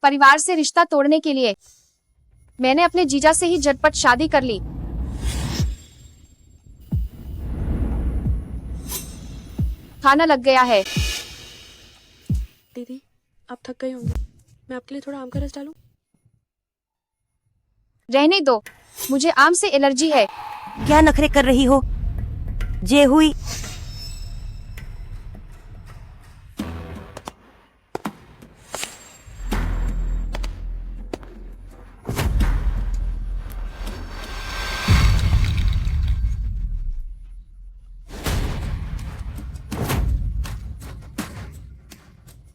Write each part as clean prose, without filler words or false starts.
परिवार से रिश्ता तोड़ने के लिए मैंने अपने जीजा से ही झटपट शादी कर ली। खाना लग गया है। दीदी आप थक गई होंगी, मैं आपके लिए थोड़ा आम का रस डालूं? रहने दो, मुझे आम से एलर्जी है। क्या नखरे कर रही हो जे हुई?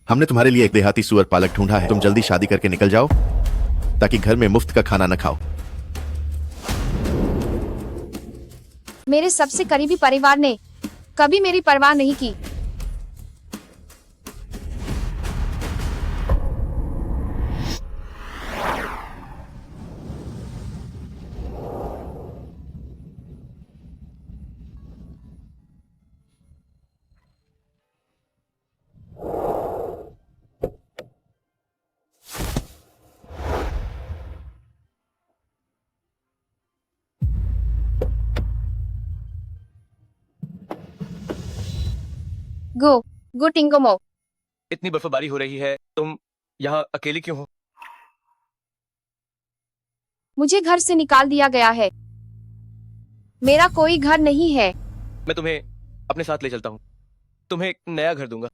हमने तुम्हारे लिए एक देहाती सुअर पालक ढूंढा है। तुम जल्दी शादी करके निकल जाओ ताकि घर में मुफ्त का खाना न खाओ। मेरे सबसे करीबी परिवार ने कभी मेरी परवाह नहीं की। गो गो टिंगोमो। इतनी बर्फबारी हो रही है, तुम यहाँ अकेली क्यों हो? मुझे घर से निकाल दिया गया है। मेरा कोई घर नहीं है। मैं तुम्हें अपने साथ ले चलता हूँ, तुम्हें एक नया घर दूंगा।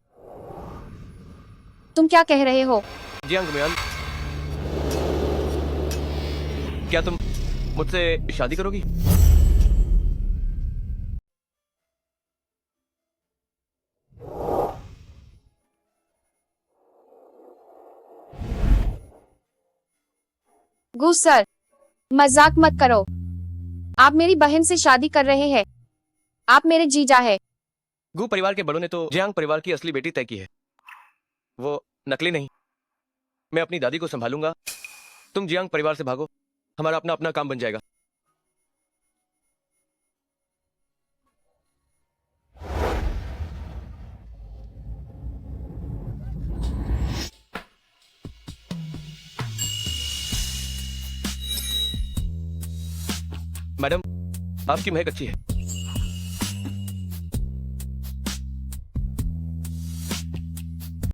तुम क्या कह रहे हो? जियांग मुयान, क्या तुम मुझसे शादी करोगी? गु सर, मजाक मत करो। आप मेरी बहन से शादी कर रहे हैं। आप मेरे जीजा है। गु परिवार के बड़ों ने तो जियांग परिवार की असली बेटी तय की है, वो नकली नहीं। मैं अपनी दादी को संभालूंगा, तुम जियांग परिवार से भागो, हमारा अपना अपना काम बन जाएगा। मैडम, आपकी महक अच्छी है।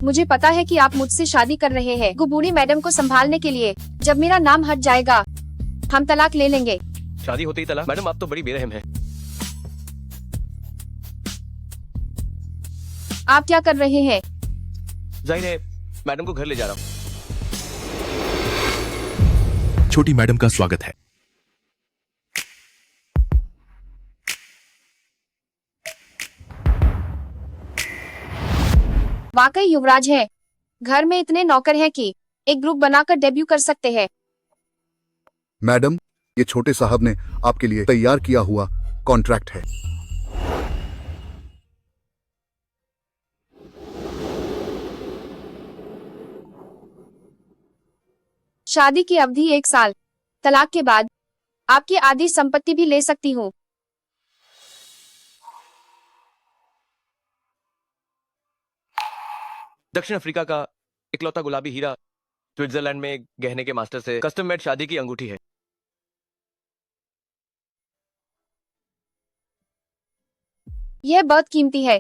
मुझे पता है कि आप मुझसे शादी कर रहे हैं गुबूरी मैडम को संभालने के लिए। जब मेरा नाम हट जाएगा हम तलाक ले लेंगे। शादी होते ही तलाक? मैडम, आप तो बड़ी बेरहम हैं। आप क्या कर रहे हैं? जाहिर है मैडम को घर ले जा रहा हूँ। छोटी मैडम का स्वागत है। वाकई युवराज है। घर में इतने नौकर हैं कि एक ग्रुप बनाकर डेब्यू कर सकते हैं। मैडम, ये छोटे साहब ने आपके लिए तैयार किया हुआ कॉन्ट्रैक्ट है। शादी की अवधि 1 साल। तलाक के बाद आपकी आधी संपत्ति भी ले सकती हूँ। दक्षिण अफ्रीका का इकलौता गुलाबी हीरा स्विट्जरलैंड में गहने के मास्टर से कस्टम मेड शादी की अंगूठी है। यह बहुत कीमती है।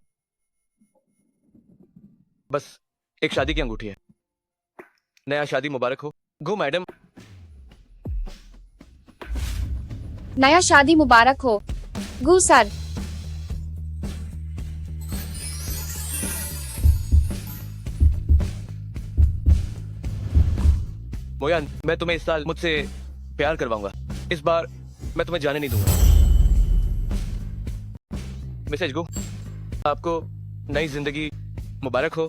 बस एक शादी की अंगूठी है। नया शादी मुबारक हो गो मैडम। नया शादी मुबारक हो गु सर। मोयान, मैं तुम्हें इस साल मुझसे प्यार करवाऊंगा। इस बार मैं तुम्हें जाने नहीं दूंगा। मिसेज गो, आपको नई जिंदगी मुबारक हो।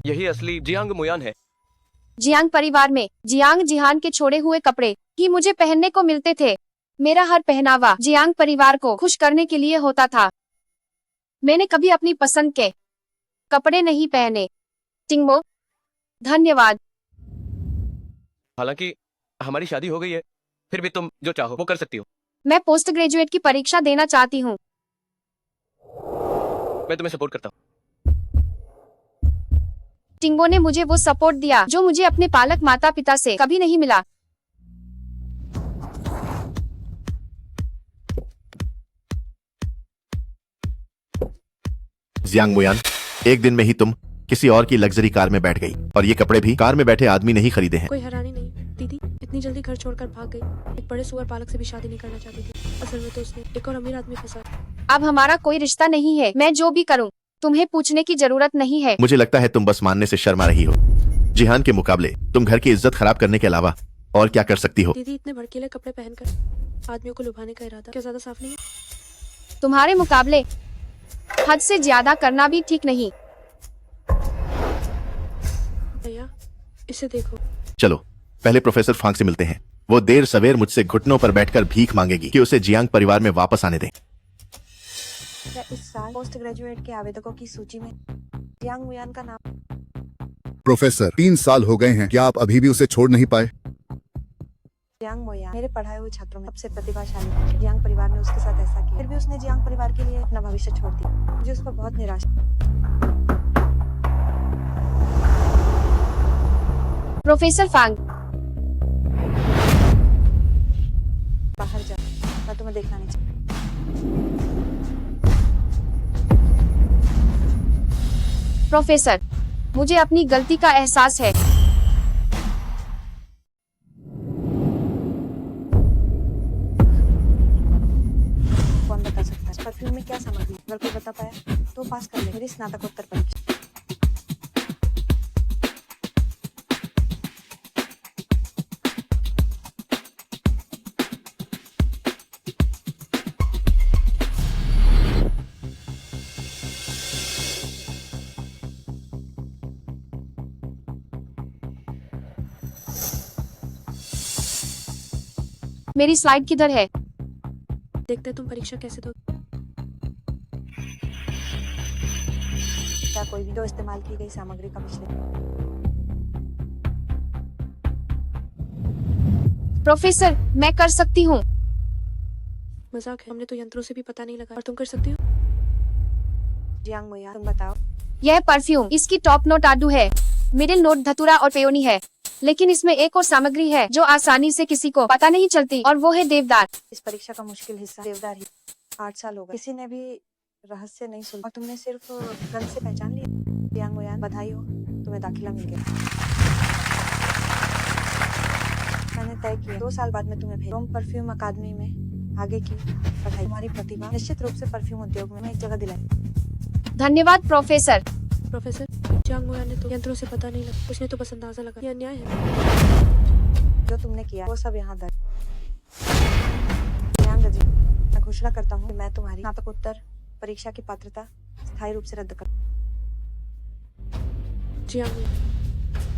यही असली जियांग मुयान है। जियांग परिवार में जियांग जिहान के छोड़े हुए कपड़े ही मुझे पहनने को मिलते थे। मेरा हर पहनावा जियांग परिवार को खुश करने के लिए होता था। मैंने कभी अपनी पसंद के कपड़े नहीं पहने। टिंगमो, धन्यवाद। हालांकि हमारी शादी हो गई है, फिर भी तुम जो चाहो वो कर सकती हो। मैं पोस्ट ग्रेजुएट की परीक्षा देना चाहती हूँ। मैं तुम्हें सपोर्ट करता हूँ। टिंगबो ने मुझे वो सपोर्ट दिया जो मुझे अपने पालक माता पिता से कभी नहीं मिला। जियांग मुयान, एक दिन में ही तुम किसी और की लग्जरी कार में बैठ गई, और ये कपड़े भी कार में बैठे आदमी ने ही खरीदे हैं। कोई हैरानी नहीं दीदी, इतनी जल्दी घर छोड़कर भाग गई। एक बड़े सुअर पालक से भी शादी नहीं करना चाहती थी। असल में तो उसने एक और अमीर आदमी फंसा। अब हमारा कोई रिश्ता नहीं है। मैं जो भी करूँ तुम्हें पूछने की जरूरत नहीं है। मुझे लगता है तुम बस मानने से शर्मा रही हो। जिहान के मुकाबले तुम घर की इज्जत खराब करने के अलावा और क्या कर सकती हो? दीदी, इतने भड़कीले कपड़े पहनकर आदमियों को लुभाने का इरादा क्या ज्यादा साफ नहीं है? तुम्हारे मुकाबले हद से ज्यादा करना भी ठीक नहीं। भैया, इसे देखो। चलो पहले प्रोफेसर फांग से मिलते हैं। वो देर सवेर मुझसे घुटनों पर बैठकर भीख मांगेगी कि उसे जियांग परिवार में वापस आने दें। क्या इस साल पोस्ट ग्रेजुएट के आवेदकों की सूची में जियांग मुयान का नाम? प्रोफेसर, 3 साल हो गए हैं, क्या आप अभी भी उसे छोड़ नहीं पाए? जियांग मुयान मेरे पढ़ाए हुए छात्रों में सबसे प्रतिभाशाली है। जियांग परिवार ने उसके साथ ऐसा किया, फिर भी उसने जियांग परिवार के लिए अपना भविष्य छोड़ दिया। मुझे उस पर बहुत निराशा। प्रोफेसर फांग, बाहर जा, मैं तुम्हें देखना नहीं चाहती। प्रोफेसर, मुझे अपनी गलती का एहसास है। कौन बता सकता है परफ्यूम में क्या सामग्री है? अगर कोई बता पाया तो पास कर ले मेरी स्नातकोत्तर परीक्षा। मेरी स्लाइड किधर है? देखते हैं तुम परीक्षा कैसे दो। क्या कोई भी जो इस्तेमाल की गई सामग्री का विश्लेषण? प्रोफेसर, मैं कर सकती हूँ। मजाक है, हमने तो यंत्रों से भी पता नहीं लगा और तुम कर सकती हो। जियांग मुयान, तुम बताओ। यह परफ्यूम, इसकी टॉप नोट आडू है, मिडिल नोट धतूरा और पेयोनी है, लेकिन इसमें एक और सामग्री है जो आसानी से किसी को पता नहीं चलती, और वो है देवदार। इस परीक्षा का मुश्किल हिस्सा देवदार ही। 8 साल हो गए, किसी ने भी रहस्य नहीं सुना और तुमने सिर्फ गंध से पहचान लिया। जियांग मुयान, बधाई हो, तुम्हें दाखिला मिल गया। मैंने तय किया 2 साल बाद मैं तुम्हें भेज रोम परफ्यूम अकादमी में आगे की पढ़ाई। तुम्हारी प्रतिभा निश्चित रूप से परफ्यूम उद्योग में एक जगह दिलाई। धन्यवाद प्रोफेसर। प्रोफेसर, जियांग मुयान ने तो यंत्रों से पता नहीं लगा, उसने तो बस अंदाजा लगा। ये अन्याय है। जो तुमने किया वो सब यहाँ दर्ज। जियांग जी, मैं घोषणा करता हूँ कि मैं तुम्हारी स्नातकोत्तर परीक्षा की पात्रता स्थायी रूप से रद्द कर। जियांग मुयान,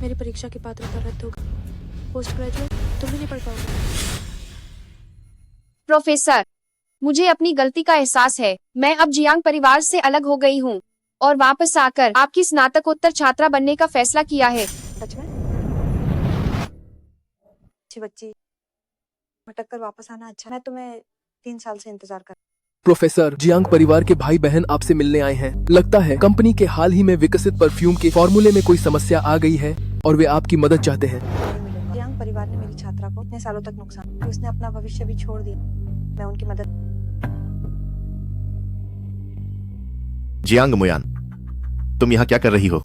मेरी परीक्षा की पात्रता रद्द हो गई। पोस्ट ग्रेजुएट तुम भी नहीं पढ़ पाओगे। प्रोफेसर, मुझे अपनी गलती का एहसास है। मैं अब जियांग परिवार से अलग हो गई हूँ और वापस आकर आपकी स्नातकोत्तर छात्रा बनने का फैसला किया है। सच में? अच्छी बच्ची, भटक कर वापस आना अच्छा। मैं तुम्हें 3 साल से इंतजार कर। प्रोफेसर, जियांग परिवार के भाई बहन आपसे मिलने आए हैं। लगता है कंपनी के हाल ही में विकसित परफ्यूम के फॉर्मूले में कोई समस्या आ गई है और वे आपकी मदद चाहते हैं। जियांग परिवार ने मेरी छात्रा को इतने सालों तक नुकसान किया, उसने अपना भविष्य भी छोड़ दिया। मैं उनकी मदद। जियांग मुयान, तुम यहाँ क्या कर रही हो?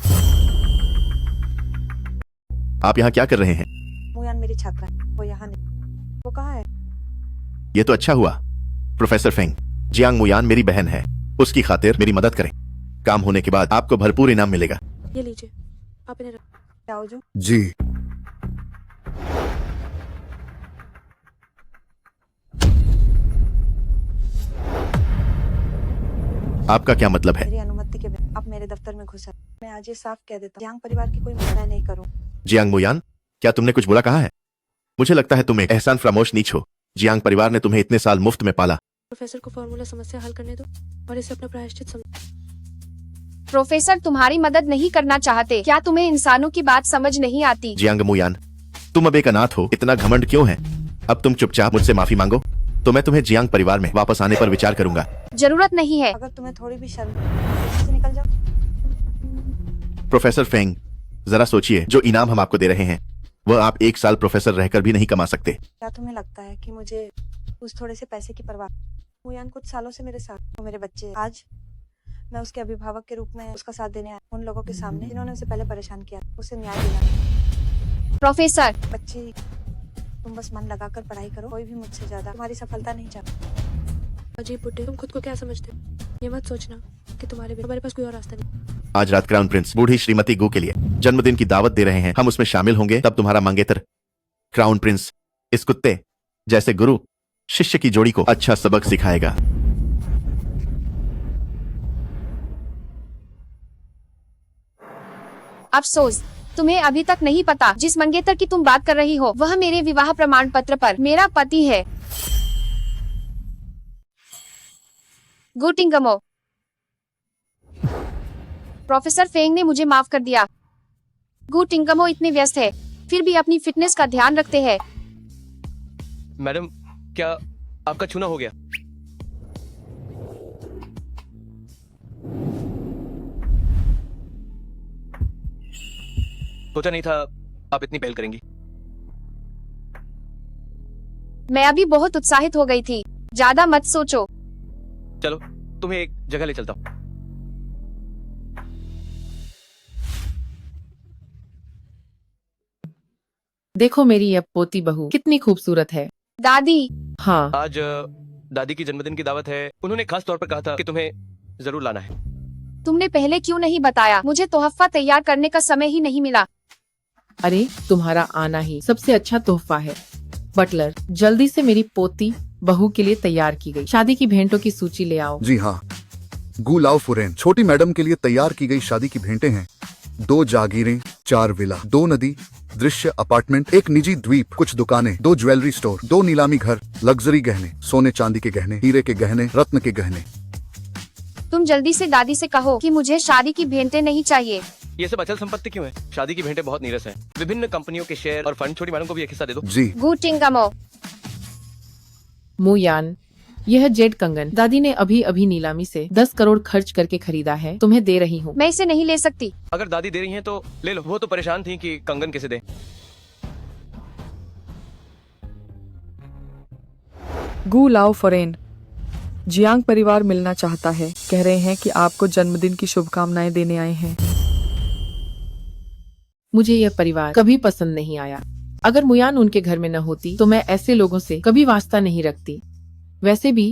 आप यहाँ क्या कर रहे हैं? मुयान मेरी छात्रा है, वो यहाँ नहीं। वो कहाँ है? ये तो अच्छा हुआ। प्रोफेसर फेंग, जियांग मुयान मेरी बहन है, उसकी खातिर मेरी मदद करें। काम होने के बाद आपको भरपूर इनाम मिलेगा। ये लीजिए, आप इन्हें जाओ जो। जी। आपका क्या मतलब है? मेरी अनुमति के बिना आप मेरे दफ्तर में घुस आए। मैं आज ये साफ कह देता हूँ, जियांग परिवार की कोई मदद नहीं करूँ। जियांग मुयान, क्या तुमने कुछ बुरा कहा है? मुझे लगता है तुम एक एहसान फरामोश नीच हो। जियांग परिवार ने तुम्हें इतने साल मुफ्त में पाला। प्रोफेसर को फॉर्मूला समस्या हल करने दो और इसे अपना प्रायश्चित समझो। प्रोफेसर तुम्हारी मदद नहीं करना चाहते। क्या तुम्हें इंसानों की बात समझ नहीं आती? जियांग मुयान, तुम अब एक अनाथ हो, इतना घमंड क्यों है? अब तुम चुपचाप मुझसे माफी मांगो तो मैं तुम्हें जियांग परिवार में वापस आने पर विचार करूंगा। जरूरत नहीं है। अगर तुम्हें थोड़ी भी शर्म से निकल जाओ। प्रोफेसर फेंग, जरा सोचिए, जो इनाम हम आपको दे रहे हैं वह आप 1 साल प्रोफेसर रहकर भी नहीं कमा सकते। क्या तुम्हें लगता है कि मुझे उस थोड़े से पैसे की परवाह? मुयान कुछ सालों से मेरे साथ, वो मेरे बच्चे, आज मैं उसके अभिभावक के रूप में उसका साथ देने आया, उन लोगों के सामने जिन्होंने उसे पहले परेशान किया, उसे न्याय दिलाना। प्रोफेसर, बच्ची, तुम बस मन लगाकर पढ़ाई करो, कोई भी मुझसे ज्यादा तुम्हारी सफलता नहीं चाहता। अजीब बुड्ढे, तुम खुद को क्या समझते हो? ये मत सोचना कि हमारे पास कोई और रास्ता नहीं। आज रात क्राउन प्रिंस बूढ़ी श्रीमती गु के लिए जन्मदिन की दावत दे रहे हैं, हम उसमें शामिल होंगे। तब तुम्हारा मंगेतर क्राउन प्रिंस इस कुत्ते जैसे गुरु शिष्य की जोड़ी को अच्छा सबक सिखाएगा। अफसोस, तुम्हें अभी तक नहीं पता जिस मंगेतर की तुम बात कर रही हो वह मेरे विवाह प्रमाण पत्र पर मेरा पति है, गु टिंगमो। प्रोफेसर फेंग ने मुझे माफ कर दिया। गु टिंगमो इतने व्यस्त है फिर भी अपनी फिटनेस का ध्यान रखते हैं। मैडम, क्या आपका छूना हो गया? सोचा नहीं था आप इतनी पहल करेंगी। मैं अभी बहुत उत्साहित हो गई थी, ज्यादा मत सोचो। चलो तुम्हें एक जगह ले चलता हूँ। देखो मेरी यह पोती बहू कितनी खूबसूरत है। दादी, हाँ, आज दादी की जन्मदिन की दावत है। उन्होंने खास तौर पर कहा था कि तुम्हें जरूर लाना है। तुमने पहले क्यों नहीं बताया? मुझे तोहफा तैयार करने का समय ही नहीं मिला। अरे तुम्हारा आना ही सबसे अच्छा तोहफा है। बटलर, जल्दी से मेरी पोती बहू के लिए तैयार की गई शादी की भेंटों की सूची ले आओ। जी हाँ, गु लाओ फुरेन, छोटी मैडम के लिए तैयार की गई शादी की भेंटें हैं। 2 जागीरें, 4 विला, 2 नदी दृश्य अपार्टमेंट, 1 निजी द्वीप, कुछ दुकानें, 2 ज्वेलरी स्टोर, 2 नीलामी घर, लग्जरी गहने, सोने चांदी के गहने, हीरे के गहने, रत्न के गहने। तुम जल्दी से दादी से कहो कि मुझे शादी की भेंटें नहीं चाहिए। ये सब अचल संपत्ति क्यों है? शादी की भेंटें बहुत नीरस हैं। विभिन्न कंपनियों के शेयर और फंड, छोटी मैडम को भी एक हिस्सा दे दो। जी, गु टिंगमो। मुयान, यह जेड कंगन दादी ने अभी अभी नीलामी से 10 करोड़ खर्च करके खरीदा है, तुम्हें दे रही हूँ। मैं इसे नहीं ले सकती। अगर दादी दे रही हैं तो ले लो। वो तो परेशान थी कि कंगन कैसे दें। गु लाओ फरेन, जियांग परिवार मिलना चाहता है, कह रहे हैं कि आपको जन्मदिन की शुभकामनाएं देने आए हैं। मुझे यह परिवार कभी पसंद नहीं आया। अगर मुयान उनके घर में न होती तो मैं ऐसे लोगों से कभी वास्ता नहीं रखती। वैसे भी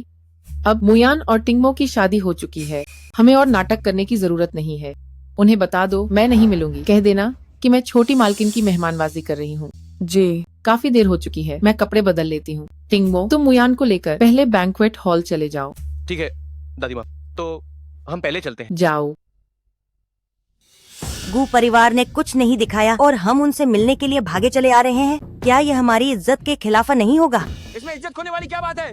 अब मुयान और टिंगमो की शादी हो चुकी है, हमें और नाटक करने की जरूरत नहीं है। उन्हें बता दो मैं नहीं मिलूंगी। कह देना कि मैं छोटी मालकिन की मेहमानबाजी कर रही हूँ। जी, काफी देर हो चुकी है, मैं कपड़े बदल लेती हूँ। टिंगमो, तुम मुयान को लेकर पहले बैंक्वेट हॉल चले जाओ। ठीक है दादी माँ, तो हम पहले चलते हैं। जाओ। गु परिवार ने कुछ नहीं दिखाया और हम उनसे मिलने के लिए भागे चले आ रहे हैं। क्या यह हमारी इज्जत के खिलाफ नहीं होगा? इसमें इज्जत खोने वाली क्या बात है?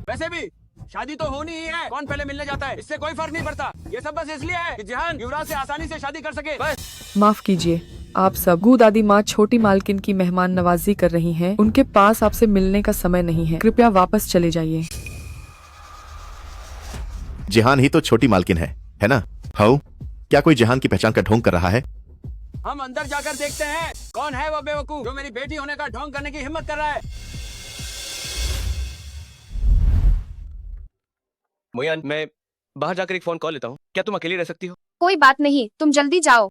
वैसे भी शादी तो होनी ही है, कौन पहले मिलने जाता है इससे कोई फर्क नहीं पड़ता। ये सब बस इसलिए है कि जिहान युवराज से आसानी से शादी कर सके, बस। माफ कीजिए आप सब, गु दादी माँ छोटी मालकिन की मेहमान नवाजी कर रही हैं। उनके पास आपसे मिलने का समय नहीं है, कृपया वापस चले जाइए। जिहान ही तो छोटी मालकिन है ना? हाउ, क्या कोई जिहान की पहचान का ढोंग कर रहा है? हम अंदर जाकर देखते हैं कौन है वो बेवकूफ जो मेरी बेटी होने का ढोंग करने की हिम्मत कर रहा है। मुयान, मैं बाहर जाकर एक फोन कॉल लेता हूँ। क्या तुम अकेली रह सकती हो? कोई बात नहीं, तुम जल्दी जाओ।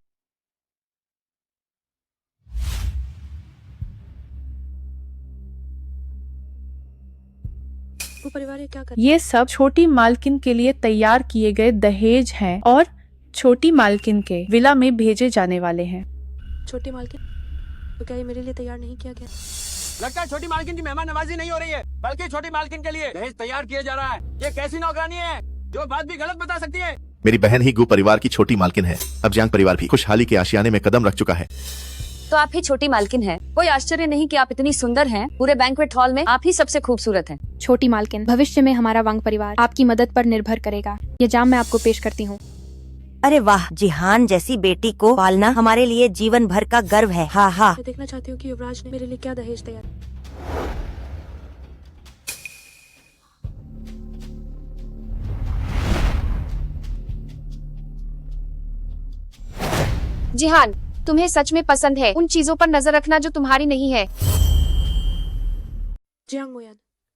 वो परिवार ये क्या कर? ये सब छोटी मालकिन के लिए तैयार किए गए दहेज हैं और छोटी मालकिन के विला में भेजे जाने वाले हैं। छोटी मालकिन, तो क्या ये मेरे लिए तैयार नहीं किया गया? लगता है छोटी मालकिन की मेहमान नवाजी नहीं हो रही है, बल्कि छोटी मालकिन के लिए दहेज तैयार किया जा रहा है। ये कैसी नौकरानी है जो बात भी गलत बता सकती है? मेरी बहन ही गु परिवार की छोटी मालकिन है। अब जियांग परिवार भी खुशहाली के आशियाने में कदम रख चुका है। तो आप ही छोटी मालकिन हैं। कोई आश्चर्य नहीं कि आप इतनी सुंदर हैं। पूरे बैंक्वेट हॉल में आप ही सबसे खूबसूरत हैं। छोटी मालकिन, भविष्य में हमारा वांग परिवार आपकी मदद पर निर्भर करेगा। ये जाम मैं आपको पेश करती हूँ। अरे वाह, जिहान जैसी बेटी को पालना हमारे लिए जीवन भर का गर्व है। हाँ हाँ। मैं देखना चाहती हूँ कि युवराज ने मेरे लिए क्या दहेज तैयार किया। जिहान, तुम्हें सच में पसंद है उन चीजों पर नजर रखना जो तुम्हारी नहीं है। जियांग मोयान,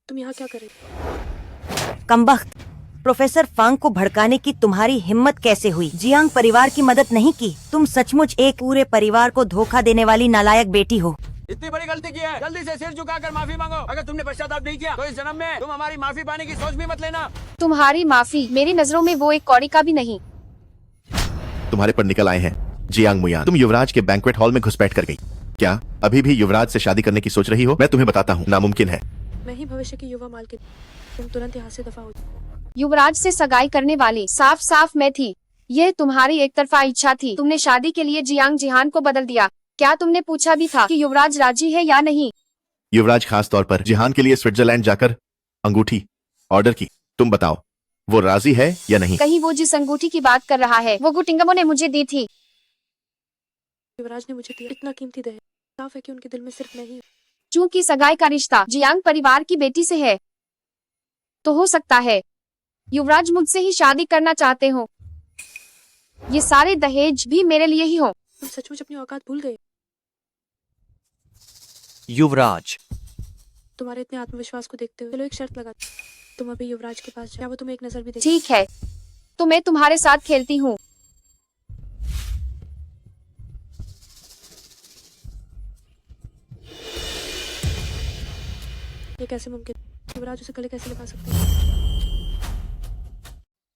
तुम यहाँ क्या कर रही हो? कमबख्त, प्रोफेसर फांग को भड़काने की तुम्हारी हिम्मत कैसे हुई? जियांग परिवार की मदद नहीं की। तुम सचमुच एक पूरे परिवार को धोखा देने वाली नालायक बेटी हो। इतनी बड़ी गलती की है, जल्दी से सिर झुकाकर माफी मांगो। अगर तुमने पश्चाताप नहीं किया तो इस जन्म में तुम हमारी माफी पाने की सोच भी मत लेना। तुम्हारी माफी मेरी नजरों में वो एक कौड़ी का भी नहीं। तुम्हारे पर निकल आए हैं जियांग मुयान। तुम युवराज के बैंक्वेट हॉल में घुसपैठ कर गई। क्या अभी भी युवराज से शादी करने की सोच रही हो? मैं तुम्हें बताता हूँ, नामुमकिन है। मैं ही भविष्य की युवा मालकिन। तुम तुरंत यहाँ से दफा हो जाओ। युवराज से सगाई करने वाली साफ साफ मैं थी। यह तुम्हारी एक तरफा इच्छा थी। तुमने शादी के लिए जियांग जिहान को बदल दिया। क्या तुमने पूछा भी था कि युवराज राजी है या नहीं? युवराज खास तौर पर जिहान के लिए स्विट्जरलैंड जाकर अंगूठी ऑर्डर की। तुम बताओ वो राजी है या नहीं? कहीं वो जिस अंगूठी की बात कर रहा है वो गुटिंगमो ने मुझे दी थी। युवराज ने मुझे दिया इतना कीमती दहेज। साफ है कि उनके दिल में सिर्फ मैं ही हूँ। चूंकि सगाई का रिश्ता जियांग परिवार की बेटी से है तो हो सकता है युवराज मुझसे ही शादी करना चाहते हो। ये सारे दहेज भी मेरे लिए ही हो। तुम सचमुच अपनी औकात भूल गए। युवराज, तुम्हारे इतने आत्मविश्वास को देखते हुए चलो एक शर्त लगा। तुम अभी युवराज के पास जाओ। क्या वो तुम्हें एक नजर भी देखे? ठीक है, तो मैं तुम्हारे साथ खेलती हूँ। ये कैसे मुमकिन? युवराज उसे गले कैसे लगा सकते हैं?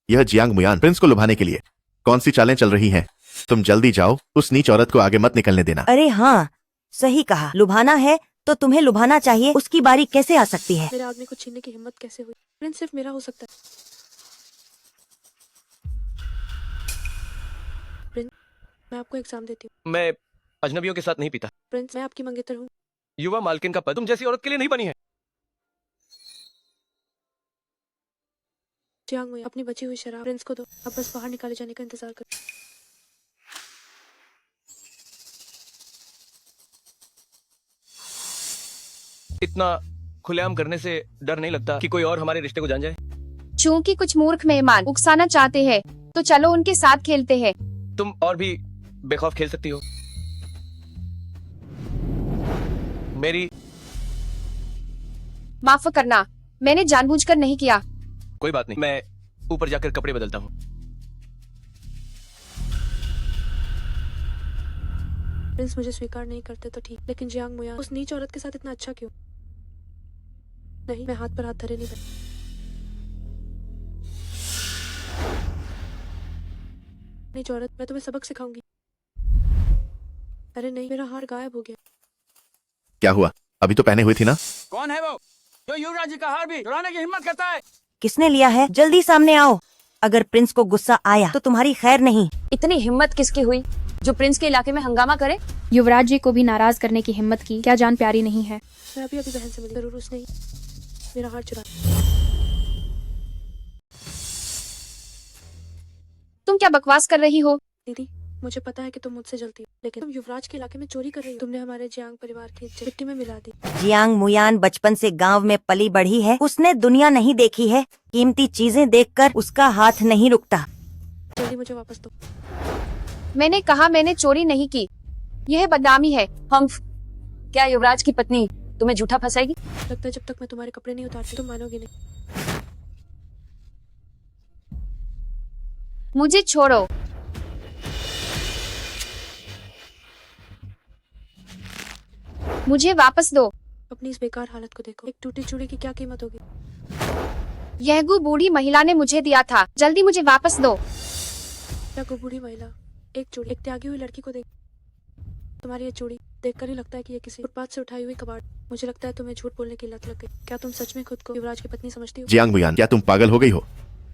यह जियांग मुयान प्रिंस को लुभाने के लिए कौन सी चालें चल रही हैं? तुम जल्दी जाओ, उस नीच औरत को आगे मत निकलने देना। अरे हाँ, सही कहा। लुभाना है तो तुम्हें लुभाना चाहिए। उसकी बारी कैसे आ सकती है? मेरे आदमी को छीनने की हिम्मत कैसे हुई? प्रिंस सिर्फ मेरा हो सकता है। प्रिंस, मैं आपको एग्जाम देती हूँ। मैं अजनबियों के साथ नहीं पीता। प्रिंस, मैं आपकी मंगेतर हूँ। युवा मालकिन का पद तुम जैसी औरत के लिए नहीं बनी है। जियांग मुयान, अपनी बची हुई शराब प्रिंस को दो। अब बस बाहर निकाले जाने का इंतजार करो। इतना खुलेआम करने से डर नहीं लगता कि कोई और हमारे रिश्ते को जान जाए? चूंकि कुछ मूर्ख मेहमान उकसाना चाहते हैं तो चलो उनके साथ खेलते हैं। तुम और भी बेखौफ खेल सकती हो। मेरी माफ करना, मैंने जानबूझकर नहीं किया। कोई बात नहीं, मैं ऊपर जाकर कपड़े बदलता हूँ। प्रिंस मुझे स्वीकार नहीं करते तो ठीक, लेकिन जियांग मुयान उस नीच औरत के साथ इतना अच्छा क्यों? नहीं, मैं हाथ पर हाथ धरे नहीं बैठी। नीच औरत, मैं तुम्हें सबक सिखाऊंगी। अरे नहीं, मेरा हार गायब हो गया। क्या हुआ? अभी तो पहने हुई थी ना? कौन है वो जो युवराज जी का हार भी चुराने की हिम्मत करता है? किसने लिया है? जल्दी सामने आओ। अगर प्रिंस को गुस्सा आया तो तुम्हारी खैर नहीं। इतनी हिम्मत किसकी हुई जो प्रिंस के इलाके में हंगामा करे? युवराज जी को भी नाराज करने की हिम्मत की। क्या जान प्यारी नहीं है? मैं अभी बहन से मिली। जरूर उसने ही मेरा हार चुरा। तुम क्या बकवास कर रही हो? दीदी, मुझे पता है कि तुम मुझसे जलती हो, लेकिन तुम युवराज के इलाके में चोरी कर रही हो। तुमने हमारे जियांग परिवार की इज्जत मिट्टी में मिला दी। जियांग मुयान बचपन से गांव में पली बढ़ी है। उसने दुनिया नहीं देखी है। कीमती चीजें देखकर उसका हाथ नहीं रुकता। जल्दी मुझे वापस दो। मैंने कहा मैंने चोरी नहीं की। यह बदनामी है। हम क्या युवराज की पत्नी तुम्हें झूठा फंसाएगी? लगता है जब तक मैं तुम्हारे कपड़े नहीं उतारती तुम मानोगी नहीं। मुझे छोड़ो। मुझे वापस दो। अपनी इस बेकार हालत को देखो। एक टूटी चूड़ी की क्या कीमत होगी? यह गु बूढ़ी महिला ने मुझे दिया था। जल्दी मुझे वापस दो। क्या गु बूढ़ी महिला? एक चूड़ी एक त्यागी हुई लड़की को देख। तुम्हारी ये चूड़ी देखकर ही लगता है कि ये किसी फुटपाथ से उठाई हुई कबाड़। मुझे लगता है तुम्हें झूठ बोलने की लत लग गई। क्या तुम सच में खुद को युवराज की पत्नी समझती हो? जियांग मुयान, क्या तुम पागल हो गई हो?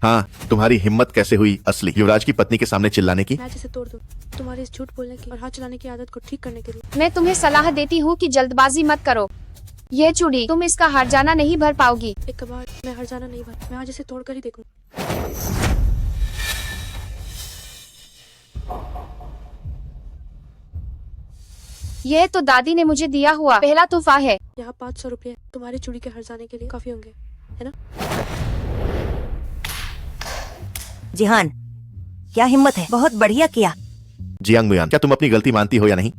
हाँ, तुम्हारी हिम्मत कैसे हुई असली युवराज की पत्नी के सामने चिल्लाने की? मैं जिसे तोड़ दूं तुम्हारी इस झूठ बोलने की और हाथ चलाने की आदत को ठीक करने के लिए। मैं तुम्हें सलाह देती हूँ कि जल्दबाजी मत करो। यह चूड़ी तुम इसका हर्जाना नहीं भर पाओगी। एक कबाड़ मैं हर्जाना नहीं भर। मैं आज इसे तोड़कर ही देखूं। यह तो दादी ने मुझे दिया हुआ पहला तोहफा है। यहाँ 500 रुपये तुम्हारी चूड़ी के हर्जाने के लिए काफी होंगे, है ना? जिहान, क्या हिम्मत है, बहुत बढ़िया किया। जियांग मुयान, क्या तुम अपनी गलती मानती हो या नहीं?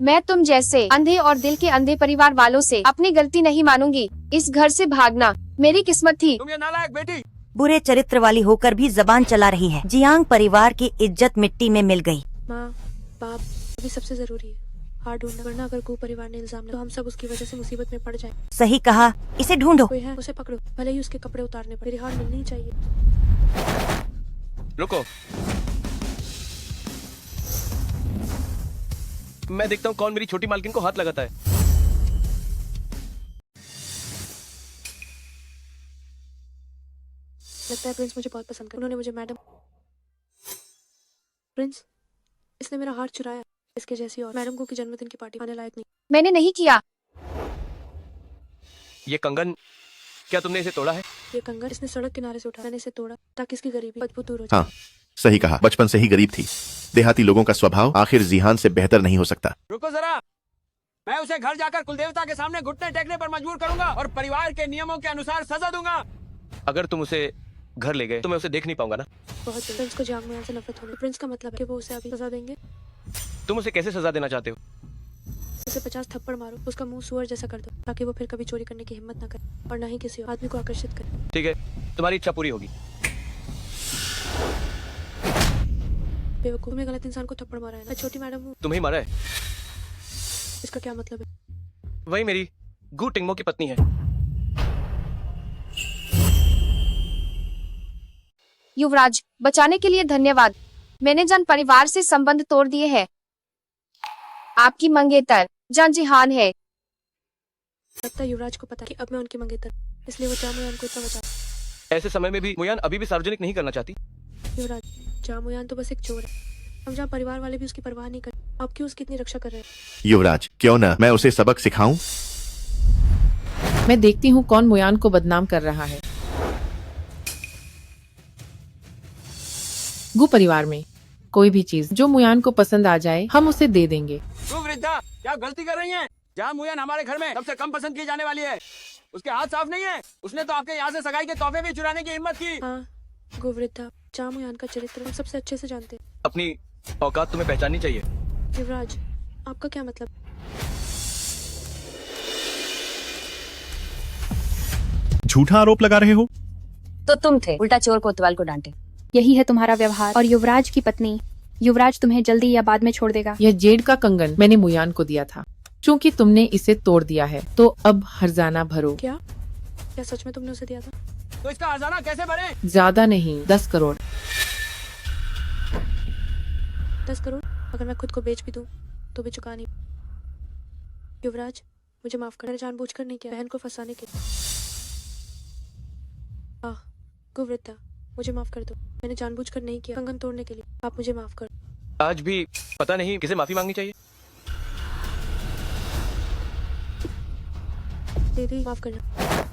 मैं तुम जैसे अंधे और दिल के अंधे परिवार वालों से अपनी गलती नहीं मानूंगी। इस घर से भागना मेरी किस्मत थी। तुम ये नालायक बेटी। बुरे चरित्र वाली होकर भी जबान चला रही है। जियांग परिवार की इज्जत मिट्टी में मिल गई। माँ बाप अभी सबसे जरूरी है, हार ढूंढना, वरना अगर गु परिवार ने इल्जाम लगाया तो हम सब उसकी वजह से मुसीबत में पड़ जाए। सही कहा, इसे ढूंढो। कोई है उसे पकड़ो, भले ही उसके कपड़े उतारने पर। मेरी हार मिलनी ही चाहिए। रुको, मैं देखता हूँ कौन मेरी छोटी मालकिन को हाथ लगाता है। लगता है प्रिंस मुझे बहुत पसंद कर, उन्होंने मुझे मैडम। प्रिंस, इसने मेरा हार चुराया। इसके जैसी और मैडम को की जन्मदिन की पार्टी आने लायक नहीं। मैंने नहीं किया। ये कंगन, क्या तुमने इसे तोड़ा है? ये कंगन इसने सड़क किनारे से उठाया, मैंने इसे तोड़ा ताकि इसकी गरीबी बदबू दूर हो जाए। हाँ, सही कहा। बचपन से ही गरीब थी। देहाती लोगों का स्वभाव आखिर जिहान से बेहतर नहीं हो सकता। रुको जरा, मैं उसे घर जाकर कुलदेवता के सामने घुटने टेकने पर मजबूर करूंगा और परिवार के नियमों के अनुसार सजा दूंगा। अगर तुम उसे घर ले गए तो मैं उसे देख नहीं पाऊंगा ना। बहुत प्रिंस को जियांग मुयान से नफरत होने। प्रिंस का मतलब है कि वो उसे अभी सजा देंगे। तुम उसे कैसे सजा देना चाहते हो? उसे 50 थप्पड़ मारो, उसका मुंह सुअर जैसा कर दो, ताकि वो फिर कभी चोरी करने की हिम्मत न करे और न ही किसी आदमी को आकर्षित करे। ठीक है, तुम्हारी इच्छा पूरी होगी। बेवकूफ ने गलत इंसान को थप्पड़ मारा है। मैं छोटी मैडम हूँ। तुम्हें मारा है? इसका क्या मतलब है? वही मेरी गु टिंगमो की पत्नी है। युवराज, बचाने के लिए धन्यवाद। मैंने जन परिवार से संबंध तोड़ दिए हैं। आपकी मंगेतर जन जिहान है। लगता है युवराज को पता कि अब मैं उनकी मंगेतर, इसलिए वो जा मुयान को इतना बचा। ऐसे समय में भी मुयान अभी भी सार्वजनिक नहीं करना चाहती। युवराज, जा मुयान तो बस एक चोर है। हम जहाँ परिवार वाले भी उसकी परवाह नहीं करते, आप क्यों उसकी इतनी रक्षा कर रहे हैं? युवराज, क्यों न मैं उसे सबक सिखाऊं? मैं देखती हूँ कौन मुयान को बदनाम कर रहा है। गु परिवार में कोई भी चीज जो मुयान को पसंद आ जाए हम उसे दे देंगे। तुम वृद्धा क्या गलती कर रही हैं? जहाँ मुयान हमारे घर में सबसे कम पसंद की जाने वाली है, उसके हाथ साफ नहीं है। उसने तो आपके यहाँ से सगाई के तोहफे भी चुराने की हिम्मत की। हाँ, गोवृद्धा, जा मुयान का चरित्र हम सबसे अच्छे से जानते हैं। अपनी औकात तुम्हें पहचाननी चाहिए। युवराज, आपका क्या मतलब? झूठा आरोप लगा रहे हो? तो तुम थे, उल्टा चोर कोतवाल को डांटे। यही है तुम्हारा व्यवहार। और युवराज की पत्नी, युवराज तुम्हें जल्दी या बाद में छोड़ देगा। यह जेड का कंगन मैंने मुयान को दिया था। चूँकि तुमने इसे तोड़ दिया है तो अब हर्जाना भरो। क्या सच में तुमने उसे दिया था? तो इसका हर्जाना कैसे भरे? ज्यादा नहीं, 10 करोड़। 10 करोड़? अगर मैं खुद को बेच भी दूं तो भी चुका नहीं। युवराज, मुझे माफ कर, मैंने जानबूझकर नहीं किया, बहन को फंसाने के लिए। गोवृद्धा, मुझे माफ कर दो, मैंने जानबूझकर नहीं किया, कंगन तोड़ने के लिए। आप मुझे माफ कर। आज भी पता नहीं किसे माफी मांगनी चाहिए। दीदी, माफ करना।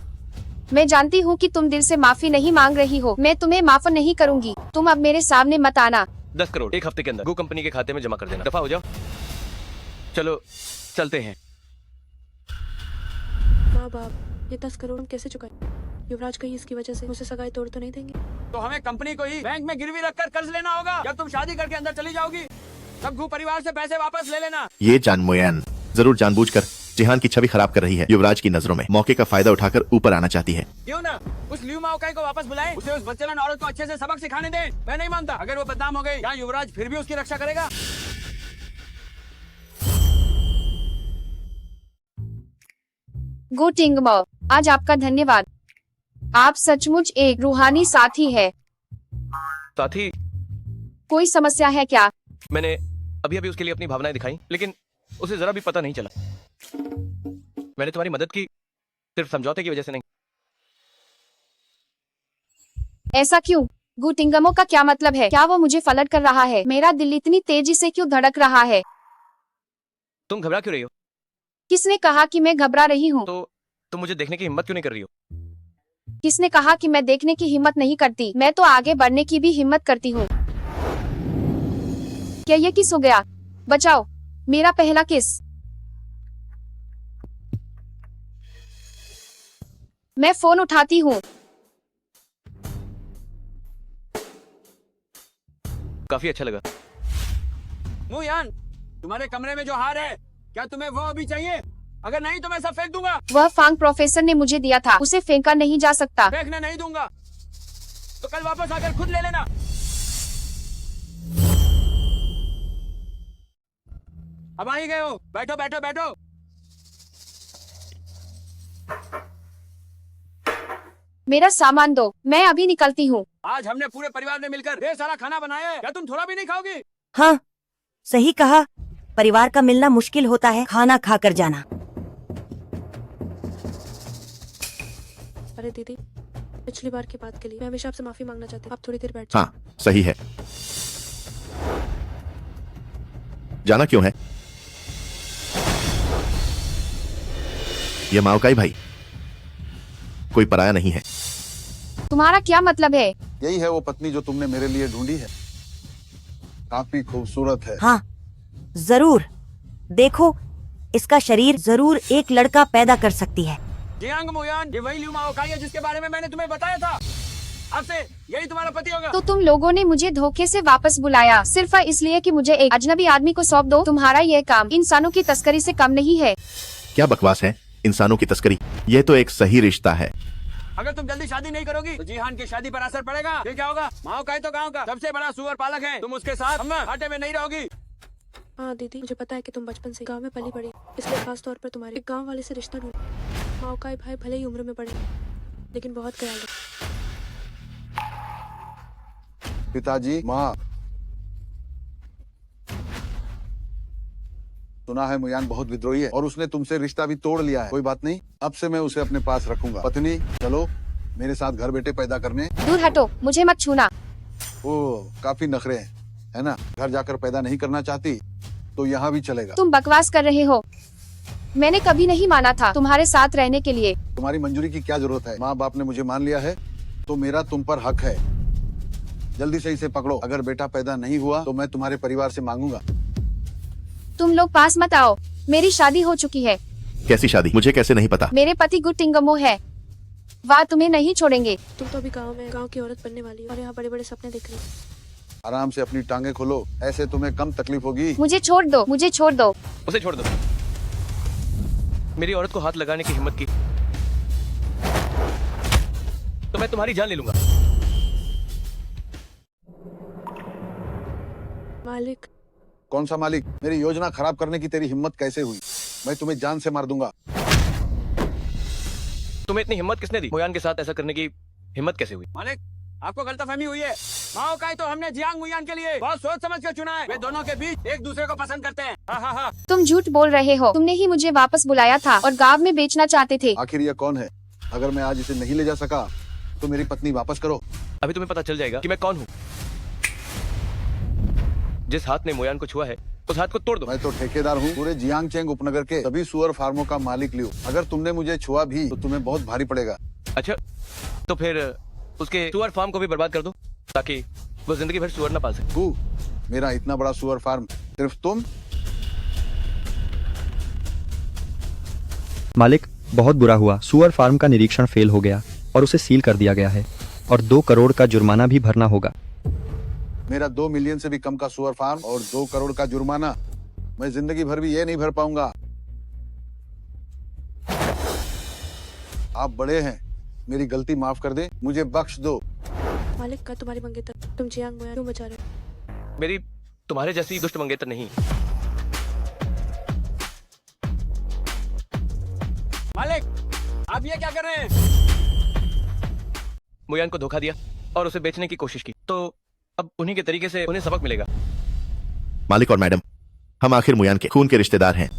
मैं जानती हूँ कि तुम दिल से माफी नहीं मांग रही हो। मैं तुम्हें माफ नहीं करूँगी। तुम अब मेरे सामने मत आना। 10 करोड़ 1 हफ्ते के अंदर गु कंपनी के खाते में जमा कर देना। दफा हो जाओ। चलो चलते हैं। माँ बाप, ये 10 करोड़ हम कैसे चुकाएं? युवराज कहीं इसकी वजह से मुझे सगाई तोड़ तो नहीं देंगे? तो हमें कंपनी को ही बैंक में गिरवी रखकर कर्ज लेना होगा, या तुम शादी करके अंदर चली जाओगी तब गु परिवार से पैसे वापस ले लेना। ये जान मुयान जरूर जानबूझकर जिहान की छवि खराब कर रही है। युवराज की नजरों में मौके का फायदा उठाकर ऊपर आना चाहती है। क्यों ना उस लियू माओकाई को वापस बुलाएं, उसे उस बच्चेलन औरत को अच्छे से सबक सिखाने दें। मैं नहीं मानता अगर वो बदनाम हो गई, क्या युवराज फिर भी उसकी रक्षा करेगा? गो टिंगमो, आज आपका धन्यवाद। आप सचमुच एक रूहानी साथी है। साथी? कोई समस्या है क्या? मैंने अभी अभी उसके लिए अपनी भावनाएं दिखाई, लेकिन उसे जरा भी पता नहीं चला। मैंने तुम्हारी मदद की सिर्फ समझौते की वजह से नहीं। ऐसा क्यों? गु टिंगमो का क्या मतलब है? क्या वो मुझे फलट कर रहा है? मेरा दिल इतनी तेजी से क्यों धड़क रहा है? तुम घबरा क्यों रही हो? किसने कहा कि मैं घबरा रही हूँ? तो तुम मुझे देखने की हिम्मत क्यों नहीं कर रही हो? किसने कहा कि मैं देखने की हिम्मत नहीं करती? मैं तो आगे बढ़ने की भी हिम्मत करती हूँ। क्या ये किस हो गया? बचाओ, मेरा पहला किस। मैं फोन उठाती हूँ। काफी अच्छा लगा। मुयान, तुम्हारे कमरे में जो हार है, क्या तुम्हें वो अभी चाहिए? अगर नहीं तो मैं सब फेंक दूंगा। वह फांग प्रोफेसर ने मुझे दिया था, उसे फेंका नहीं जा सकता। फेंकने नहीं दूंगा तो कल वापस आकर खुद ले लेना। अब आ ही गए हो, बैठो बैठो बैठो। मेरा सामान दो, मैं अभी निकलती हूँ। आज हमने पूरे परिवार ने मिलकर ढेर सारा खाना बनाया है, क्या तुम थोड़ा भी नहीं खाओगी? हाँ, सही कहा। परिवार का मिलना मुश्किल होता है, खाना खाकर जाना। अरे दीदी, पिछली बार की बात के लिए मैं हमेशा आपसे माफी मांगना चाहती हूँ। आप थोड़ी देर बैठ जाओ। हाँ सही है। जाना क्यों है? ये माओकाई भाई कोई पराया नहीं है। तुम्हारा क्या मतलब है? यही है वो पत्नी जो तुमने मेरे लिए ढूंढी है। काफी खूबसूरत है। हाँ जरूर, देखो इसका शरीर जरूर एक लड़का पैदा कर सकती है। जियांग मुयान, ये वही लियू माओकाई है जिसके बारे में मैंने तुम्हें बताया था। अब से यही तुम्हारा पति होगा। तो तुम लोगों ने मुझे धोखे से वापस बुलाया सिर्फ इसलिए कि मुझे एक अजनबी आदमी को सौंप दो। तुम्हारा यह काम इंसानों की तस्करी से कम नहीं है। क्या बकवास है? इंसानों की तस्करी, यह तो एक सही रिश्ता है। अगर तुम जल्दी शादी नहीं करोगी तो जीहान की शादी पर असर पड़ेगा। फिर क्या होगा? माओकाई तो गांव का सबसे बड़ा सुअर पालक है, तुम उसके साथ घाटे में नहीं रहोगी। हाँ दीदी, मुझे पता है कि तुम बचपन से गांव में पली बड़ी, इसलिए खास तौर पर तुम्हारे एक गांव वाले से रिश्ता ढूंढ। माओकाई भाई भले ही उम्र में बड़े, लेकिन बहुत ख्याल रखो। पिताजी, माँ, सुना है मुयान बहुत विद्रोही है और उसने तुमसे रिश्ता भी तोड़ लिया है। कोई बात नहीं, अब से मैं उसे अपने पास रखूंगा। पत्नी, चलो मेरे साथ घर बेटे पैदा करने। दूर हटो, मुझे मत छूना। ओ, काफी नखरे हैं, है ना? घर जाकर पैदा नहीं करना चाहती तो यहाँ भी चलेगा। तुम बकवास कर रहे हो। मैंने कभी नहीं माना था तुम्हारे साथ रहने के लिए। तुम्हारी मंजूरी की क्या जरूरत है? माँ बाप ने मुझे मान लिया है तो मेरा तुम पर हक है। जल्दी से इसे पकड़ो। अगर बेटा पैदा नहीं हुआ तो मैं तुम्हारे परिवार से मांगूंगा। तुम लोग पास मत आओ, मेरी शादी हो चुकी है। कैसी शादी? मुझे कैसे नहीं पता? मेरे पति गुड टिंगमो है, वह तुम्हें नहीं छोड़ेंगे। तुम तो अभी गांव की औरत बनने वाली हो और यहाँ बड़े बड़े सपने देख रही हो। आराम से अपनी टांगे खोलो, ऐसे तुम्हें कम तकलीफ होगी। मुझे छोड़ दो, मुझे छोड़ दो। उसे छोड़ दो। मेरी औरत को हाथ लगाने की हिम्मत की तो मैं तुम्हारी जान ले लूंगा। मालिक। कौन सा मालिक? मेरी योजना खराब करने की तेरी हिम्मत कैसे हुई? मैं तुम्हें जान से मार दूंगा। तुम्हें इतनी हिम्मत किसने दी? मुयान के साथ ऐसा करने की हिम्मत कैसे हुई? मालिक, आपको गलतफहमी हुई है। माओकाई तो हमने जियांग मुयान के लिए बहुत सोच समझ कर चुना है। वे दोनों के बीच एक दूसरे को पसंद करते हैं। हा हा हा। तुम झूठ बोल रहे हो। तुमने ही मुझे वापस बुलाया था और गांव में बेचना चाहते थे। आखिर यह कौन है? अगर मैं आज इसे नहीं ले जा सका तो मेरी पत्नी वापस करो। अभी तुम्हें पता चल जाएगा कि मैं कौन हूँ। जिस हाथ ने मोयान को छुआ है उस हाथ को तोड़ दो। मैं तो ठेकेदार हूँ पूरे जियांगचेंग उपनगर के सभी सुअर फार्मों का मालिक लियो। अगर तुमने मुझे छुआ भी तो तुम्हें बहुत भारी पड़ेगा। अच्छा, तो फिर उसके सुअर फार्म को भी बर्बाद कर दो ताकि वो जिंदगी भर सुअर न पाल सके। मेरा इतना बड़ा सुअर फार्म सिर्फ तुम? मालिक, बहुत बुरा हुआ। सुअर फार्म का निरीक्षण फेल हो गया और उसे सील कर दिया गया है और 2 करोड़ का जुर्माना भी भरना होगा। मेरा 2 मिलियन से भी कम का सुअर फार्म और 2 करोड़ का जुर्माना, मैं जिंदगी भर भी ये नहीं भर पाऊंगा। आप बड़े हैं, मेरी गलती माफ कर दे, मुझे बख्श दो। मालिक का तुम्हारी मंगेतर, तुम जियांग मुयान क्यों बचा रहे हो? मेरी तुम्हारे जैसी दुष्ट मंगेतर नहीं। मालिक, आप ये क्या कर रहे हैं? मुयान को धोखा दिया और उसे बेचने की कोशिश की, तो अब उन्हीं के तरीके से उन्हें सबक मिलेगा। मालिक और मैडम, हम आखिर मुयान के खून के रिश्तेदार हैं।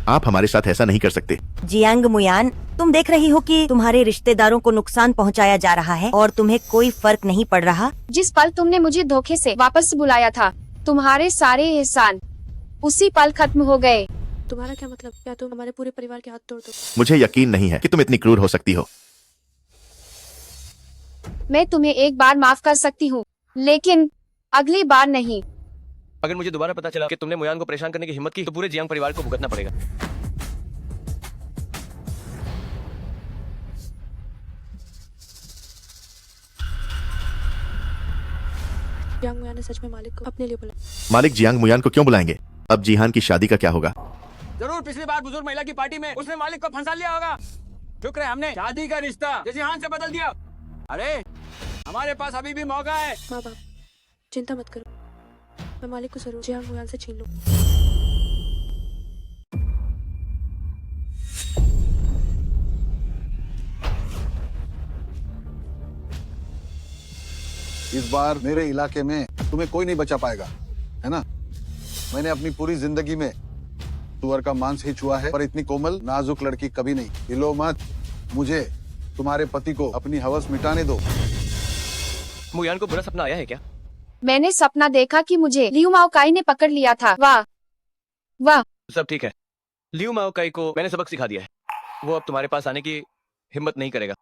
आप हमारे साथ ऐसा नहीं कर सकते। जियांग मुयान, तुम देख रही हो कि तुम्हारे रिश्तेदारों को नुकसान पहुंचाया जा रहा है और तुम्हें कोई फर्क नहीं पड़ रहा। जिस पल तुमने मुझे धोखे से वापस बुलाया था, तुम्हारे सारे एहसान उसी पल खत्म हो गए। तुम्हारा क्या मतलब? क्या तुम हमारे पूरे परिवार के हाथ तोड़ दो? मुझे यकीन नहीं है कि तुम इतनी क्रूर हो सकती हो। मैं तुम्हें एक बार माफ कर सकती हूँ, लेकिन अगली बार नहीं। अगर मुझे दोबारा पता चला कि तुमने मुयान को परेशान करने की हिम्मत की तो पूरे जियांग परिवार को भुगतना पड़ेगा। जियांग मुयान ने सच में मालिक को अपने लिए बुलाया। मालिक जियांग मुयान को क्यों बुलाएंगे? अब जीहान की शादी का क्या होगा? जरूर पिछली बार बुजुर्ग महिला की पार्टी में उसने मालिक को फंसा लिया होगा। शुक्र है हमने शादी का रिश्ता जिहान से बदल दिया। अरे हमारे पास अभी भी मौका है। माँ बाप चिंता मत करो, मैं मालिक को जरूर जियांग मुयान से छीन लूँ। इस बार मेरे इलाके में तुम्हें कोई नहीं बचा पाएगा, है ना? मैंने अपनी पूरी जिंदगी में सुअर का मांस ही छुआ है, पर इतनी कोमल नाजुक लड़की कभी नहीं। हिलो मत, मुझे तुम्हारे पति को अपनी हवस मिटाने दो। मुयान को बुरा सपना आया है क्या? मैंने सपना देखा कि मुझे लियू माओकाई ने पकड़ लिया था। वाह वाह। सब ठीक है। लियू माओकाई को मैंने सबक सिखा दिया है। वो अब तुम्हारे पास आने की हिम्मत नहीं करेगा।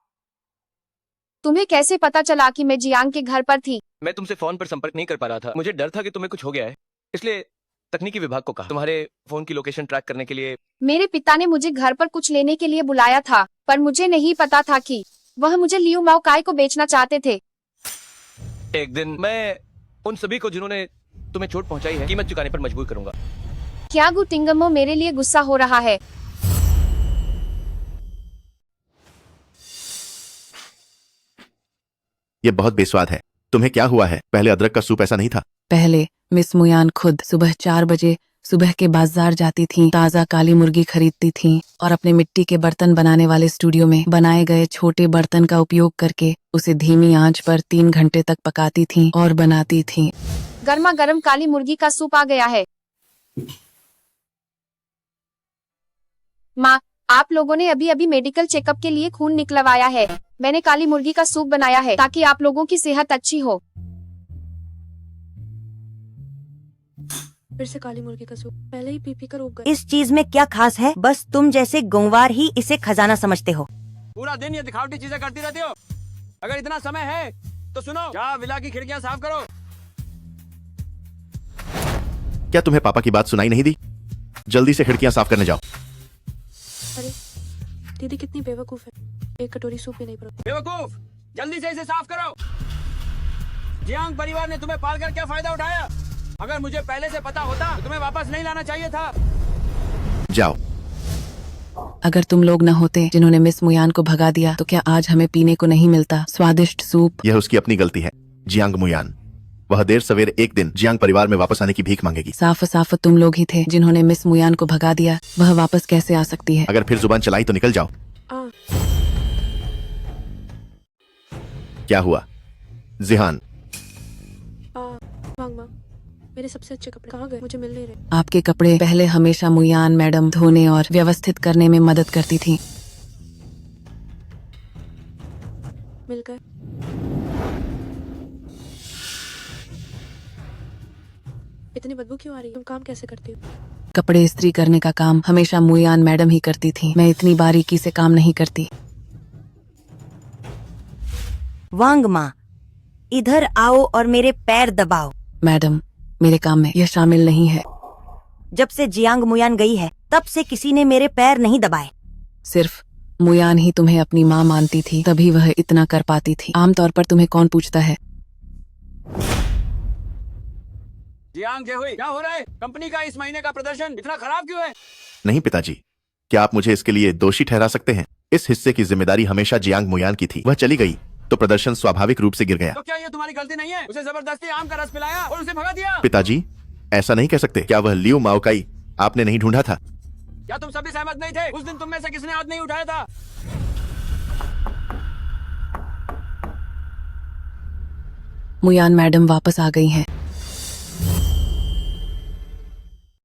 तुम्हें कैसे पता चला कि मैं जियांग के घर पर थी? मैं तुमसे फोन पर संपर्क नहीं कर पा रहा था। मुझे डर था कि तुम्हें कुछ हो गया है, इसलिए तकनीकी विभाग को कहा तुम्हारे फोन की लोकेशन ट्रैक करने के लिए। मेरे पिता ने मुझे घर पर कुछ लेने के लिए बुलाया था, पर मुझे नहीं पता था कि वह मुझे लियू माओकाई को बेचना चाहते थे। एक दिन मैं उन सभी को जिन्होंने तुम्हें चोट पहुंचाई है कीमत चुकाने पर मजबूर करूंगा। क्या गु टिंगमो मेरे लिए गुस्सा हो रहा है? ये बहुत बेस्वाद है। तुम्हें क्या हुआ है? पहले अदरक का सूप ऐसा नहीं था। पहले मिस मुयान खुद सुबह 4 बजे सुबह के बाजार जाती थीं, ताज़ा काली मुर्गी खरीदती थीं और अपने मिट्टी के बर्तन बनाने वाले स्टूडियो में बनाए गए छोटे बर्तन का उपयोग करके उसे धीमी आंच पर 3 घंटे तक पकाती थीं और बनाती थीं। गर्मा गर्म काली मुर्गी का सूप आ गया है। माँ, आप लोगों ने अभी अभी मेडिकल चेकअप के लिए खून निकलवाया है। मैंने काली मुर्गी का सूप बनाया है ताकि आप लोगों की सेहत अच्छी हो। फिर से काली मुर्गी का सूप, पहले ही पी कर उब गए। इस चीज में क्या खास है? बस तुम जैसे गंवार ही इसे खजाना समझते हो। पूरा दिन ये दिखावटी चीजें करती रहती हो। अगर इतना समय है तो सुनो, जा विला की खिड़कियां साफ करो। क्या तुम्हें पापा की बात सुनाई नहीं दी? जल्दी से खिड़कियां साफ करने जाओ। अरे दीदी कितनी बेवकूफ है, एक कटोरी सूप भी नहीं पड़ा। बेवकूफ, जल्दी से इसे साफ करो। जियांग परिवार ने तुम्हें पालकर क्या फायदा उठाया? अगर मुझे पहले से पता होता तो तुम्हें वापस नहीं लाना चाहिए था। जाओ। अगर तुम लोग न होते जिन्होंने मिस मुयान को भगा दिया तो क्या आज हमें पीने को नहीं मिलता स्वादिष्ट सूप? यह उसकी अपनी गलती है। जियांग मुयान, वह देर सवेर एक दिन जियांग परिवार में वापस आने की भीख मांगेगी। साफ साफ तुम लोग ही थे जिन्होंने मिस मुयान को भगा दिया। वह वापस कैसे आ सकती है? अगर फिर जुबान चलाई तो निकल जाओ। क्या हुआ जिहान? मांग मेरे सबसे अच्छे कपड़े कहाँ गए? मुझे मिल नहीं रहे। आपके कपड़े पहले हमेशा मुयान मैडम धोने और व्यवस्थित करने में मदद करती थी। मिल गए। इतनी बदबू क्यों आ रही है? तुम काम कैसे करती हो? कपड़े इस्त्री करने का काम हमेशा मुयान मैडम ही करती थी। मैं इतनी बारीकी से काम नहीं करती। वांग माँ, इधर आओ और मेरे पैर दबाओ। मैडम, मेरे काम में यह शामिल नहीं है। जब से जियांग मुयान गई है तब से किसी ने मेरे पैर नहीं दबाए। सिर्फ मुयान ही तुम्हें अपनी माँ मानती थी, तभी वह इतना कर पाती थी। आमतौर पर तुम्हें कौन पूछता है? जियांग जेहुई, क्या हो रहा है? कंपनी का इस महीने का प्रदर्शन इतना खराब क्यों है? नहीं पिताजी, क्या आप मुझे इसके लिए दोषी ठहरा सकते हैं? इस हिस्से की जिम्मेदारी हमेशा जियांग मुयान की थी। वह चली गई तो प्रदर्शन स्वाभाविक रूप से गिर गया। तो क्या ये तुम्हारी गलती नहीं है? उसे जबरदस्ती आम का रस पिलाया और उसे भगा दिया। पिताजी, ऐसा नहीं कह सकते। क्या वह लियू माओकाई आपने नहीं ढूंढा था? क्या तुम सभी सहमत नहीं थे? उस दिन तुम में से किसने हाथ नहीं उठाया था? मुयान मैडम वापस आ गई हैं।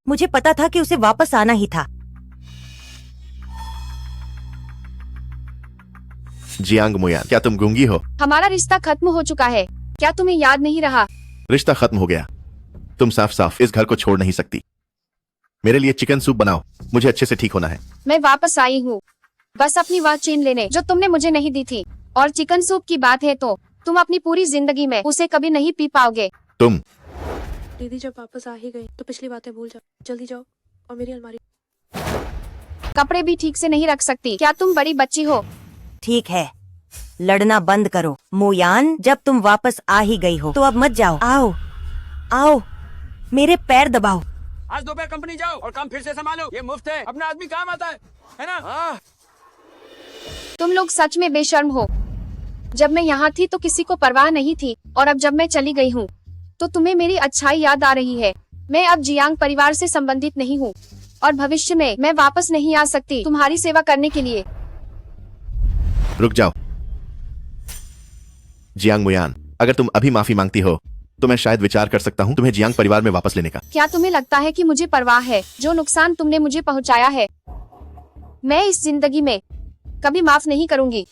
मुझे पता था कि उसे वापस आना ही था। जियांग मुयान, क्या तुम गूंगी हो? हमारा रिश्ता खत्म हो चुका है, क्या तुम्हें याद नहीं रहा? रिश्ता खत्म हो गया। तुम साफ साफ इस घर को छोड़ नहीं सकती। मेरे लिए चिकन सूप बनाओ, मुझे अच्छे से ठीक होना है। मैं वापस आई हूँ बस अपनी वह चेन लेने जो तुमने मुझे नहीं दी थी। और चिकन सूप की बात है तो तुम अपनी पूरी जिंदगी में उसे कभी नहीं पी पाओगे। तुम दीदी जब वापस आ ही गई तो पिछली बातें भूल जाओ। जल्दी जाओ और मेरी अलमारी। कपड़े भी ठीक से नहीं रख सकती। क्या तुम बड़ी बच्ची हो? ठीक है, लड़ना बंद करो। मोयान, जब तुम वापस आ ही गई हो तो अब मत जाओ। आओ आओ, मेरे पैर दबाओ। आज दोपहर कंपनी जाओ और काम फिर से संभालो। ये मुफ्त है, अपना आदमी काम आता है ना? हाँ। तुम लोग सच में बेशर्म हो। जब मैं यहाँ थी तो किसी को परवाह नहीं थी, और अब जब मैं चली गई हूँ तो तुम्हें मेरी अच्छाई याद आ रही है। मैं अब जियांग परिवार से संबंधित नहीं हूँ और भविष्य में मैं वापस नहीं आ सकती तुम्हारी सेवा करने के लिए। रुक जाओ जियांग मुयान, अगर तुम अभी माफी मांगती हो तो मैं शायद विचार कर सकता हूँ तुम्हें जियांग परिवार में वापस लेने का। क्या तुम्हें लगता है कि मुझे परवाह है? जो नुकसान तुमने मुझे पहुँचाया है मैं इस जिंदगी में कभी माफ नहीं करूँगी।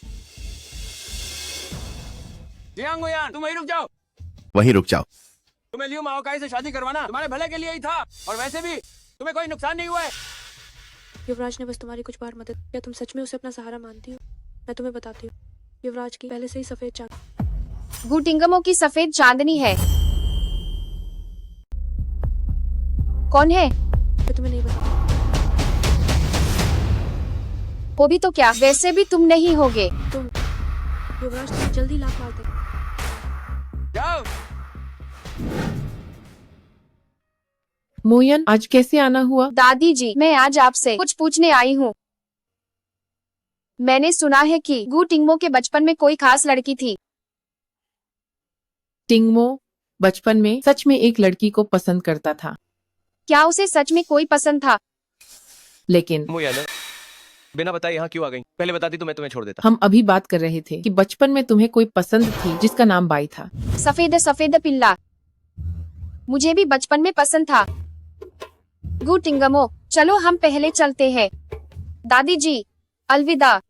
जियांग मुयान, तुम वहीं रुक जाओ। वहीं रुक जाओ। तुम्हें लियू माओकाई से शादी करवाना तुम्हारे भले के लिए ही था, और वैसे भी तुम्हें कोई नुकसान नहीं हुआ है। युवराज ने बस तुम्हारी कुछ बार मदद। क्या तुम सच में उसे अपना सहारा मानती हो? मैं तुम्हें बताती हूँ, युवराज की पहले से ही सफेद चांद गुटिंगमो की सफेद चांदनी है। कौन है? मैं तुम्हें नहीं बताती। वो भी तो क्या, वैसे भी तुम नहीं होगे। तुम युवराज तुम्हें जल्दी लात मार दे। जाओ। मोयन, आज कैसे आना हुआ? दादी जी, मैं आज आपसे कुछ पूछने आई हूँ। मैंने सुना है कि गु टिंगमो के बचपन में कोई खास लड़की थी। टिंगमो बचपन में सच में एक लड़की को पसंद करता था। क्या उसे सच में कोई पसंद था? लेकिन मुयान, बिना बताए यहाँ क्यों आ गई? पहले बताती तो मैं तुम्हें छोड़ देता। हम अभी बात कर रहे थे कि बचपन में तुम्हें कोई पसंद थी जिसका नाम बाई था। सफेद सफेद पिल्ला, मुझे भी बचपन में पसंद था। गु टिंगमो, चलो हम पहले चलते हैं। दादी जी, अलविदा।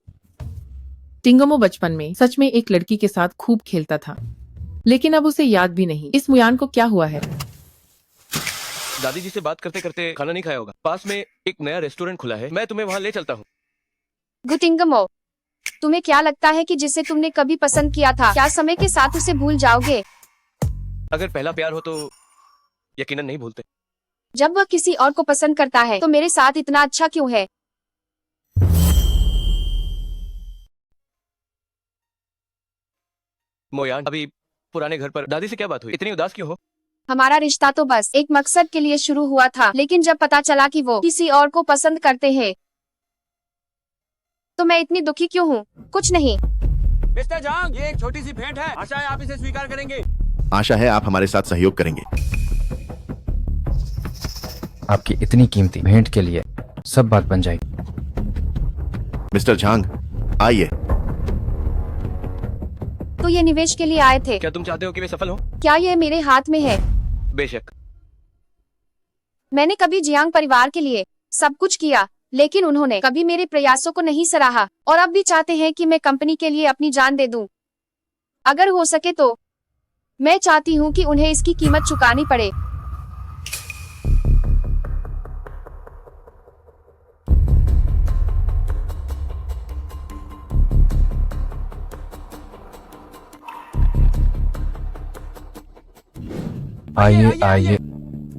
टिंगमो बचपन में सच में एक लड़की के साथ खूब खेलता था, लेकिन अब उसे याद भी नहीं। इस मुयान को क्या हुआ है? दादी जी से बात करते करते खाना नहीं खाया होगा। पास में एक नया रेस्टोरेंट खुला है, मैं तुम्हें वहाँ ले चलता हूँ। गु टिंगमो, तुम्हें क्या लगता है कि जिसे तुमने कभी पसंद किया था, क्या समय के साथ उसे भूल जाओगे? अगर पहला प्यार हो तो यकीनन नहीं भूलते। जब वह किसी और को पसंद करता है तो मेरे साथ इतना अच्छा क्यों है? मोयान, अभी पुराने घर पर दादी से क्या बात हुई? इतनी उदास क्यों हो? हमारा रिश्ता तो बस एक मकसद के लिए शुरू हुआ था, लेकिन जब पता चला कि वो किसी और को पसंद करते हैं तो मैं इतनी दुखी क्यों हूँ? कुछ नहीं। मिस्टर जांग, ये एक छोटी सी भेंट है। आशा है आप इसे स्वीकार करेंगे। आशा है आप हमारे साथ सहयोग करेंगे। आपकी इतनी कीमती भेंट के लिए सब बात बन जाएगी। मिस्टर झांग, आइए। तो ये निवेश के लिए आए थे? क्या तुम चाहते हो कि वे सफल हो? क्या ये मेरे हाथ में है? बेशक। मैंने कभी जियांग परिवार के लिए सब कुछ किया, लेकिन उन्होंने कभी मेरे प्रयासों को नहीं सराहा, और अब भी चाहते हैं कि मैं कंपनी के लिए अपनी जान दे दूं। अगर हो सके तो मैं चाहती हूं कि उन्हें इसकी कीमत चुकानी पड़े। आइए आइए।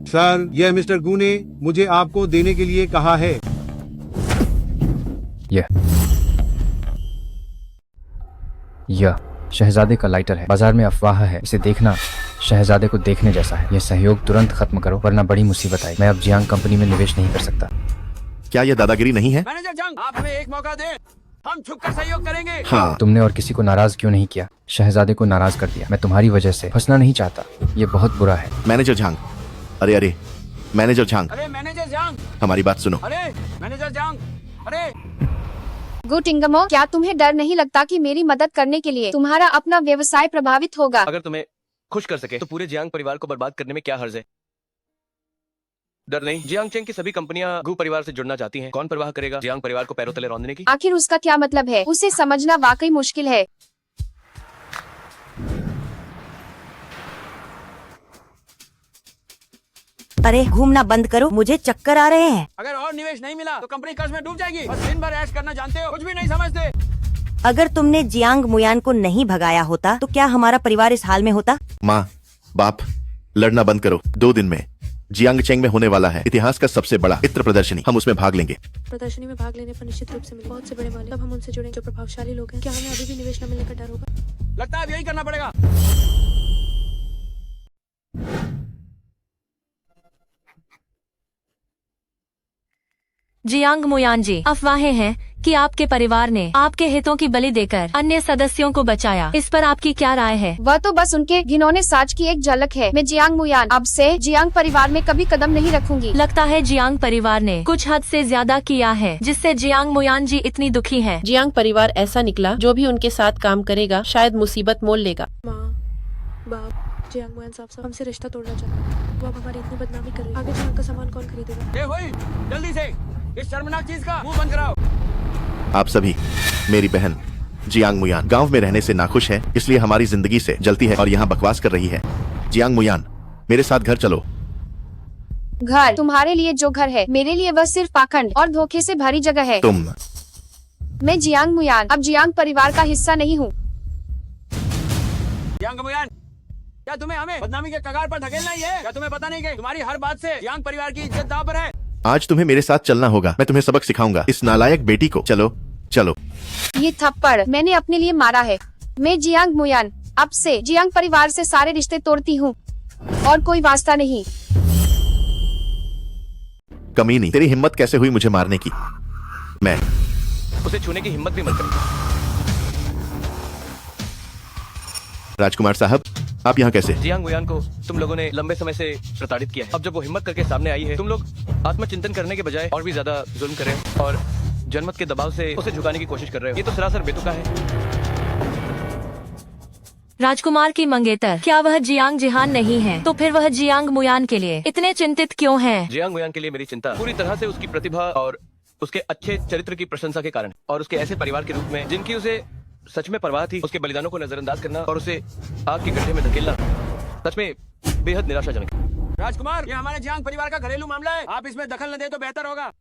सर, यह मिस्टर गू ने मुझे आपको देने के लिए कहा है। यह शहजादे का लाइटर है। बाजार में अफवाह है, इसे देखना शहजादे को देखने जैसा है। यह सहयोग तुरंत खत्म करो वरना बड़ी मुसीबत आएगी। मैं अब जियांग कंपनी में निवेश नहीं कर सकता। क्या यह दादागिरी नहीं है? मैनेजर जंग, आप हमें एक मौका दें, हम छुपकर सहयोग करेंगे। हाँ। तुमने और किसी को नाराज क्यों नहीं किया? शहजादे को नाराज कर दिया। मैं तुम्हारी वजह से फंसना नहीं चाहता, ये बहुत बुरा है। मैनेजर झांग, अरे मैनेजर झांग, अरे मैनेजर जंग, हमारी बात सुनो। अरे मैनेजर जंग, अरे गु टिंगमो, क्या तुम्हें डर नहीं लगता कि मेरी मदद करने के लिए तुम्हारा अपना व्यवसाय प्रभावित होगा? अगर तुम्हें खुश कर सके तो पूरे जियांग परिवार को बर्बाद करने में क्या हर्ज है? डर नहीं। जियांग चेंग की सभी कंपनियां गु परिवार से जुड़ना चाहती हैं। कौन परवाह करेगा जियांग परिवार को पैरों तले रौंदने की? आखिर उसका क्या मतलब है? उसे समझना वाकई मुश्किल है। अरे घूमना बंद करो, मुझे चक्कर आ रहे हैं। अगर और निवेश नहीं मिला तो कंपनी कर्ज में डूब जाएगी। बस दिन भर ऐश करना जानते हो, कुछ भी नहीं समझते। अगर तुमने जियांग मुयान को नहीं भगाया होता तो क्या हमारा परिवार इस हाल में होता? माँ, बाप, लड़ना बंद करो। 2 दिन में जियांगचेंग में होने वाला है इतिहास का सबसे बड़ा इत्र प्रदर्शनी। हम उसमें भाग लेंगे। प्रदर्शनी में भाग लेने पर निश्चित रूप से मिले बहुत से बड़े मालिक। तब हम उनसे जुड़ेंगे जो प्रभावशाली लोग हैं। क्या हमें अभी भी निवेश न मिलने का डर होगा? लगता है अब यही करना पड़ेगा। जियांग मुयान जी, अफवाहें हैं कि आपके परिवार ने आपके हितों की बलि देकर अन्य सदस्यों को बचाया। इस पर आपकी क्या राय है? वह तो बस उनके घिनौने साज की एक झलक है। मैं जियांग मुयान अब से जियांग परिवार में कभी कदम नहीं रखूंगी। लगता है जियांग परिवार ने कुछ हद से ज्यादा किया है, जिससे जियांग मुयान जी इतनी दुखी हैं। जियांग परिवार ऐसा निकला, जो भी उनके साथ काम करेगा शायद मुसीबत मोल लेगा। माँ, बाप, जियांग मुयान साहब हमसे रिश्ता तोड़ना चाहते हैं। वो अब हमारी इतनी बदनामी कर रहे हैं। आगे जियांग का सामान कौन खरीदेगा? ये हुई, जल्दी से इस शर्मनाक चीज का मुंह बंद कराओ। आप सभी, मेरी बहन जियांग मुयान गांव में रहने से नाखुश है, इसलिए हमारी जिंदगी से जलती है और यहाँ बकवास कर रही है। जियांग मुयान, मेरे साथ घर चलो। घर? तुम्हारे लिए जो घर है मेरे लिए वह सिर्फ पाखंड और धोखे से भरी जगह है। मैं जियांग मुयान अब जियांग परिवार का हिस्सा नहीं हूँ। जियांग मुयान, क्या तुम्हें हमें बदनामी के कगार पर धकेलना ही है? क्या तुम्हें पता नहीं कि तुम्हारी हर बात से जियांग परिवार की इज्जत दांव पर है? आज तुम्हें मेरे साथ चलना होगा। मैं तुम्हें सबक सिखाऊंगा, इस नालायक बेटी को। चलो चलो। ये थप्पड़ मैंने अपने लिए मारा है। मैं जियांग मुयान अब से जियांग परिवार से सारे रिश्ते तोड़ती हूँ और कोई वास्ता नहीं। कमीनी, तेरी हिम्मत कैसे हुई मुझे मारने की? मैं उसे छूने की हिम्मत भी मत करो। राजकुमार साहब, आप यहाँ कैसे? जियांग मुयान को तुम लोगों ने लंबे समय से प्रताड़ित किया है। अब जब वो हिम्मत करके सामने आई है, तुम लोग आत्मचिंतन करने के बजाय और भी ज्यादा जुल्म कर रहे हो और जनमत के दबाव से उसे झुकाने की कोशिश कर रहे हो। ये तो सरासर बेतुका है। राजकुमार की मंगेतर, क्या वह जियांग जिहान नहीं है? तो फिर वह जियांग मुयान के लिए इतने चिंतित क्यों हैं? जियांग मुयान के लिए मेरी चिंता पूरी तरह से उसकी प्रतिभा और उसके अच्छे चरित्र की प्रशंसा के कारण और उसके ऐसे परिवार के रूप में जिनकी उसे सच में परवाह थी। उसके बलिदानों को नजरअंदाज करना और उसे आग के गड्ढे में धकेलना सच में बेहद निराशाजनक है। राजकुमार, ये हमारे जियांग परिवार का घरेलू मामला है। आप इसमें दखल न दे तो बेहतर होगा।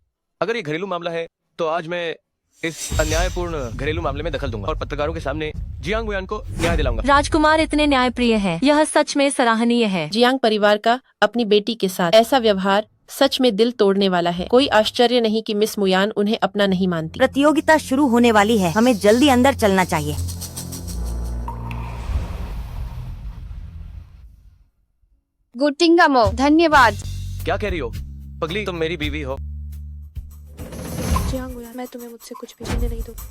अगर ये घरेलू मामला है तो आज मैं इस अन्यायपूर्ण घरेलू मामले में दखल दूंगा और पत्रकारों के सामने जियांग मुयान को न्याय दिलाऊंगा। राजकुमार इतने न्यायप्रिय हैं, यह सच में सराहनीय है। जियांग परिवार का अपनी बेटी के साथ ऐसा व्यवहार सच में दिल तोड़ने वाला है। कोई आश्चर्य नहीं कि मिस मुयान उन्हें अपना नहीं मानती। प्रतियोगिता शुरू होने वाली है, हमें जल्दी अंदर चलना चाहिए। गुटिंगमो, धन्यवाद। क्या कह रही हो पगली? तुम मेरी बीवी हो। जियांग मुयान, मैं तुम्हें मुझसे कुछ भी छीनने नहीं दूंगी।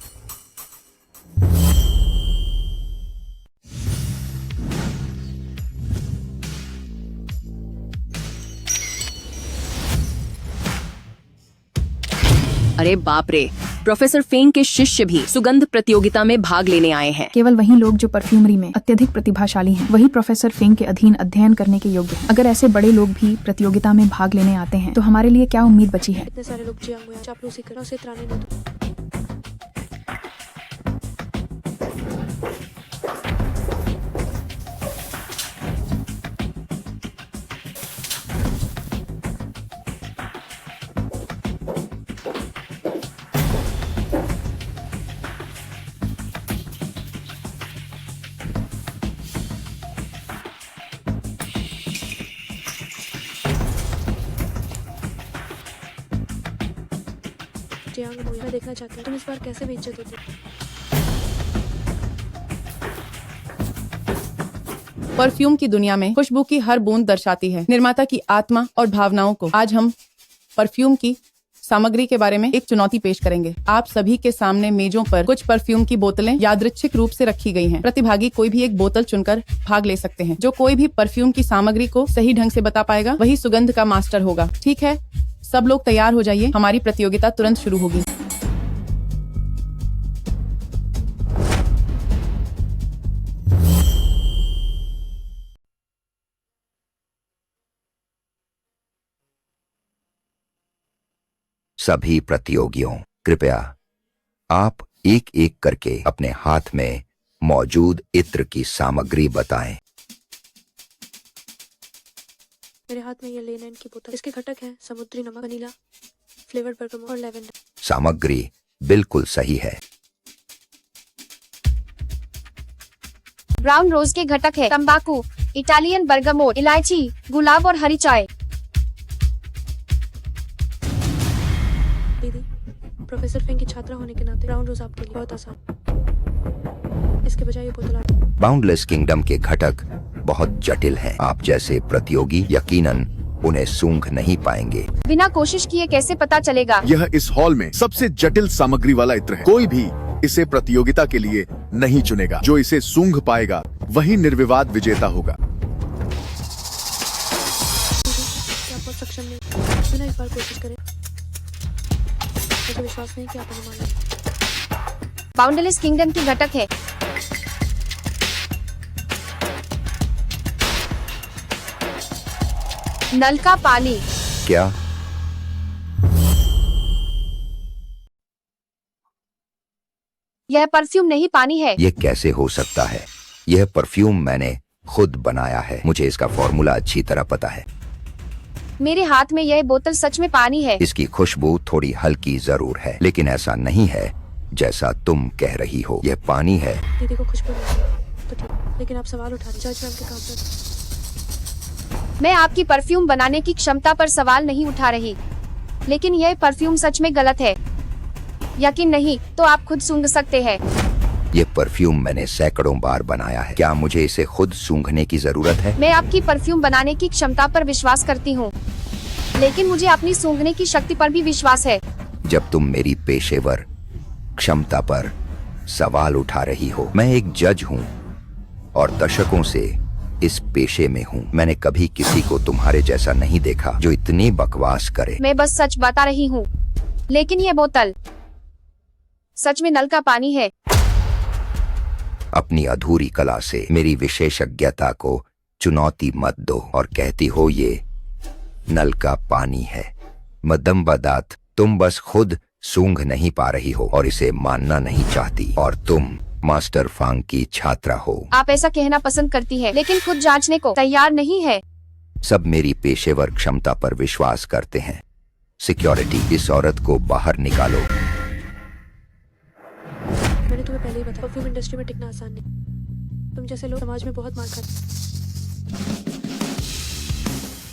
अरे बाप रे, प्रोफेसर फेंग के शिष्य भी सुगंध प्रतियोगिता में भाग लेने आए हैं। केवल वही लोग जो परफ्यूमरी में अत्यधिक प्रतिभाशाली हैं, वही प्रोफेसर फेंग के अधीन अध्ययन करने के योग्य हैं। अगर ऐसे बड़े लोग भी प्रतियोगिता में भाग लेने आते हैं तो हमारे लिए क्या उम्मीद बची है? इतने सारे लोग जियांग मुयान चापलूसी कर उसे त्राने नहीं दो। जियांग मुयान, मैं देखना चाहती हूँ तुम इस बार कैसे बेइज्जत होती हो। परफ्यूम की दुनिया में खुशबू की हर बूंद दर्शाती है निर्माता की आत्मा और भावनाओं को। आज हम परफ्यूम की सामग्री के बारे में एक चुनौती पेश करेंगे। आप सभी के सामने मेजों पर कुछ परफ्यूम की बोतलें यादृच्छिक रूप से रखी गई हैं। प्रतिभागी कोई भी एक बोतल चुनकर भाग ले सकते हैं। जो कोई भी परफ्यूम की सामग्री को सही ढंग से बता पाएगा वही सुगंध का मास्टर होगा। ठीक है, सब लोग तैयार हो जाइए, हमारी प्रतियोगिता तुरंत शुरू होगी। सभी प्रतियोगियों, कृपया आप एक एक करके अपने हाथ में मौजूद इत्र की सामग्री बताएं। मेरे हाथ में ये लेनेन की बोतल, इसके घटक हैं समुद्री नमक, वनीला, फ्लेवर्ड बर्गमोट और लेवेंडर। सामग्री बिल्कुल सही है। ब्राउन रोज के घटक है तंबाकू, इटालियन बर्गामोट, इलायची, गुलाब और हरी चाय। दीदी, प्रोफेसर फेंग की छात्रा होने के नाते ब्राउन रोज आपके लिए बहुत आसान। इसके बजाय ये बोतल बाउंडलेस किंगडम के घटक बहुत जटिल हैं। आप जैसे प्रतियोगी यकीनन उन्हें सूंघ नहीं पाएंगे। बिना कोशिश किए कैसे पता चलेगा? यह इस हॉल में सबसे जटिल सामग्री वाला इत्र है। कोई भी इसे प्रतियोगिता के लिए नहीं चुनेगा। जो इसे सूंघ पाएगा वही निर्विवाद विजेता होगा। आप बहुत सक्षम नहीं, बिना एक बार कोशिश करें। मुझे विश्वास नहीं कि आप हमें मान लेंगे। बाउंडलेस किंगडम की घटक है। नल का पानी। क्या? यह परफ्यूम नहीं पानी है। ये कैसे हो सकता है? यह परफ्यूम मैंने खुद बनाया है। मुझे इसका फॉर्मूला अच्छी तरह पता है। मेरे हाथ में यह बोतल सच में पानी है। इसकी खुशबू थोड़ी हल्की जरूर है, लेकिन ऐसा नहीं है जैसा तुम कह रही हो। यह पानी है। दीदी को खुशबू नहीं तो ठीक, लेकिन आप सवाल उठा रहे। जज मैम के काम पर। मैं आपकी परफ्यूम बनाने की क्षमता पर सवाल नहीं उठा रही, लेकिन यह परफ्यूम सच में गलत है। यकीन नहीं तो आप खुद सूंघ सकते हैं। ये परफ्यूम मैंने सैकड़ों बार बनाया है। क्या मुझे इसे खुद सूंघने की जरूरत है? मैं आपकी परफ्यूम बनाने की क्षमता पर विश्वास करती हूँ, लेकिन मुझे अपनी सूंघने की शक्ति पर भी विश्वास है। जब तुम मेरी पेशेवर क्षमता पर सवाल उठा रही हो, मैं एक जज हूँ और दशकों से इस पेशे में हूँ। मैंने कभी किसी को तुम्हारे जैसा नहीं देखा जो इतनी बकवास करे। मैं बस सच बता रही हूँ, लेकिन ये बोतल सच में नल का पानी है। अपनी अधूरी कला से मेरी विशेषज्ञता को चुनौती मत दो और कहती हो ये नल का पानी है। मदम्बदात, तुम बस खुद सूंघ नहीं पा रही हो और इसे मानना नहीं चाहती, और तुम मास्टर फांग की छात्रा हो। आप ऐसा कहना पसंद करती है, लेकिन खुद जांचने को तैयार नहीं है। सब मेरी पेशेवर क्षमता पर विश्वास करते हैं। सिक्योरिटी, इस औरत को बाहर निकालो। मैंने तुम्हें पहले ही बताया, परफ्यूम इंडस्ट्री में टिकना आसान नहीं। तुम जैसे लोग समाज में बहुत मार खाते।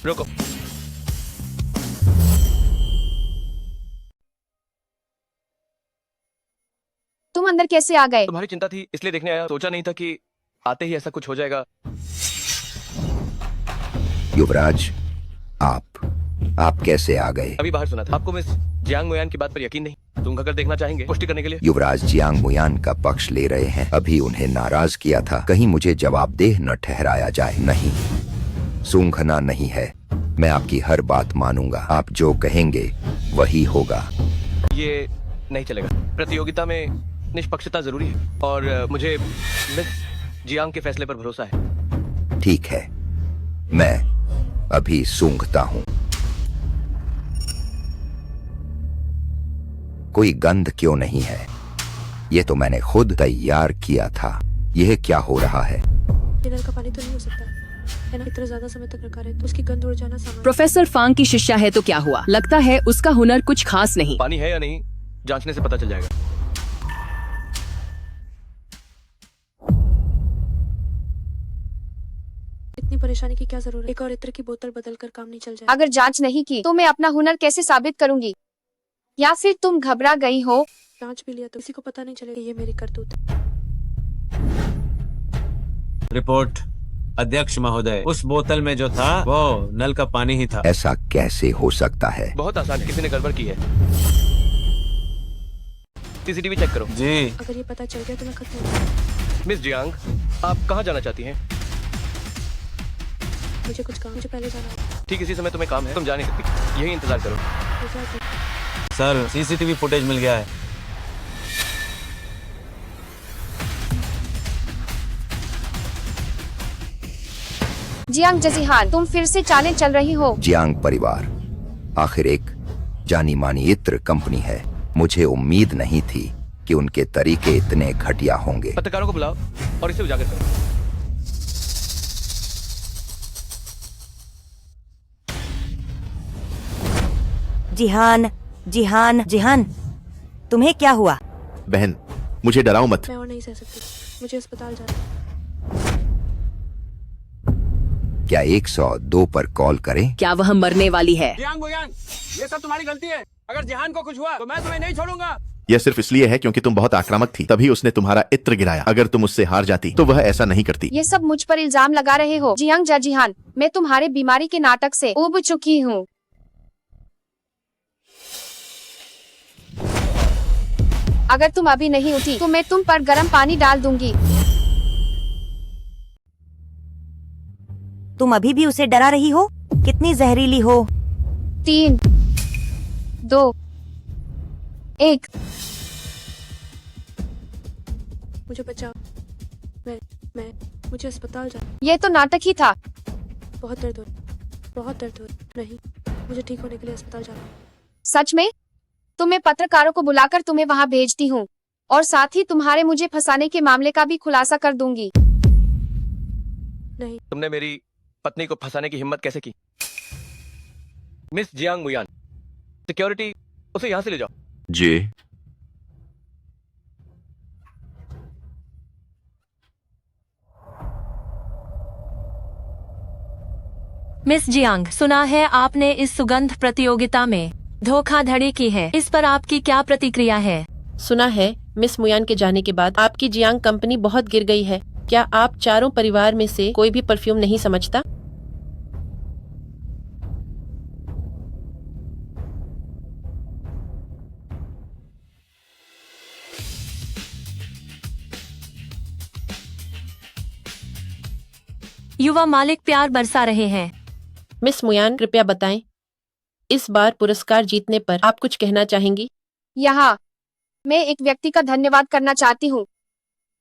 रुको। तुम अंदर कैसे आ गए? तुम्हारी चिंता थी इसलिए देखने आया। सोचा नहीं था कि आते ही ऐसा कुछ हो जाएगा। युवराज, आप कैसे आ गए? अभी बाहर सुना था। आपको मिस जियांग मुयान की बात पर यकीन नहीं? सूंघ कर देखना चाहेंगे पुष्टि करने के लिए? युवराज जियांग मुयान का पक्ष ले रहे हैं। अभी उन्हें नाराज किया था। कहीं मुझे जवाबदेह न ठहराया जाए। नहीं, सूंघना नहीं है। मैं आपकी हर बात मानूंगा। आप जो कहेंगे वही होगा। ये नहीं चलेगा। प्रतियोगिता में निष्पक्षता जरूरी है और मुझे मिस जियांग के फैसले पर भरोसा है। ठीक है, मैं अभी सूंघता हूँ। कोई गंध क्यों नहीं है? ये तो मैंने खुद तैयार किया था। यह क्या हो रहा है? ये नल का पानी तो नहीं हो सकता है ना? इतना ज्यादा समय तक रखा रहे तो उसकी गंध उड़ जाना सामान्य। प्रोफेसर फांग की शिष्या है तो क्या हुआ? लगता है उसका हुनर कुछ खास नहीं। पानी है या नहीं जांचने से पता चल जाएगा। इतनी परेशानी की क्या जरूरत है? एक और इत्र की बोतल बदल कर काम नहीं चल जाएगा। अगर जांच नहीं की तो मैं अपना हुनर कैसे साबित करूंगी? या फिर तुम घबरा गई हो? जांच भी लिया तो किसी को पता नहीं चलेगा ये मेरी करतूत है। रिपोर्ट अध्यक्ष महोदय, उस बोतल में जो था वो नल का पानी ही था। ऐसा कैसे हो सकता है? बहुत आसान, किसी ने गड़बड़ की है। सीसीटीवी चेक करो। जी। अगर ये पता चल गया तो मैं खत्म हो जाऊंगा। मिस जियांग, आप कहाँ जाना चाहती हैं? मुझे कुछ काम, मुझे पहले जाना है। ठीक इसी समय तुम्हें काम है, तुम जा नहीं सकती। यही इंतजार करो। सर, सीसीटीवी फुटेज मिल गया है। जियांग जजीहान, तुम फिर से चालें चल रही हो। जियांग परिवार आखिर एक जानी मानी इत्र कंपनी है। मुझे उम्मीद नहीं थी कि उनके तरीके इतने घटिया होंगे। पत्रकारों को बुलाओ और इसे उजागर करो। जिहान, तुम्हें क्या हुआ? बहन, मुझे डराओ मत। मैं और नहीं सह सकती। मुझे अस्पताल जाना है। क्या 102 पर कॉल करें? क्या वह मरने वाली है? जियांग मुयान, ये सब तुम्हारी गलती है। अगर जिहान को कुछ हुआ तो मैं तुम्हें नहीं छोड़ूंगा। यह सिर्फ इसलिए है क्योंकि तुम बहुत आक्रामक थी, तभी उसने तुम्हारा इत्र गिराया। अगर तुम उससे हार जाती तो वह ऐसा नहीं करती। ये सब मुझ पर इल्जाम लगा रहे हो। जियांग जाजिहान, मैं तुम्हारे बीमारी के नाटक से उब चुकी हूँ। अगर तुम अभी नहीं उठी तो मैं तुम पर गर्म पानी डाल दूंगी। तुम अभी भी उसे डरा रही हो? कितनी जहरीली हो? 3, 2, 1। मुझे बचाओ। मैं मुझे अस्पताल जा। ये तो नाटक ही था। बहुत दर्द हो रहा। नहीं, मुझे ठीक होने के लिए अस्पताल जाना। सच में? तो मैं पत्रकारों को बुलाकर तुम्हें वहाँ भेजती हूँ और साथ ही तुम्हारे मुझे फंसाने के मामले का भी खुलासा कर दूंगी। नहीं। तुमने मेरी पत्नी को फंसाने की हिम्मत कैसे की? मिस जियांग मुयान, सिक्योरिटी, उसे यहाँ से ले जाओ। जी। मिस जियांग, सुना है आपने इस सुगंध प्रतियोगिता में धोखाधड़ी की है। इस पर आपकी क्या प्रतिक्रिया है? सुना है मिस मुयान के जाने के बाद आपकी जियांग कंपनी बहुत गिर गई है। क्या आप चारों परिवार में से कोई भी परफ्यूम नहीं समझता? युवा मालिक प्यार बरसा रहे हैं। मिस मुयान, कृपया बताएं, इस बार पुरस्कार जीतने पर आप कुछ कहना चाहेंगी? यहाँ मैं एक व्यक्ति का धन्यवाद करना चाहती हूँ।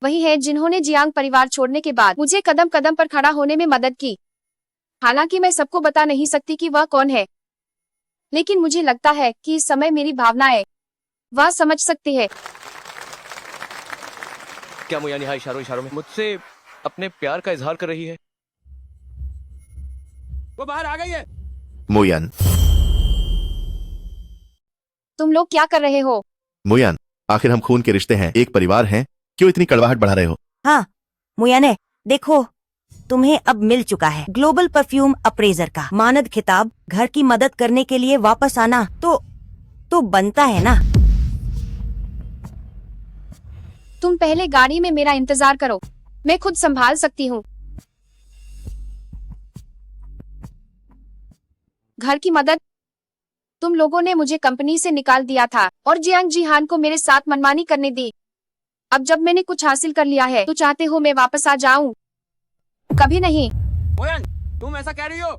वही है जिन्होंने जियांग परिवार छोड़ने के बाद मुझे कदम कदम पर खड़ा होने में मदद की। हालांकि मैं सबको बता नहीं सकती कि वह कौन है, लेकिन मुझे लगता है कि इस समय मेरी भावनाएं वह समझ सकती है। क्या मुयान यहाँ इशारों में मुझसे अपने प्यार का इजहार कर रही है? वो बाहर आ गई है। मुयान, तुम लोग क्या कर रहे हो? मुयान, आखिर हम खून के रिश्ते हैं, एक परिवार हैं, क्यों इतनी कड़वाहट बढ़ा रहे हो? हाँ मुयाने, देखो तुम्हें अब मिल चुका है ग्लोबल परफ्यूम अप्रेजर का मानद खिताब। घर की मदद करने के लिए वापस आना तो बनता है ना। तुम पहले गाड़ी में मेरा इंतजार करो, मैं खुद संभाल सकती हूँ। घर की मदद? तुम लोगों ने मुझे कंपनी से निकाल दिया था और जियांग जिहान को मेरे साथ मनमानी करने दी। अब जब मैंने कुछ हासिल कर लिया है तो चाहते हो मैं वापस आ जाऊं? कभी नहीं। मोयन, तुम ऐसा कह रही हो?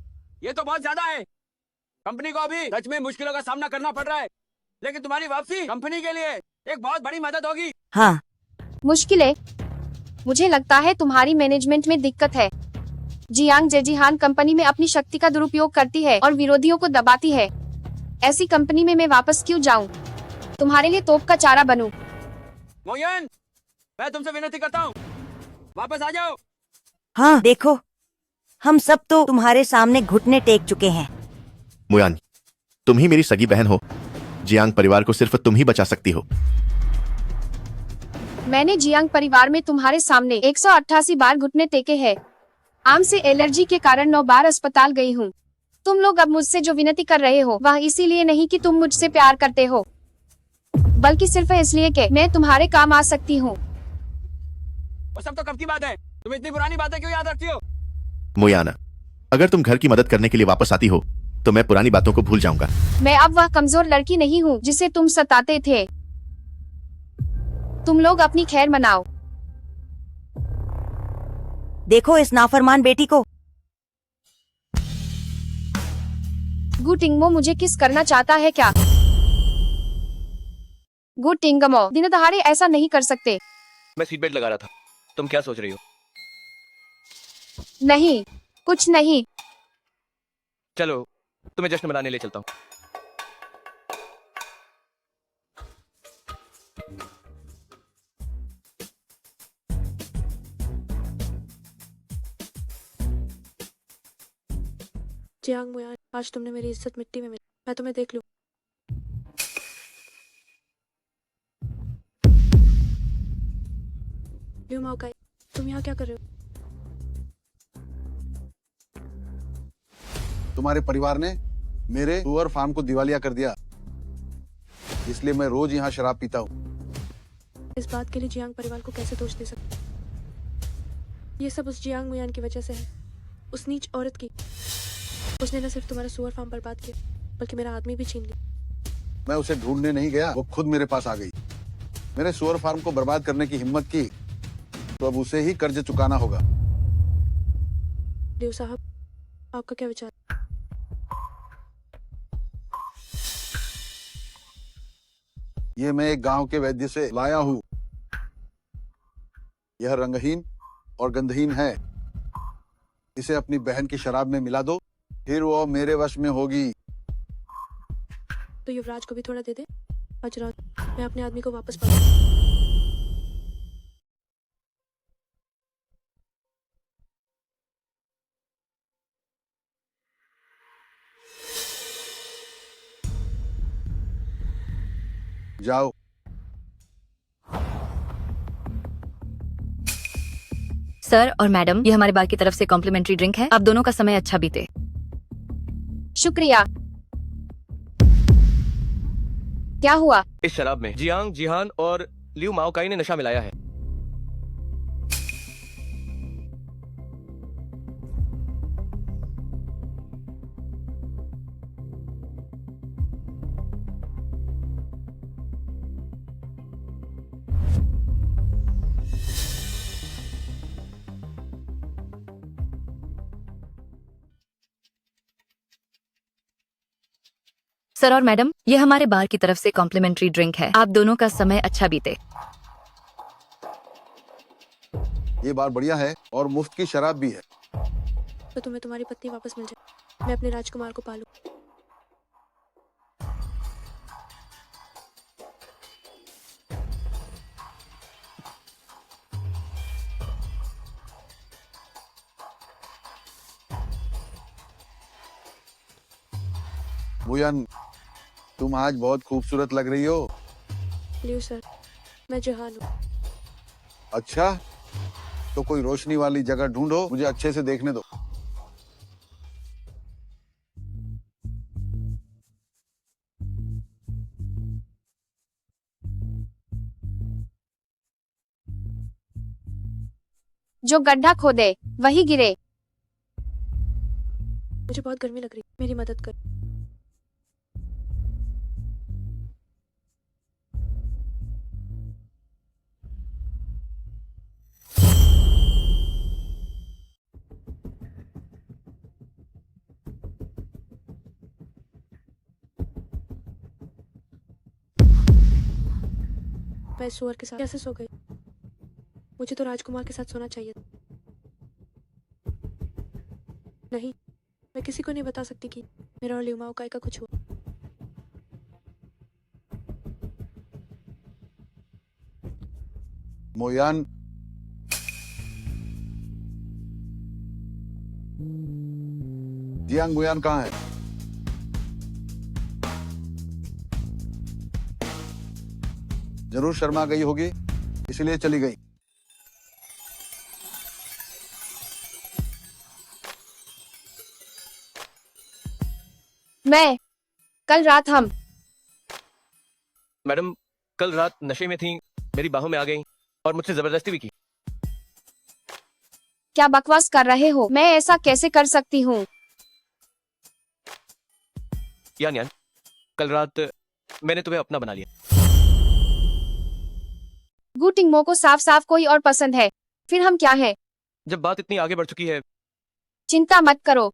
ये तो बहुत ज्यादा है। कंपनी को अभी सच में मुश्किलों का सामना करना पड़ रहा है, लेकिन तुम्हारी वापसी कंपनी के लिए एक बहुत बड़ी मदद होगी। हाँ। मुश्किलें? मुझे लगता है तुम्हारी मैनेजमेंट में दिक्कत है। जियांग जेजिहान कंपनी में अपनी शक्ति का दुरुपयोग करती है और विरोधियों को दबाती है। ऐसी कंपनी में मैं वापस क्यों जाऊं? तुम्हारे लिए तोप का चारा बनूं? मोयन, मैं तुमसे विनती करता हूँ, वापस आ जाओ। हाँ देखो, हम सब तो तुम्हारे सामने घुटने टेक चुके हैं। मुयान, तुम ही मेरी सगी बहन हो। जियांग परिवार को सिर्फ तुम ही बचा सकती हो। मैंने जियांग परिवार में तुम्हारे सामने 188 बार घुटने टेके हैं। आम से एलर्जी के कारण 9 बार अस्पताल गई हूँ। तुम लोग अब मुझसे जो विनती कर रहे हो वह इसीलिए नहीं कि तुम मुझसे प्यार करते हो, बल्कि सिर्फ इसलिए कि मैं तुम्हारे काम आ सकती हूँ। वो सब तो कब की बात है, तुम इतनी पुरानी बातें क्यों याद रखती हो? मुयाना, अगर तुम घर की मदद करने के लिए वापस आती हो तो मैं पुरानी बातों को भूल जाऊंगा। मैं अब वह कमजोर लड़की नहीं हूँ जिसे तुम सताते थे। तुम लोग अपनी खैर मनाओ। देखो इस नाफरमान बेटी को। गु टिंगमो मुझे किस करना चाहता है क्या? गु टिंगमो, दिन दहाड़े ऐसा नहीं कर सकते। मैं सीट बेल्ट लगा रहा था, तुम क्या सोच रही हो? नहीं, कुछ नहीं। चलो तुम्हें जश्न मनाने ले चलता हूँ। जियांग मुयान, आज तुमने मेरी इज्जत मिट्टी में मिली। मैं तुम्हें देख लूं। लियो माओकाई, तुम यहाँ क्या कर रहे हो? तुम्हारे परिवार ने मेरे सुअर फार्म को दिवालिया कर दिया, इसलिए मैं रोज यहाँ शराब पीता हूँ। इस बात के लिए जियांग परिवार को कैसे दोष दे सकते? ये सब उस जियांग मुयान की वजह से है, उस नीच औरत की। उसने न सिर्फ तुम्हारा सुअर फार्म बर्बाद किया, बल्कि मेरा आदमी भी छीन लिया। मैं उसे ढूंढने नहीं गया, वो खुद मेरे पास आ गई। मेरे सुअर फार्म को बर्बाद करने की हिम्मत की तो अब उसे ही कर्ज चुकाना होगा। लियो साहब, आपका क्या विचार? ये मैं एक गांव के वैद्य से लाया हूँ। यह रंगहीन और गंधहीन है। इसे अपनी बहन की शराब में मिला दो, फिर वो मेरे वश में होगी। तो युवराज को भी थोड़ा दे दे। आज रात मैं अपने आदमी को वापस पाऊंगा। जाओ। सर और मैडम, ये हमारे बार की तरफ से कॉम्प्लीमेंट्री ड्रिंक है। आप दोनों का समय अच्छा बीते। शुक्रिया। क्या हुआ? इस शराब में जियांग, जिहान और लियू माओकाई ने नशा मिलाया है। सर और मैडम, ये हमारे बार की तरफ से कॉम्प्लीमेंट्री ड्रिंक है। आप दोनों का समय अच्छा बीते। ये बार बढ़िया है और मुफ्त की शराब भी है। तो तुम्हें तुम्हारी पत्नी वापस मिल जाए, मैं अपने राजकुमार को पालूं। मुयान, तुम आज बहुत खूबसूरत लग रही हो। लियो सर, मैं जिहान हूँ। अच्छा, तो कोई रोशनी वाली जगह ढूंढो, मुझे अच्छे से देखने दो। जो गड्ढा खोदे वही गिरे। मुझे बहुत गर्मी लग रही, मेरी मदद कर। मैं सुअर के साथ कैसे सो गई? मुझे तो राजकुमार के साथ सोना चाहिए। नहीं, मैं किसी को नहीं बता सकती कि मेरा और लियू माओकाई का कुछ हुआ। मोयान, जियांग मुयान कहाँ है? जरूर शर्मा गई होगी, इसलिए चली गई। मैं कल रात हम मैडम कल रात नशे में थी, मेरी बाहों में आ गई और मुझसे जबरदस्ती भी की। क्या बकवास कर रहे हो? मैं ऐसा कैसे कर सकती हूँ? यान, कल रात मैंने तुम्हें अपना बना लिया। गु टिंगमो को साफ साफ कोई और पसंद है, फिर हम क्या हैं? जब बात इतनी आगे बढ़ चुकी है। चिंता मत करो,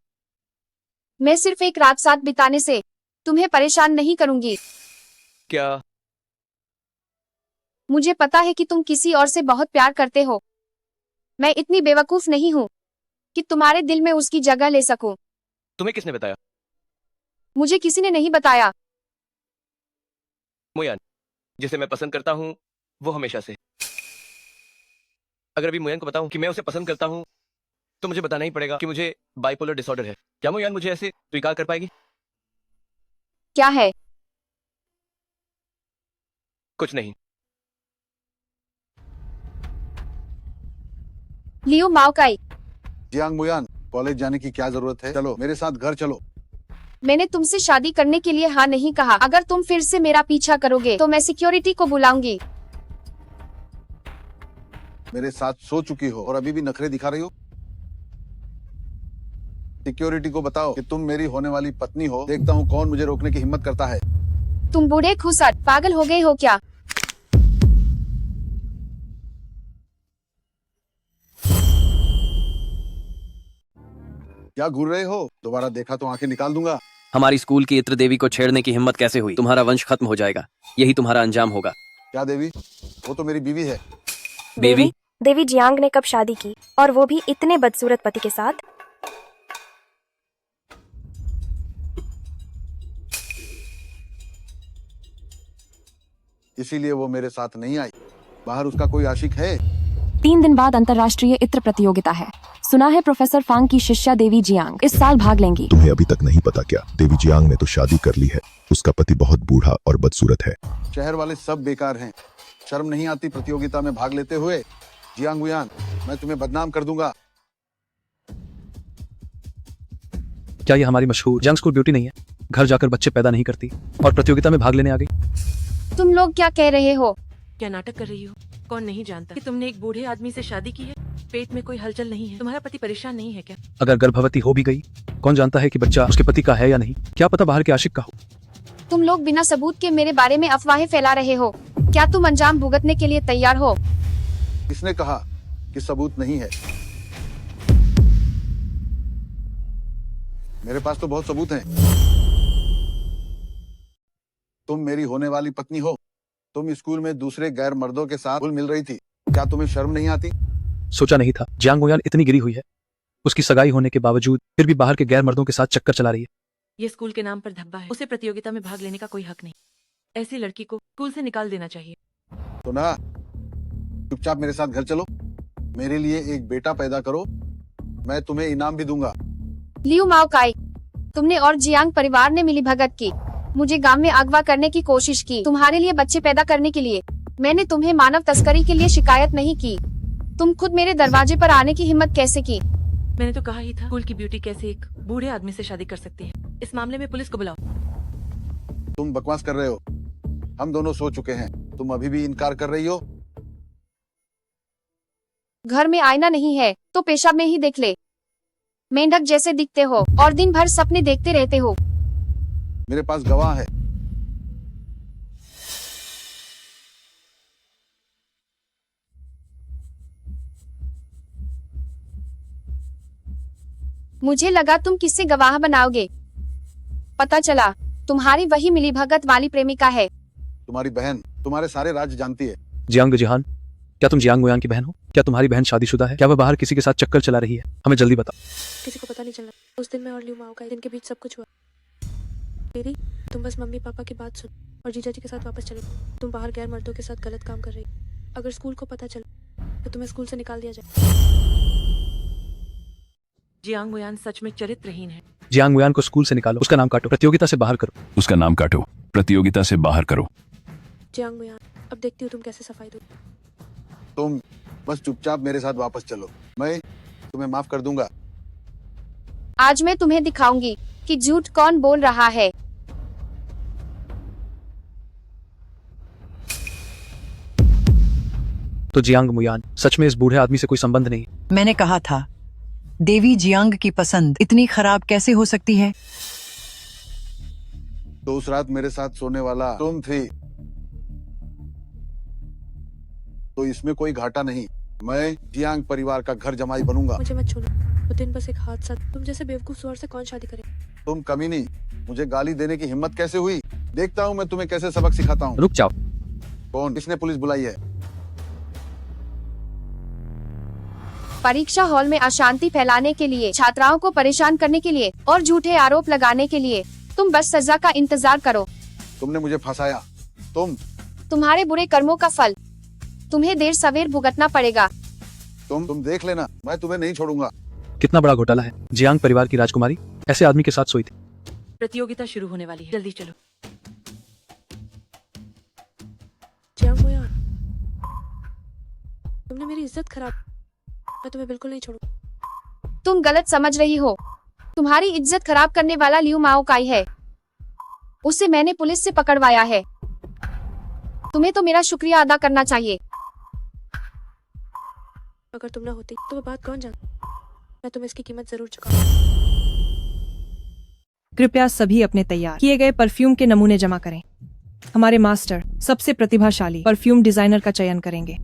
मैं सिर्फ एक रात साथ बिताने से तुम्हें परेशान नहीं करूंगी। क्या? मुझे पता है कि तुम किसी और से बहुत प्यार करते हो। मैं इतनी बेवकूफ नहीं हूँ कि तुम्हारे दिल में उसकी जगह ले सकूं। तुम्हें किसने बताया? मुझे किसी ने नहीं बताया। मुयान, जिसे मैं पसंद करता हूँ वो हमेशा से। अगर अभी मुयान को बताऊं कि मैं उसे पसंद करता हूं तो मुझे बताना ही पड़ेगा कि मुझे बाइपोलर डिसऑर्डर है। क्या मुयान मुझे ऐसे स्वीकार कर पाएगी? क्या है? कुछ नहीं। लियो माओकाई। जियांग मुयान, कॉलेज जाने की क्या जरूरत है? चलो मेरे साथ घर चलो। मैंने तुमसे शादी करने के लिए हाँ नहीं कहा। अगर तुम फिर से मेरा पीछा करोगे तो मैं सिक्योरिटी को बुलाऊंगी। मेरे साथ सो चुकी हो और अभी भी नखरे दिखा रही हो। सिक्योरिटी को बताओ कि तुम मेरी होने वाली पत्नी हो। देखता हूँ कौन मुझे रोकने की हिम्मत करता है। तुम बूढ़े खुसट पागल हो गए हो क्या? क्या घूर रहे हो? दोबारा देखा तो आंखें निकाल दूंगा। हमारी स्कूल की इत्र देवी को छेड़ने की हिम्मत कैसे हुई? तुम्हारा वंश खत्म हो जाएगा, यही तुम्हारा अंजाम होगा। क्या देवी? वो तो मेरी बीवी है। बेबी? देवी जियांग ने कब शादी की, और वो भी इतने बदसूरत पति के साथ? इसीलिए वो मेरे साथ नहीं आई। बाहर उसका कोई आशिक है? 3 दिन बाद अंतर्राष्ट्रीय इत्र प्रतियोगिता है। सुना है प्रोफेसर फांग की शिष्या देवी जियांग इस साल भाग लेंगी। तुम्हें अभी तक नहीं पता क्या? देवी जियांग ने तो शादी कर ली है। उसका पति बहुत बूढ़ा और बदसूरत है। शहर वाले सब बेकार हैं। शर्म नहीं आती प्रतियोगिता में भाग लेते हुए? जियांग गुयान, मैं तुम्हें बदनाम कर दूंगा। क्या ये हमारी मशहूर जंग स्कूल ब्यूटी नहीं है? घर जाकर बच्चे पैदा नहीं करती और प्रतियोगिता में भाग लेने आ गई। तुम लोग क्या कह रहे हो? क्या नाटक कर रही हो? कौन नहीं जानता कि तुमने एक बूढ़े आदमी से शादी की है? पेट में कोई हलचल नहीं है? तुम्हारा पति परेशान नहीं है क्या? अगर गर्भवती हो भी गई, कौन जानता है कि बच्चा उसके पति का है या नहीं? क्या पता बाहर के आशिक का हो। तुम लोग बिना सबूत के मेरे बारे में अफवाहें फैला रहे हो। क्या तुम अंजाम भुगतने के लिए तैयार हो? किसने कहा कि सबूत नहीं है? मेरे पास तो बहुत सबूत हैं। तुम मेरी होने वाली पत्नी हो। तुम स्कूल में दूसरे गैर मर्दों के साथ घुल मिल रही थी। क्या तुम्हें शर्म नहीं आती? सोचा नहीं था जियांग गुयान इतनी गिरी हुई है। उसकी सगाई होने के बावजूद फिर भी बाहर के गैर मर्दों के साथ चक्कर चला रही है। ये स्कूल के नाम पर धब्बा है। उसे प्रतियोगिता में भाग लेने का कोई हक नहीं। ऐसी लड़की को स्कूल से निकाल देना चाहिए। तो ना, चुपचाप मेरे साथ घर चलो। मेरे लिए एक बेटा पैदा करो। मैं तुम्हें इनाम भी दूंगा। लियू माओकाई, तुमने और जियांग परिवार ने मिली भगत की। मुझे गांव में अगवा करने की कोशिश की तुम्हारे लिए बच्चे पैदा करने के लिए। मैंने तुम्हें मानव तस्करी के लिए शिकायत नहीं की। तुम खुद मेरे दरवाजे पर आने की हिम्मत कैसे की? मैंने तो कहा ही था, स्कूल की ब्यूटी कैसे एक बूढ़े आदमी से शादी कर सकती है। इस मामले में पुलिस को बुलाओ। तुम बकवास कर रहे हो। हम दोनों सो चुके हैं। तुम अभी भी इनकार कर रही हो? घर में आईना नहीं है तो पेशाब में ही देख ले। मेंढक जैसे दिखते हो और दिन भर सपने देखते रहते हो। मेरे पास गवाह है। मुझे लगा तुम किससे गवाह बनाओगे। पता चला तुम्हारी वही मिलीभगत वाली प्रेमिका है। तुम्हारी बहन तुम्हारे सारे राज जानती है। जियांग जिहान, क्या तुम जियांग गुयान की बहन हो? क्या तुम्हारी बहन शादीशुदा है? क्या वह बाहर किसी के साथ चक्कर चला रही है? हमें जल्दी बताओ। किसी को पता नहीं चला। उस दिन मैं और लियू माओकाई दिन के बीच सब कुछ हुआ। तेरी तुम बस मम्मी पापा की बात सुन और जीजा जी के साथ वापस चले। तुम बाहर गैर मर्दों के साथ गलत काम कर रही। अगर स्कूल को पता चला तो तुम्हें स्कूल से निकाल दिया जाए। जियांग गुयान सच में चरित्रहीन है। जियांग गुयान को स्कूल से निकालो, उसका नाम काटो, प्रतियोगिता से बाहर करो। उसका नाम काटो, प्रतियोगिता से बाहर करो। जियांग गुयान, अब देखती हूँ तुम कैसे सफाई दो। तुम बस चुपचाप मेरे साथ वापस चलो। मैं तुम्हें माफ कर दूंगा। आज मैं तुम्हें दिखाऊंगी कि झूठ कौन बोल रहा है। तो जियांग मुयान, सच में इस बूढ़े आदमी से कोई संबंध नहीं? मैंने कहा था, देवी जियांग की पसंद इतनी खराब कैसे हो सकती है? तो उस रात मेरे साथ सोने वाला तुम थी। तो इसमें कोई घाटा नहीं। मैं जियांग परिवार का घर जमाई बनूंगा। मुझे मत छोड़ो। वो दिन बस एक हादसा। तुम जैसे बेवकूफ सुअर से कौन शादी करे? तुम कमी नहीं। मुझे गाली देने की हिम्मत कैसे हुई? देखता हूँ मैं तुम्हें कैसे सबक सिखाता हूँ। रुक जाओ। कौन? किसने पुलिस बुलाई है? परीक्षा हॉल में अशांति फैलाने के लिए, छात्राओं को परेशान करने के लिए और झूठे आरोप लगाने के लिए। तुम बस सजा का इंतजार करो। तुमने मुझे फंसाया। तुम्हारे बुरे कर्मों का फल तुम्हें देर सवेर भुगतना पड़ेगा। तुम देख लेना, मैं तुम्हें नहीं छोड़ूंगा। कितना बड़ा घोटाला है। जियांग परिवार की राजकुमारी ऐसे आदमी के साथ सोई थी। प्रतियोगिता शुरू होने वाली है, जल्दी चलो। जियांग गुयान, तुमने मेरी इज्जत खराब। मैं तुम्हें बिल्कुल नहीं छोड़ूंगा। तुम गलत समझ रही हो। तुम्हारी इज्जत खराब करने वाला लियू माओ काई है। उसे मैंने पुलिस से पकड़वाया है। तुम्हें तो मेरा शुक्रिया अदा करना चाहिए। अगर तुम ना होती तो वो बात कौन जानता। मैं तुम्हें इसकी कीमत जरूर चुका। कृपया सभी अपने तैयार किए गए परफ्यूम के नमूने जमा करें। हमारे मास्टर सबसे प्रतिभाशाली परफ्यूम डिजाइनर का चयन करेंगे।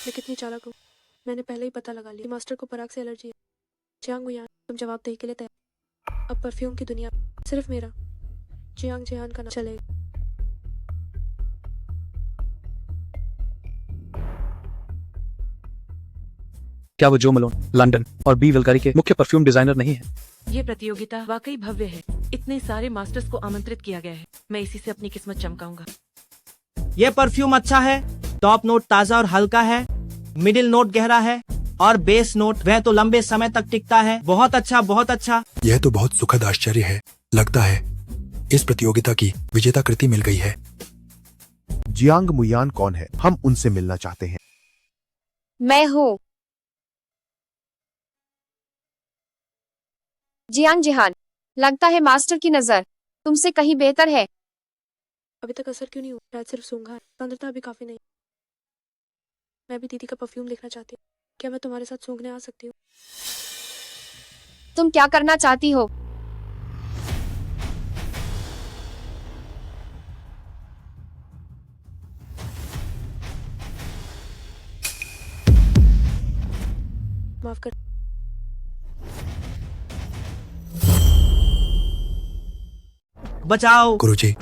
मैं कितनी चालाक हूँ। मैंने पहले ही पता लगा लिया। मास्टर को पराग से एलर्जी है। जियांग मुयान, तुम जवाबदेही के लिए तैयार। अब परफ्यूम की दुनिया सिर्फ मेरा जियांग जिहान का नाम चलेगा। क्या वो जो मलोन लंदन और बी विल्कारी के मुख्य परफ्यूम डिजाइनर नहीं है? ये प्रतियोगिता वाकई भव्य है। इतने सारे मास्टर्स को आमंत्रित किया गया है। मैं इसी से अपनी किस्मत चमकाऊंगा। ये परफ्यूम अच्छा है। टॉप नोट ताजा और हल्का है, मिडिल नोट गहरा है और बेस नोट वह तो लंबे समय तक टिकता है। बहुत अच्छा, बहुत अच्छा। यह तो बहुत सुखद आश्चर्य है। लगता है इस प्रतियोगिता की विजेता कृति मिल गई है। जियांग मुयान कौन है? हम उनसे मिलना चाहते हैं। मैं हूँ जियांग जिहान। लगता है मास्टर की नजर तुमसे कहीं बेहतर है। अभी तक असर क्यों नहीं हुआ? शायद सिर्फ सूंघा है। सांद्रता अभी काफी नहीं। मैं भी दीदी का परफ्यूम देखना चाहती हूँ। क्या मैं तुम्हारे साथ सूंघने आ सकती हूँ? तुम क्या करना चाहती हो? माफ कर। बचाओ गुरुजी।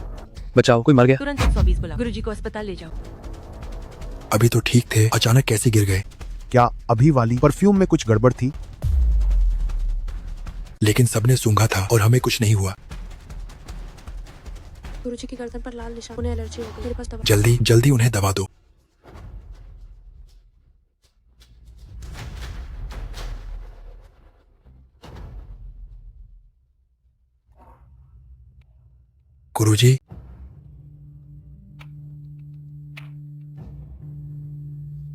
बचाओ, कोई मर गया? तुरंत 120 बुलाओ। गुरुजी को अस्पताल ले जाओ। अभी तो ठीक थे, अचानक कैसे गिर गए? क्या अभी वाली परफ्यूम में कुछ गड़बड़ थी? लेकिन सबने सूंघा था और हमें कुछ नहीं हुआ। गुरुजी की गर्दन पर लाल निशान। उन्हें एलर्जी हो गई। मेरे पास दवा। जल्दी जल्दी उन्हें दवा दो। गुरुजी।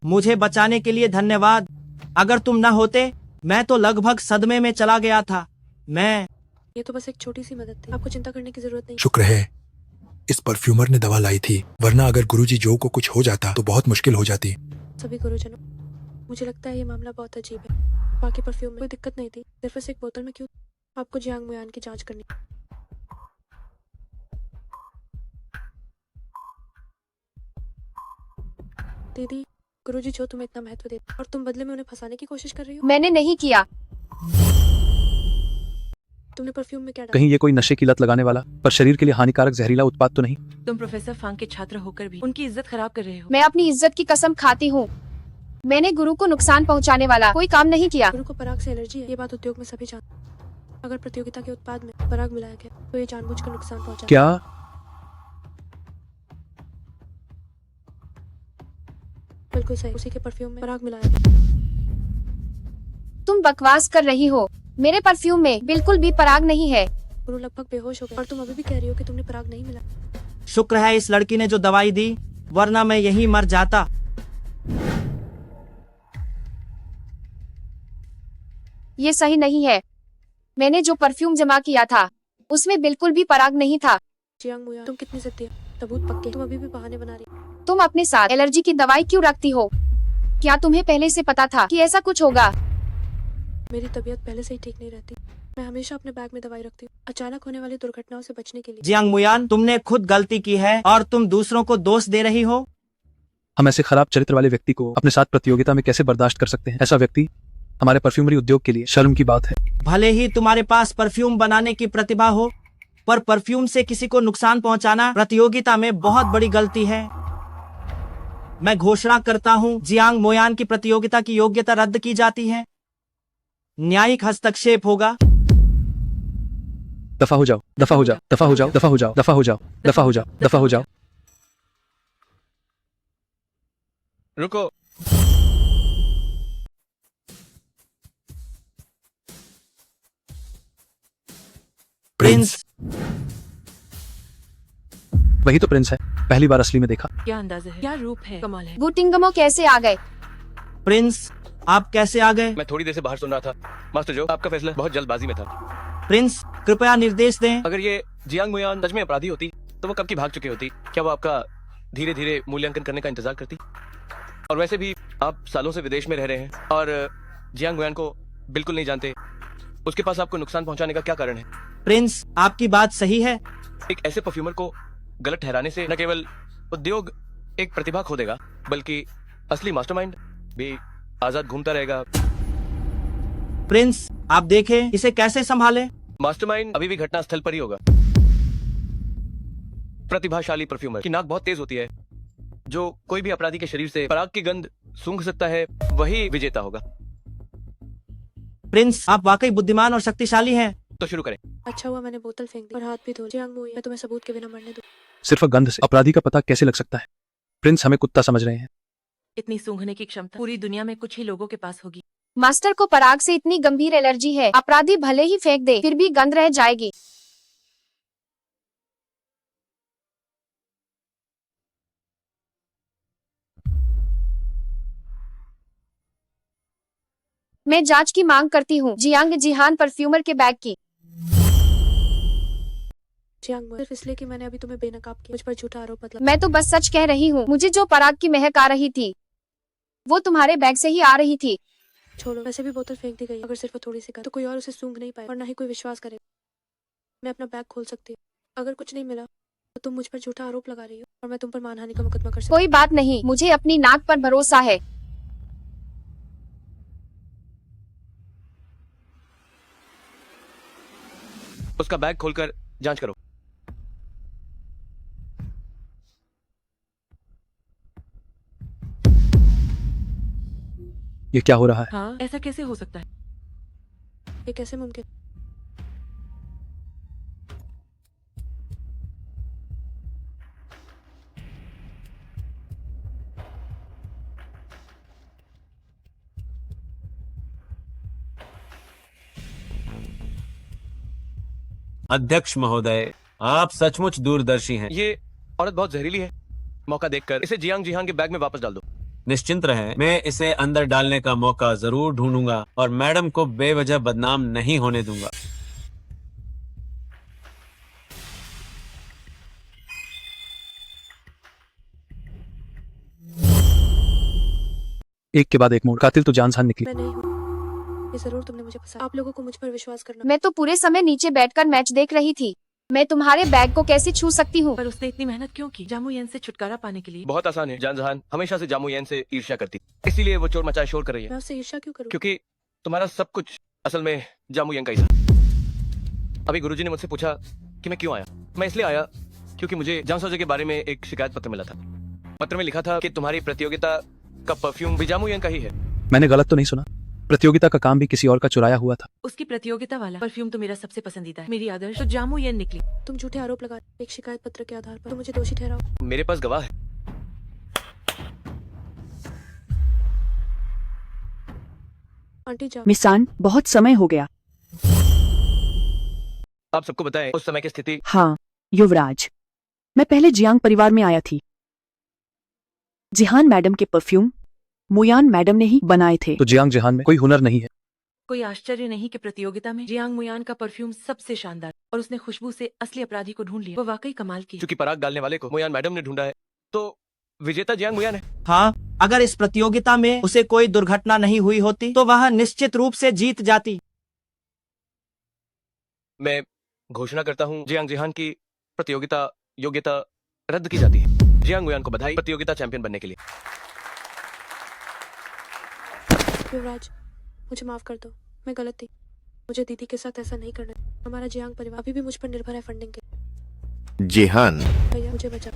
मुझे बचाने के लिए धन्यवाद। अगर तुम न होते मैं तो लगभग सदमे में चला गया था। ये तो बस एक छोटी सी मदद थी। आपको चिंता करने की जरूरत नहीं। शुक्र है इस परफ्यूमर ने दवा लाई थी, वरना अगर गुरुजी जो को कुछ हो जाता तो बहुत मुश्किल हो जाती। सभी गुरुजनों, मुझे लगता है ये मामला बहुत अजीब है। बाकी परफ्यूम में कोई दिक्कत नहीं थी, सिर्फ इस एक बोतल में क्यों? आपको जियांग मुयान की जांच करनी। दीदी, गुरुजी जो तुम्हें इतना महत्व देते और तुम बदले में उन्हें फंसाने की कोशिश कर रही हो। मैंने नहीं किया। तुमने परफ्यूम में क्या डाला? कहीं ये कोई नशे की लत लगाने वाला पर शरीर के लिए हानिकारक जहरीला उत्पाद तो नहीं? तुम प्रोफेसर फांग के छात्र होकर भी उनकी इज्जत खराब कर रहे हो। मैं अपनी इज्जत की कसम खाती हूँ। मैंने गुरु को नुकसान पहुँचाने वाला कोई काम नहीं किया। गुरु को पराग से एलर्जी है। ये बात उद्योग में सभी जानते। अगर प्रतियोगिता के उत्पाद में पराग मिलाया गया तो ये जानबूझकर नुकसान पहुँचा। क्या? बिल्कुल सही। उसी के परफ्यूम में पराग मिलाया गया। तुम बकवास कर रही हो। मेरे परफ्यूम में बिल्कुल भी पराग नहीं है। गुरु लगभग बेहोश हो गए और तुम अभी भी कह रही हो कि तुमने पराग नहीं मिला। शुक्र है इस लड़की ने जो दवाई दी, वरना मैं यहीं मर जाता। ये सही नहीं है। मैंने जो परफ्यूम जमा किया था उसमें बिल्कुल भी पराग नहीं था। जियांग मुयान, तुम कितनी जिद्दी हो। सबूत पक्के। तुम अभी भी बहाने बना रही। तुम अपने साथ एलर्जी की दवाई क्यों रखती हो? क्या तुम्हें पहले से पता था कि ऐसा कुछ होगा? मेरी तबीयत पहले से ही ठीक नहीं रहती। मैं हमेशा अपने बैग में दवाई रखती हूँ, अचानक होने वाली दुर्घटनाओं से बचने के लिए। जियांग मुयान, तुमने खुद गलती की है और तुम दूसरों को दोष दे रही हो। हम ऐसे खराब चरित्र वाले व्यक्ति को अपने साथ प्रतियोगिता में कैसे बर्दाश्त कर सकते हैं? ऐसा व्यक्ति हमारे परफ्यूमरी उद्योग के लिए शर्म की बात है। भले ही तुम्हारे पास परफ्यूम बनाने की प्रतिभा हो, पर परफ्यूम से किसी को नुकसान पहुंचाना प्रतियोगिता में बहुत बड़ी गलती है। मैं घोषणा करता हूं, जियांग मोयान की प्रतियोगिता की योग्यता रद्द की जाती है। न्यायिक हस्तक्षेप होगा। दफा हो जाओ, दफा हो जाओ, दफा हो जाओ, दफा हो जाओ, दफा हो जाओ, दफा हो जाओ, दफा हो जाओ। रुको। प्रिंस। वही तो प्रिंस है, पहली बार असली में देखा। क्या अंदाजा है, क्या रूप है, कमाल है। गुटिंगमो कैसे आ गए? प्रिंस, आप कैसे आ गए? मैं थोड़ी देर से बाहर सुन रहा था। मास्टर जो, आपका फैसला बहुत जल्दबाजी में था। प्रिंस, कृपया निर्देश दें। अगर ये जियांग मुयान सच में अपराधी होती तो वो कब की भाग चुकी होती। क्या वो आपका धीरे धीरे मूल्यांकन करने का इंतजार करती? और वैसे भी आप सालों से विदेश में रह रहे हैं और जियांग मुयान को बिल्कुल नहीं जानते। उसके पास आपको नुकसान पहुंचाने का क्या कारण है? प्रिंस, आपकी बात सही है। एक ऐसे परफ्यूमर को गलत ठहराने से न केवल उद्योग एक प्रतिभा खो देगा, बल्कि असली मास्टरमाइंड भी आजाद घूमता रहेगा। प्रिंस, आप देखें इसे कैसे संभालें। मास्टरमाइंड अभी भी घटना स्थल पर ही होगा। प्रतिभाशाली परफ्यूमर की नाक बहुत तेज होती है। जो कोई भी अपराधी के शरीर से पराग की गंध सूंघ सकता है, वही विजेता होगा। प्रिंस, आप वाकई बुद्धिमान और शक्तिशाली हैं। तो शुरू करें। अच्छा हुआ मैंने बोतल फेंक दी और हाथ भी धो। जियांग मुयान, मैं तुम्हें सबूत के बिना मरने दूं। सिर्फ गंध से अपराधी का पता कैसे लग सकता है? प्रिंस हमें कुत्ता समझ रहे हैं। इतनी सूंघने की क्षमता पूरी दुनिया में कुछ ही लोगों के पास होगी। मास्टर को पराग से इतनी गंभीर एलर्जी है, अपराधी भले ही फेंक दे फिर भी गंध रह जाएगी। मैं जांच की मांग करती हूँ जियांग जिहान परफ्यूमर के बैग की। जियांग मुयान, सिर्फ इसलिए कि मैंने अभी तुम्हें बेनकाब किया, मुझ पर झूठा आरोप मत लगाओ। मैं तो बस सच कह रही हूँ। मुझे जो पराग की महक आ रही थी वो तुम्हारे बैग से ही आ रही थी। छोड़ो, वैसे भी बोतल फेंक दी गई। अगर सिर्फ थोड़ी सी तो कोई और उसे सूंघ नहीं पाए और ना ही कोई विश्वास करे। मैं अपना बैग खोल सकती हूँ। अगर कुछ नहीं मिला तो तुम मुझ पर झूठा आरोप लगा रही हो और मैं तुम पर मानहानि का मुकदमा कर सकती कोई बात नहीं, मुझे अपनी नाक पर भरोसा है। उसका बैग खोलकर जांच करो। ये क्या हो रहा है? हाँ, ऐसा कैसे हो सकता है? ये कैसे मुमकिन? अध्यक्ष महोदय, आप सचमुच दूरदर्शी हैं। ये औरत बहुत जहरीली है। मौका देखकर इसे जियांग जिहान के बैग में वापस डाल दो। निश्चिंत रहें, मैं इसे अंदर डालने का मौका जरूर ढूंढूंगा और मैडम को बेवजह बदनाम नहीं होने दूंगा। एक के बाद एक मोड़। कातिल तो जानसान निकली। मैं नहीं हूँ। ये जरूर तुमने मुझे फंसाया। आप लोगों को मुझ पर विश्वास करना। मैं तो पूरे समय नीचे बैठकर मैच देख रही थी। मैं तुम्हारे बैग को कैसे छू सकती हूँ? पर उसने इतनी मेहनत क्यों की जामू येन से छुटकारा पाने के लिए? बहुत आसान है। जान जहान हमेशा से जामू येन से ईर्ष्या करती, इसीलिए वो चोर मचाए शोर कर रही है। मैं उससे ईर्ष्या क्यों करूँ? क्योंकि तुम्हारा सब कुछ असल में जामू येन का ही था। अभी गुरुजी ने मुझसे पूछा कि मैं क्यों आया। मैं इसलिए आया क्योंकि मुझे जांग सोजे के बारे में एक शिकायत पत्र मिला था। पत्र में लिखा था कि तुम्हारी प्रतियोगिता का परफ्यूम भी जामू येन का ही है। मैंने गलत तो नहीं सुना? प्रतियोगिता का काम भी किसी और का चुराया हुआ था। उसकी प्रतियोगिता वाला परफ्यूम तो मेरा सबसे पसंदीदा है। मेरी आदर्श तो जामू येन निकली। तुम झूठे आरोप लगा एक शिकायत पत्र के आधार पर तो मुझे दोषी ठहराओ। मेरे पास गवाह है। आंटी जाओ। मिसान, बहुत समय हो गया। आप सबको बताएं उस समय की स्थिति। हाँ युवराज, मैं पहले जियांग परिवार में आया थी। जिहान मैडम के परफ्यूम मुयान मैडम ने ही बनाए थे। तो जियांग जिहान में कोई हुनर नहीं है। कोई आश्चर्य नहीं कि प्रतियोगिता में जियांग मुयान का परफ्यूम सबसे शानदार और उसने खुशबू से असली अपराधी को ढूंढ लिया। वो वाकई कमाल की। चूंकि पराग डालने वाले को मुयान मैडम ने ढूंढा है तो विजेता जियांग मुयान है। हाँ, अगर इस प्रतियोगिता में उसे कोई दुर्घटना नहीं हुई होती तो वह निश्चित रूप से जीत जाती। मैं घोषणा करता हूँ जियांग जिहान की प्रतियोगिता योग्यता रद्द की जाती है। जियांग मुयान को बधाई प्रतियोगिता चैंपियन बनने के लिए। युवराज, मुझे माफ कर दो, मैं गलत थी। मुझे दीदी के साथ ऐसा नहीं करना। हमारा जियांग परिवार अभी भी मुझ पर निर्भर है फंडिंग के। जिहान। भैया मुझे बचा।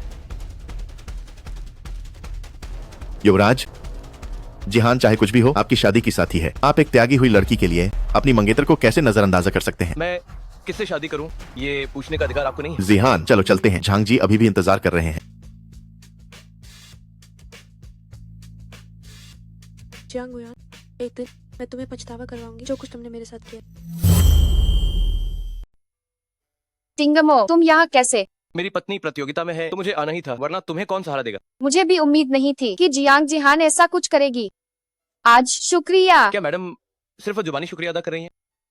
युवराज, जिहान चाहे कुछ भी हो आपकी शादी की साथी है। आप एक त्यागी हुई लड़की के लिए अपनी मंगेतर को कैसे नजरअंदाजा कर सकते हैं? मैं किससे शादी करूं ये पूछने का अधिकार आपको नहीं है। जिहान, चलो चलते हैं। झांग जी अभी भी इंतजार कर रहे हैं। जियांग मुयान, एक दिन मैं तुम्हें पछतावा करवाऊंगी जो कुछ तुमने मेरे साथ किया। टिंगमो, तुम यहाँ कैसे? मेरी पत्नी प्रतियोगिता में है तो मुझे आना ही था, वरना तुम्हें कौन सहारा देगा। मुझे भी उम्मीद नहीं थी कि जियांग जिहान ऐसा कुछ करेगी। आज शुक्रिया। क्या मैडम सिर्फ जुबानी शुक्रिया अदा कर रही हैं?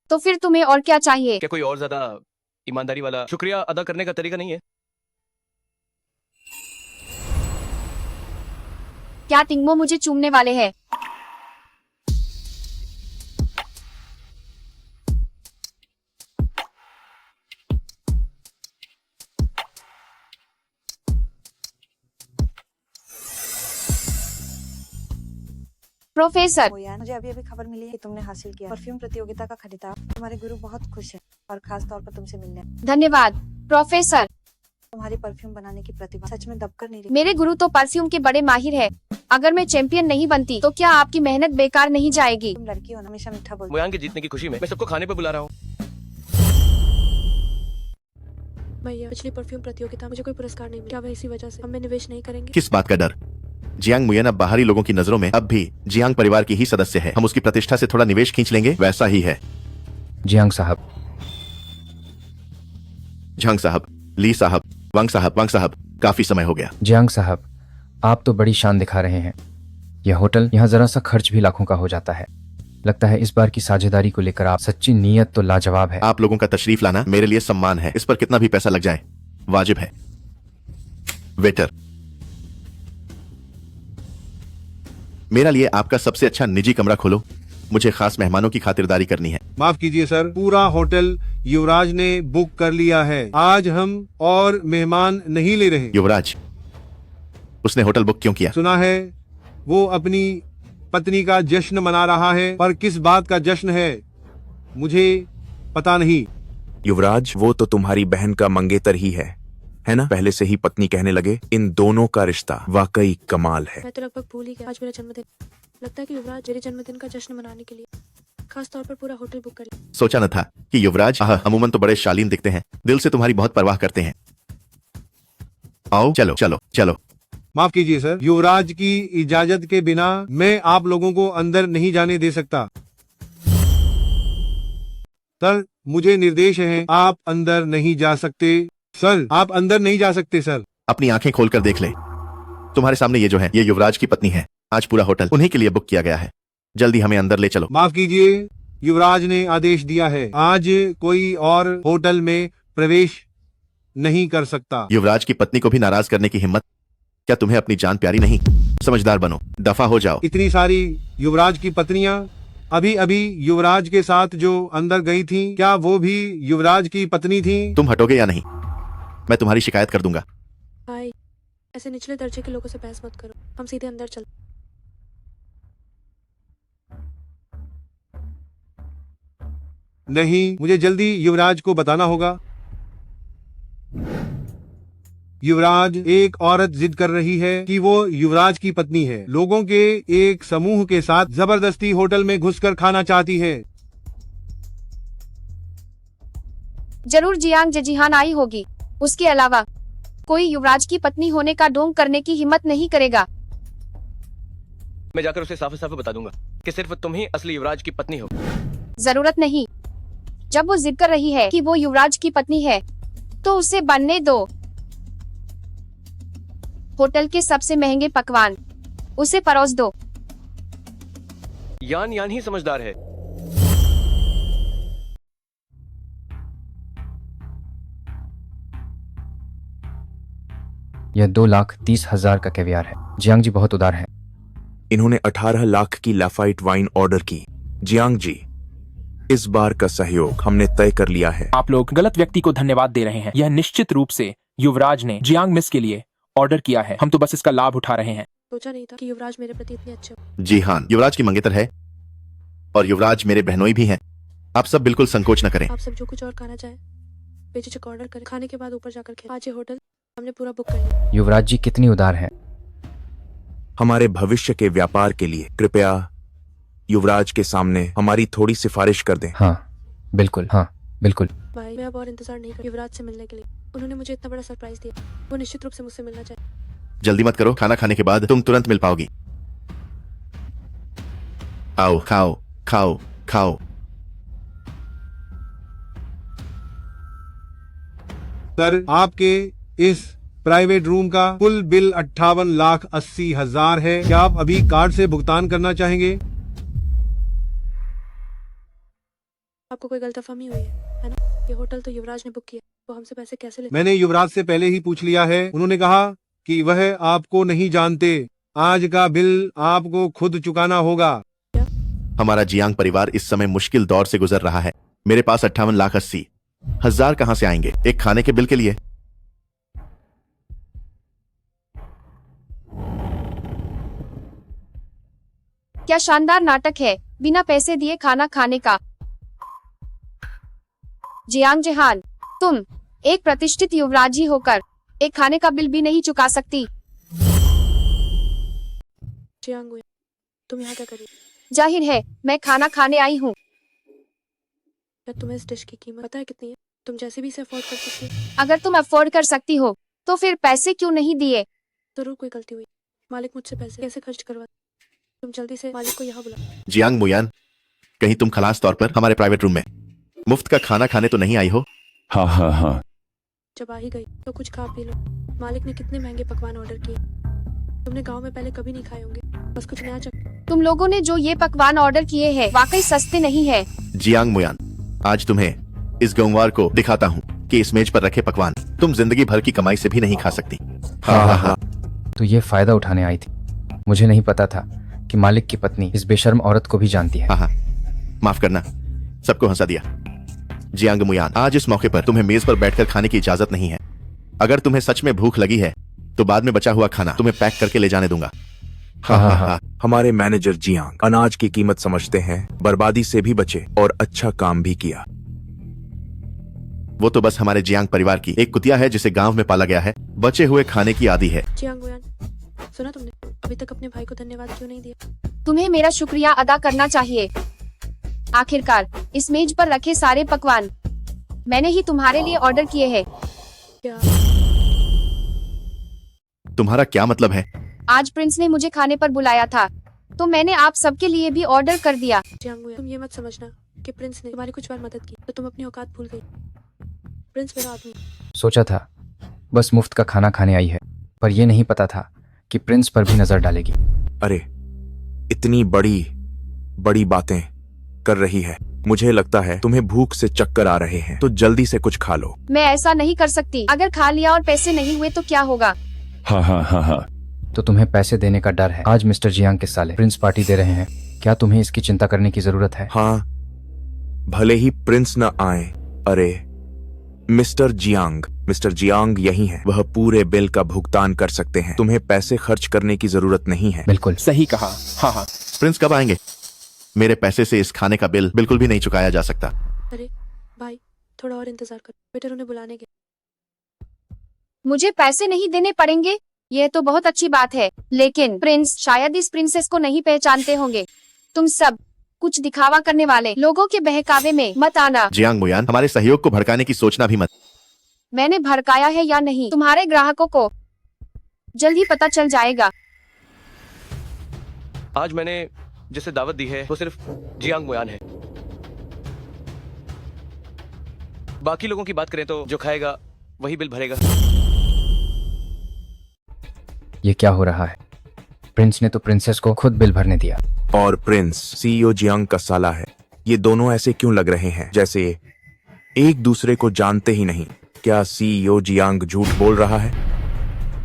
तो फिर तुम्हें और क्या चाहिए? क्या कोई और ज्यादा ईमानदारी वाला शुक्रिया अदा करने का तरीका नहीं है? क्या टिंगमो मुझे चूमने वाले हैं? प्रोफेसर, मुझे अभी अभी खबर मिली है कि तुमने हासिल किया परफ्यूम प्रतियोगिता का खिताब। तुम्हारे गुरु बहुत खुश हैं और खास तौर पर तुमसे मिलने। धन्यवाद प्रोफेसर। तुम्हारी परफ्यूम बनाने की प्रतिभा सच में दबकर नहीं रही। मेरे गुरु तो परफ्यूम के बड़े माहिर है। अगर मैं चैंपियन नहीं बनती तो क्या आपकी मेहनत बेकार नहीं जाएगी? तुम लड़की हो, हमेशा मीठा बोलती। मुयान के जीतने की खुशी में मैं सबको खाने पे बुला रहा हूँ। भैया, पिछली परफ्यूम प्रतियोगिता मुझे कोई पुरस्कार नहीं मिला। क्या वह इसी वजह से हम में निवेश नहीं करेंगे? किस बात का डर? जियांग मुयान अब बाहरी लोगों की नजरों में अब भी जियांग परिवार की ही सदस्य है। हम उसकी प्रतिष्ठा से थोड़ा निवेश खींच लेंगे, वैसा ही है। जियांग साहब, झांग साहब, ली साहब, वांग साहब, काफी समय हो गया। जियांग साहब, आप तो बड़ी शान दिखा रहे हैं। यह होटल यहाँ जरा सा खर्च भी लाखों का हो जाता है। लगता है इस बार की साझेदारी को लेकर आप सच्ची नीयत तो लाजवाब है। आप लोगों का तशरीफ लाना मेरे लिए सम्मान है। इस पर कितना भी पैसा लग जाए वाजिब है। वेटर, मेरा लिए आपका सबसे अच्छा निजी कमरा खोलो। मुझे खास मेहमानों की खातिरदारी करनी है। माफ कीजिए सर, पूरा होटल युवराज ने बुक कर लिया है। आज हम और मेहमान नहीं ले रहे। युवराज, उसने होटल बुक क्यों किया? सुना है वो अपनी पत्नी का जश्न मना रहा है, पर किस बात का जश्न है मुझे पता नहीं। युवराज, वो तो तुम्हारी बहन का मंगेतर ही है ना? पहले से ही पत्नी कहने लगे। इन दोनों का रिश्ता वाकई कमाल है। मैं तो लगभग भूल ही गया आज मेरा जन्मदिन। लगता है कि युवराज मेरे जन्मदिन का जश्न मनाने के लिए खास तौर पर पूरा होटल बुक कर लिया। सोचा न था कि युवराज अमूमन तो बड़े शालीन दिखते हैं, दिल से तुम्हारी बहुत परवाह करते हैं। आओ, चलो चलो चलो। माफ कीजिए सर, युवराज की इजाजत के बिना मैं आप लोगों को अंदर नहीं जाने दे सकता। सर, मुझे निर्देश है, आप अंदर नहीं जा सकते। सर, आप अंदर नहीं जा सकते सर। अपनी आंखें खोलकर देख ले। तुम्हारे सामने ये जो है, ये युवराज की पत्नी है। आज पूरा होटल उन्हीं के लिए बुक किया गया है। जल्दी हमें अंदर ले चलो। माफ कीजिए, युवराज ने आदेश दिया है, आज कोई और होटल में प्रवेश नहीं कर सकता। युवराज की पत्नी को भी नाराज करने की हिम्मत? क्या तुम्हें अपनी जान प्यारी नहीं? समझदार बनो, दफा हो जाओ। इतनी सारी युवराज की पत्नियां अभी अभी युवराज के साथ जो अंदर गई थीं, क्या वो भी युवराज की पत्नी थीं? तुम हटोगे या नहीं? मैं तुम्हारी शिकायत कर दूंगा। भाई, ऐसे निचले दर्जे के लोगों से बहस मत करो। हम सीधे अंदर चल। नहीं, मुझे जल्दी युवराज को बताना होगा। युवराज, एक औरत जिद कर रही है कि वो युवराज की पत्नी है। लोगों के एक समूह के साथ जबरदस्ती होटल में घुसकर खाना चाहती है। जरूर जियांग जिहान आई होगी। उसके अलावा कोई युवराज की पत्नी होने का ढोंग करने की हिम्मत नहीं करेगा। मैं जाकर उसे साफ साफ बता दूंगा कि सिर्फ तुम ही असली युवराज की पत्नी हो। जरूरत नहीं। जब वो जिद कर रही है कि वो युवराज की पत्नी है तो उसे बनने दो। होटल के सबसे महंगे पकवान उसे परोस दो। यान ही समझदार है। यह 2,30,000 का कैवियर है। जियांग जी बहुत उदार हैं। इन्होंने 18 लाख की लाफाइट वाइन ऑर्डर की। जियांग जी, इस बार का सहयोग हमने तय कर लिया है। आप लोग गलत व्यक्ति को धन्यवाद दे रहे हैं। यह निश्चित रूप से युवराज ने जियांग मिस के लिए ऑर्डर किया है, हम तो बस इसका लाभ उठा रहे हैं। सोचा नहीं था कि युवराज मेरे प्रति इतने अच्छे हो। जी हाँ, युवराज की मंगेतर है और युवराज मेरे बहनोई भी हैं। आप सब बिल्कुल संकोच न करें। आप सब जो कुछ और खाना चाहें बेझिझक ऑर्डर करें, खाने के बाद ऊपर जाकर खेलें। आज ये होटल हमने पूरा बुक कर लिया। युवराज जी कितनी उदार हैं। हमारे भविष्य के व्यापार के लिए कृपया युवराज के सामने हमारी थोड़ी सिफारिश कर दें। हाँ बिल्कुल, हाँ बिल्कुल। भाई मैं अब और इंतजार नहीं कर युवराज से मिलने के लिए। उन्होंने मुझे इतना बड़ा सरप्राइज दिया, वो निश्चित रूप से मुझसे मिलना चाहे। जल्दी मत करो, खाना खाने के बाद तुम तुरंत मिल पाओगी। आओ, खाओ खाओ खाओ। सर, आपके इस प्राइवेट रूम का कुल बिल 58,80,000 है। क्या आप अभी कार्ड से भुगतान करना चाहेंगे? आपको कोई गलतफहमी हुई है ना? ये होटल तो युवराज ने बुक किया, वो हमसे पैसे कैसे ले? मैंने युवराज से पहले ही पूछ लिया है। उन्होंने कहा कि वह आपको नहीं जानते। आज का बिल आपको खुद चुकाना होगा। हमारा जियांग परिवार इस समय मुश्किल दौर से गुजर रहा है। मेरे पास 58,80,000 कहां से आएंगे एक खाने के बिल के लिए? क्या शानदार नाटक है, बिना पैसे दिए खाना खाने का। जियांग जेहान, तुम एक प्रतिष्ठित युवराजी होकर एक खाने का बिल भी नहीं चुका सकती। जियांग, तुम यहाँ क्या कर रही? जाहिर है मैं खाना खाने आई हूँ। क्या तुम्हें इस डिश की कीमत पता है कितनी है? तुम जैसे भी इसे अफोर्ड कर सकती हो। अगर तुम अफोर्ड कर सकती हो तो फिर पैसे क्यों नहीं दिए? जरूर कोई गलती हुई। मालिक मुझसे पैसे कैसे खर्च करवा? तुम जल्दी से मालिक को यहाँ बुला। जियांग मुयान, कहीं तुम खलास तौर पर हमारे प्राइवेट रूम में मुफ्त का खाना खाने तो नहीं आई हो? हाँ हाँ हाँ। जब आ ही गई तो कुछ खा पी लो। मालिक ने कितने महंगे पकवान ऑर्डर किए, तुमने गांव में पहले कभी नहीं खाए होंगे। बस कुछ नया तुम लोगों ने जो ये पकवान ऑर्डर किए हैं वाकई सस्ते नहीं है। जियांग मुयान, आज तुम्हें इस गंवार को दिखाता हूँ कि इस मेज पर रखे पकवान तुम जिंदगी भर की कमाई से भी नहीं खा सकती। हाँ। तो ये फायदा उठाने आई थी। मुझे नहीं पता था कि मालिक की पत्नी इस बेशर्म औरत को भी जानती है। हाँ, माफ करना, सबको हंसा दिया। जियांग मुयान, आज इस मौके पर तुम्हें मेज पर बैठकर खाने की इजाजत नहीं है। अगर तुम्हें सच में भूख लगी है तो बाद में बचा हुआ खाना तुम्हें पैक करके ले जाने दूंगा। हाँ। हमारे मैनेजर जियांग अनाज की कीमत समझते हैं, बर्बादी से भी बचे और अच्छा काम भी किया। वो तो बस हमारे जियांग परिवार की एक कुतिया है जिसे गांव में पाला गया है। बचे हुए खाने की आदी है। जियांग मुयान, सुना तुमने? अभी तक अपने भाई को धन्यवाद क्यों नहीं दिया? तुम्हें मेरा शुक्रिया अदा करना चाहिए। आखिरकार इस मेज पर रखे सारे पकवान मैंने ही तुम्हारे लिए ऑर्डर किए हैं। क्या? तुम्हारा क्या मतलब है? आज प्रिंस ने मुझे खाने पर बुलाया था तो मैंने आप सबके लिए भी ऑर्डर कर दिया। जियांग, तुम ये मत समझना कि प्रिंस ने तुम्हारी कुछ बार मदद की तो तुम अपनी औकात भूल गई। प्रिंस मेरा आदमी। सोचा था बस मुफ्त का खाना खाने आई है, पर यह नहीं पता था कि प्रिंस पर भी नजर डालेगी। अरे इतनी बड़ी बातें कर रही है। मुझे लगता है तुम्हें भूख से चक्कर आ रहे हैं, तो जल्दी से कुछ खा लो। मैं ऐसा नहीं कर सकती। अगर खा लिया और पैसे नहीं हुए तो क्या होगा? हाँ। तो तुम्हें पैसे देने का डर है। आज मिस्टर जियांग के साले प्रिंस पार्टी दे रहे हैं। क्या तुम्हें इसकी चिंता करने की जरूरत है? हाँ, भले ही प्रिंस न आए। अरे मिस्टर जियांग यही है। वह पूरे बिल का भुगतान कर सकते हैं। तुम्हें पैसे खर्च करने की जरूरत नहीं है। बिल्कुल सही कहा। हाँ। प्रिंस कब आएंगे? मेरे पैसे से इस खाने का बिल बिल्कुल भी नहीं चुकाया जा सकता। अरे भाई, थोड़ा और इंतजार करो, वेटर उन्हें बुलाने के। मुझे पैसे नहीं देने पड़ेंगे, यह तो बहुत अच्छी बात है। लेकिन प्रिंस शायद इस प्रिंसेस को नहीं पहचानते होंगे। तुम सब कुछ दिखावा करने वाले लोगों के बहकावे में मत आना। जियांग मुयान, हमारे सहयोग को भड़काने की सोचना भी मत। मैंने भड़काया है या नहीं, तुम्हारे ग्राहकों को जल्दी पता चल जाएगा। आज मैंने जिसे दावत दी है वो सिर्फ जियांग मुयान है। बाकी लोगों की बात करें तो जो खाएगा वही बिल भरेगा। ये क्या हो रहा है? प्रिंस ने तो प्रिंसेस को खुद बिल भरने दिया। और प्रिंस सीईओ जियांग का साला है। ये दोनों ऐसे क्यों लग रहे हैं जैसे एक दूसरे को जानते ही नहीं? क्या सीईओ जियांग झूठ बोल रहा है?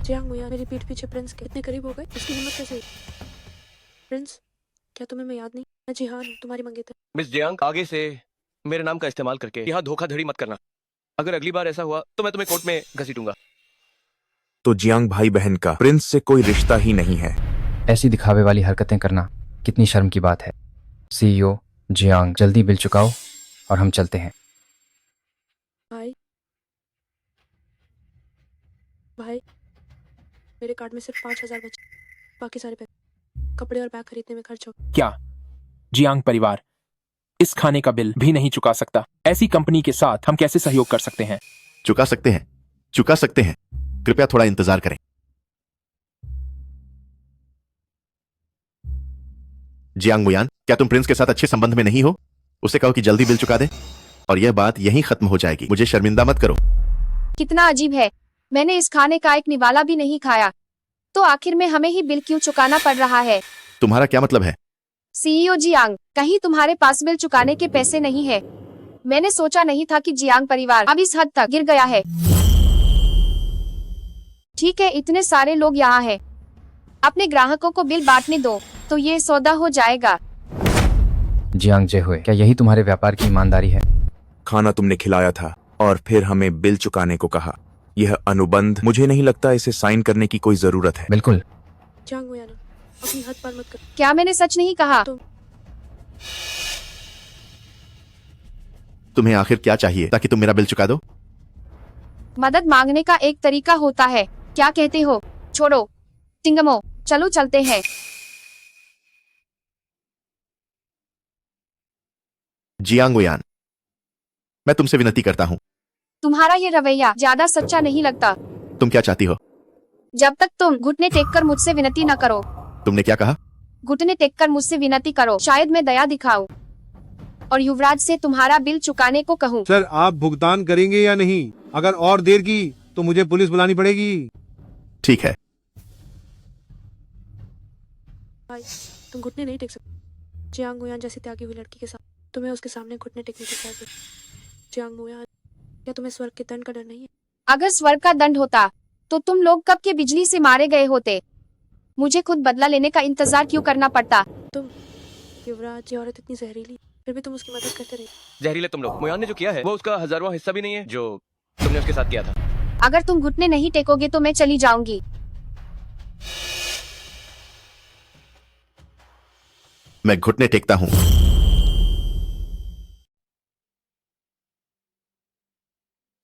जियांग मुयान मेरी पीठ पीछे प्रिंस के इतने करीब हो गए, इसकी हिम्मत कैसे हुई? प्रिंस, क्या तुम्हें मैं याद नहीं? मैं जिहान हूँ, तुम्हारी मंगेतर। मिस जियांग, आगे से मेरे नाम का इस्तेमाल करके यहाँ धोखाधड़ी मत करना। अगर अगली बार ऐसा हुआ तो मैं तुम्हें कोर्ट में घसीटूंगा। तो जियांग भाई बहन का प्रिंस से कोई रिश्ता ही नहीं है। ऐसी दिखावे वाली हरकतें करना कितनी शर्म की बात है। सीईओ जियांग, जल्दी बिल चुकाओ और हम चलते हैं। भाई भाई मेरे कार्ड में सिर्फ 5,000 बचे, बाकी सारे पैसे कपड़े और बैग खरीदने में खर्च हो। क्या जियांग परिवार इस खाने का बिल भी नहीं चुका सकता? ऐसी कंपनी के साथ हम कैसे सहयोग कर सकते हैं? चुका सकते हैं, चुका सकते हैं, कृपया थोड़ा इंतजार करें। जियांग मुयान, क्या तुम प्रिंस के साथ अच्छे संबंध में नहीं हो? उसे कहो कि जल्दी बिल चुका दे और यह बात यहीं खत्म हो जाएगी। मुझे शर्मिंदा मत करो। कितना अजीब है, मैंने इस खाने का एक निवाला भी नहीं खाया, तो आखिर में हमें ही बिल क्यों चुकाना पड़ रहा है? तुम्हारा क्या मतलब है? सीईओ जियांग, कहीं तुम्हारे पास बिल चुकाने के पैसे नहीं है? मैंने सोचा नहीं था कि जियांग परिवार अब इस हद तक गिर गया है। ठीक है, इतने सारे लोग यहाँ हैं, अपने ग्राहकों को बिल बांटने दो तो ये सौदा हो जाएगा। जियांग जे हुए, क्या यही तुम्हारे व्यापार की ईमानदारी है? खाना तुमने खिलाया था और फिर हमें बिल चुकाने को कहा। यह अनुबंध, मुझे नहीं लगता इसे साइन करने की कोई जरूरत है। बिल्कुल। जियांग मुयान, अपनी हद पार मत कर। क्या मैंने सच नहीं कहा? तुम्हें आखिर क्या चाहिए ताकि तुम मेरा बिल चुका दो? मदद मांगने का एक तरीका होता है, क्या कहते हो? छोड़ो टिंगमो, चलो चलते हैं। जियांग मुयान, मैं तुमसे विनती करता हूँ। तुम्हारा ये रवैया ज्यादा सच्चा नहीं लगता। तुम क्या चाहती हो? जब तक तुम घुटने टेक कर मुझसे विनती न करो। तुमने क्या कहा? घुटने टेक कर मुझसे विनती करो, शायद मैं दया दिखाऊं और युवराज से तुम्हारा बिल चुकाने को कहूं। सर, आप भुगतान करेंगे या नहीं? अगर और देर की तो मुझे पुलिस बुलानी पड़ेगी। ठीक है। भाई तुम घुटने नहीं टेक सकते। जियांग मुयान जैसी त्यागी हुई लड़की के साथ तुम्हें उसके सामने घुटने टेकने की क्या जरूरत? जियांग मुयान, क्या तुम्हें स्वर्ग के दंड का डर नहीं है? अगर स्वर्ग का दंड होता तो तुम लोग कब के बिजली से मारे गए होते। मुझे खुद बदला लेने का इंतजार क्यों करना पड़ता? तुम युवराज, ये औरत इतनी जहरीली, फिर भी तुम उसकी मदद करते रहे। जहरीले तुम लोग। मुयान ने जो किया है वो उसका 1000वां हिस्सा भी नहीं है जो तुमने उसके साथ किया था। अगर तुम घुटने नहीं टेकोगे तो मैं चली जाऊंगी। मैं घुटने टेकता हूँ।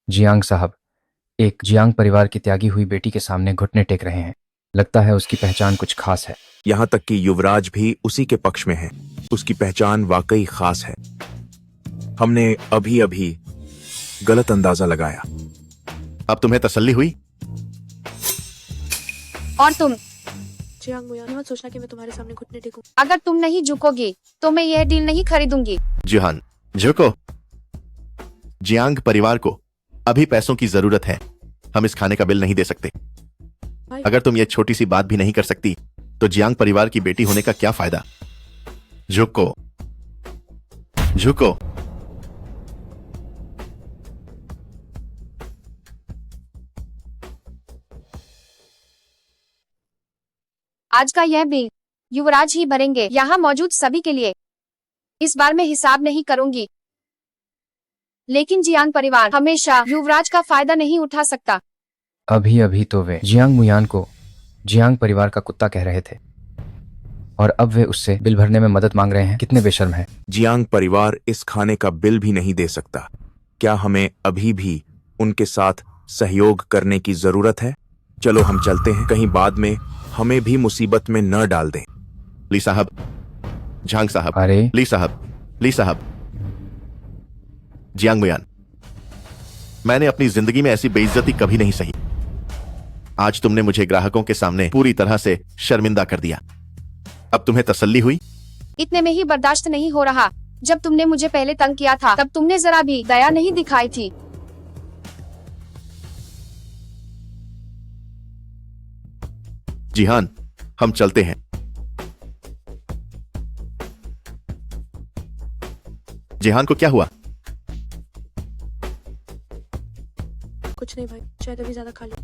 जियांग साहब एक जियांग परिवार की त्यागी हुई बेटी के सामने घुटने टेक रहे हैं। लगता है उसकी पहचान कुछ खास है। यहाँ तक कि युवराज भी उसी के पक्ष में है। उसकी पहचान वाकई खास है। हमने अभी अभी गलत अंदाजा लगाया। अब तुम्हें तसल्ली हुई? और तुम जियांग मुयान, मत सोचना कि मैं तुम्हारे सामने घुटने टेकूं। अगर तुम नहीं झुकोगी तो मैं यह डील नहीं खरीदूंगी। जिहान, झुको। जियांग परिवार को अभी पैसों की जरूरत है। हम इस खाने का बिल नहीं दे सकते। अगर तुम ये छोटी सी बात भी नहीं कर सकती तो जियांग परिवार की बेटी होने का क्या फायदा? झुको, झुको। आज का यह बिल युवराज ही भरेंगे, यहाँ मौजूद सभी के लिए। इस बार मैं हिसाब नहीं करूंगी। लेकिन जियांग परिवार हमेशा युवराज का फायदा नहीं उठा सकता। अभी अभी तो वे जियांग मुयान को जियांग परिवार का कुत्ता कह रहे थे और अब वे उससे बिल भरने में मदद मांग रहे हैं। कितने बेशर्म है। जियांग परिवार इस खाने का बिल भी नहीं दे सकता। क्या हमें अभी भी उनके साथ सहयोग करने की जरूरत है? चलो हम चलते हैं, कहीं बाद में हमें भी मुसीबत में न डाल दें। ली साहब, झांग साहब, अरे ली साहब, ली साहब। जियांग मुयान, मैंने अपनी जिंदगी में ऐसी बेइज्जती कभी नहीं सही। आज तुमने मुझे ग्राहकों के सामने पूरी तरह से शर्मिंदा कर दिया। अब तुम्हें तसल्ली हुई? इतने में ही बर्दाश्त नहीं हो रहा। जब तुमने मुझे पहले तंग किया था तब तुमने जरा भी दया नहीं दिखाई थी। जिहान, हम चलते हैं। जिहान को क्या हुआ? कुछ नहीं भाई, शायद अभी ज्यादा खा लो।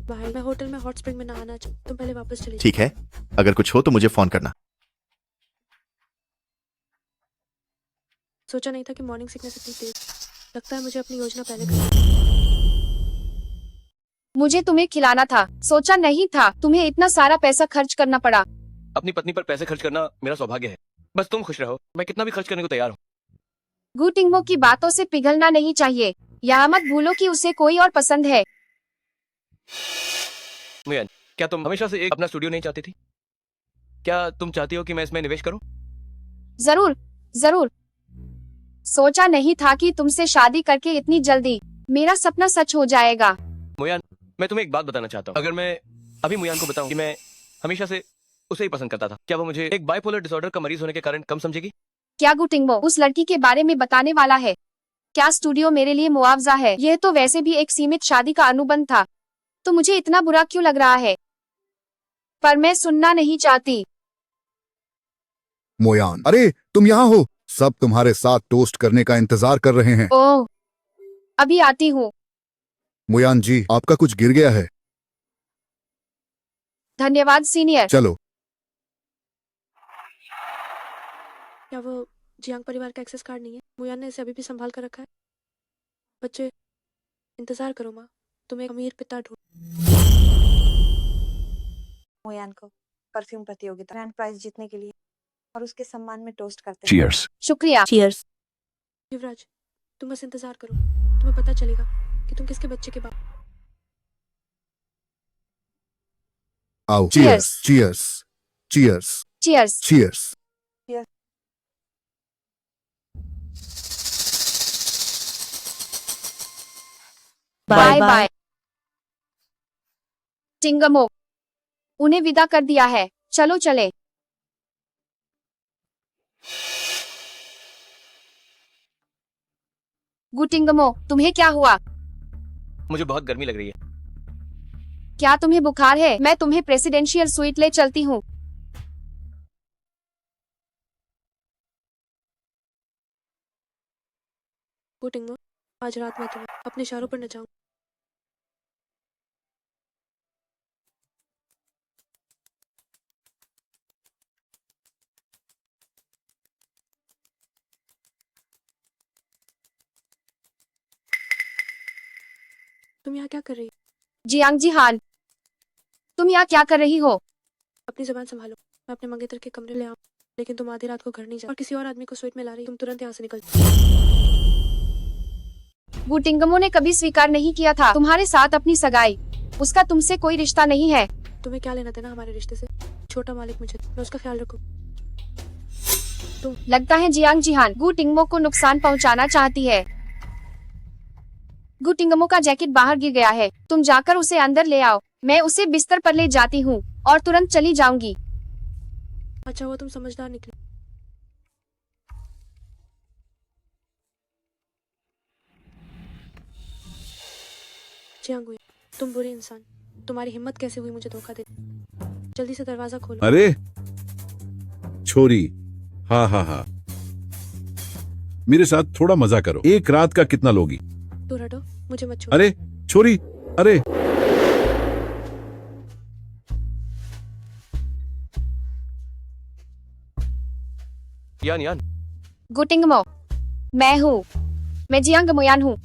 भाई मैं होटल में हॉट स्प्रिंग में नहाना चाहती, तुम पहले वापस चली। ठीक है, अगर कुछ हो तो मुझे फोन करना। सोचा नहीं था कि मॉर्निंग सिकनेस इतनी तेज। लगता है मुझे अपनी योजना पहले करनी। मुझे तुम्हें खिलाना था, सोचा नहीं था तुम्हें इतना सारा पैसा खर्च करना पड़ा। अपनी पत्नी पर पैसे खर्च करना मेरा सौभाग्य है। बस तुम खुश रहो, मैं कितना भी खर्च करने को तैयार हूँ। गु टिंगमो की बातों से पिघलना नहीं चाहिए। यह मत भूलो कि उसे कोई और पसंद है। मुयान, क्या तुम हमेशा से एक अपना स्टूडियो नहीं चाहती थी? क्या तुम चाहती हो कि मैं इसमें निवेश करूं? जरूर जरूर। सोचा नहीं था कि तुमसे शादी करके इतनी जल्दी मेरा सपना सच हो जाएगा। मुयान, मैं तुम्हें एक बात बताना चाहता हूँ। अगर मैं अभी मुयान को बताऊं कि मैं हमेशा से उसे ही पसंद करता था, क्या वो मुझे एक बाइपोलर डिसऑर्डर का मरीज होने के कारण कम समझेगी? क्या गु टिंगमो उस लड़की के बारे में बताने वाला है? क्या स्टूडियो मेरे लिए मुआवजा है? यह तो वैसे भी एक सीमित शादी का अनुबंध था, तो मुझे इतना बुरा क्यों लग रहा है? पर मैं सुनना नहीं चाहती। मोयान, अरे तुम यहाँ हो, सब तुम्हारे साथ टोस्ट करने का इंतजार कर रहे हैं। ओह, अभी आती हूँ। मोयान जी, आपका कुछ गिर गया है। धन्यवाद सीनियर। चलो। क्या वो जियांग परिवार का एक्सेस कार्ड नहीं है? मुयान ने इसे अभी भी संभाल कर रखा है। बच्चे, इंतजार करो माँ, तुम एक अमीर पिता ढूंढ। मोयान को परफ्यूम प्रतियोगिता ग्रैंड प्राइज जीतने के लिए और उसके सम्मान में टोस्ट करते हैं। चीयर्स। शुक्रिया। चीयर्स। युवराज, तुम बस इंतजार करो, तुम्हें पता चलेगा कि तुम किसके बच्चे के बाप। आओ। Cheers. Cheers cheers cheers. Cheers. Bye bye. Tingmo, उन्हें विदा कर दिया है, चलो चले। गु टिंगमो, तुम्हें क्या हुआ? मुझे बहुत गर्मी लग रही है। क्या तुम्हें बुखार है? मैं तुम्हें प्रेसिडेंशियल स्वीट ले चलती हूँ। टिंगमो, आज रात मैं तुम्हें अपने इशारों पर नचाऊं। तुम यहाँ क्या कर रही हो? जियांग जी हान, तुम यहाँ क्या कर रही हो? अपनी जबान संभालो। मैं अपने मंगेतर के कमरे ले आऊं, लेकिन तुम आधी रात को घर नहीं जा और किसी और आदमी को स्वीट में ला रही, तुम तुरंत यहाँ से निकल। गु टिंगमो ने कभी स्वीकार नहीं किया था तुम्हारे साथ अपनी सगाई। उसका तुमसे कोई रिश्ता नहीं है। तुम्हें क्या लेना देना हमारे रिश्ते से? छोटा मालिक मुझे, मैं उसका ख्याल रखूं। लगता है जियांग जिहान गु टिंगमो को नुकसान पहुंचाना चाहती है। गु टिंगमो का जैकेट बाहर गिर गया है, तुम जाकर उसे अंदर ले आओ। मैं उसे बिस्तर पर ले जाती हूँ और तुरंत चली जाऊंगी। अच्छा हुआ तुम समझदार निकले। जियांग हुई, तुम बुरे इंसान, तुम्हारी हिम्मत कैसे हुई मुझे धोखा दे? जल्दी से दरवाजा खोलो। अरे छोरी, हाँ हाँ हाँ, मेरे साथ थोड़ा मजा करो। एक रात का कितना लोगी? दूर हटो, मुझे मत छुओ। अरे छोरी, अरे यान यान, गु टिंगमो, मैं हूँ, मैं जियांग मोयान हूँ।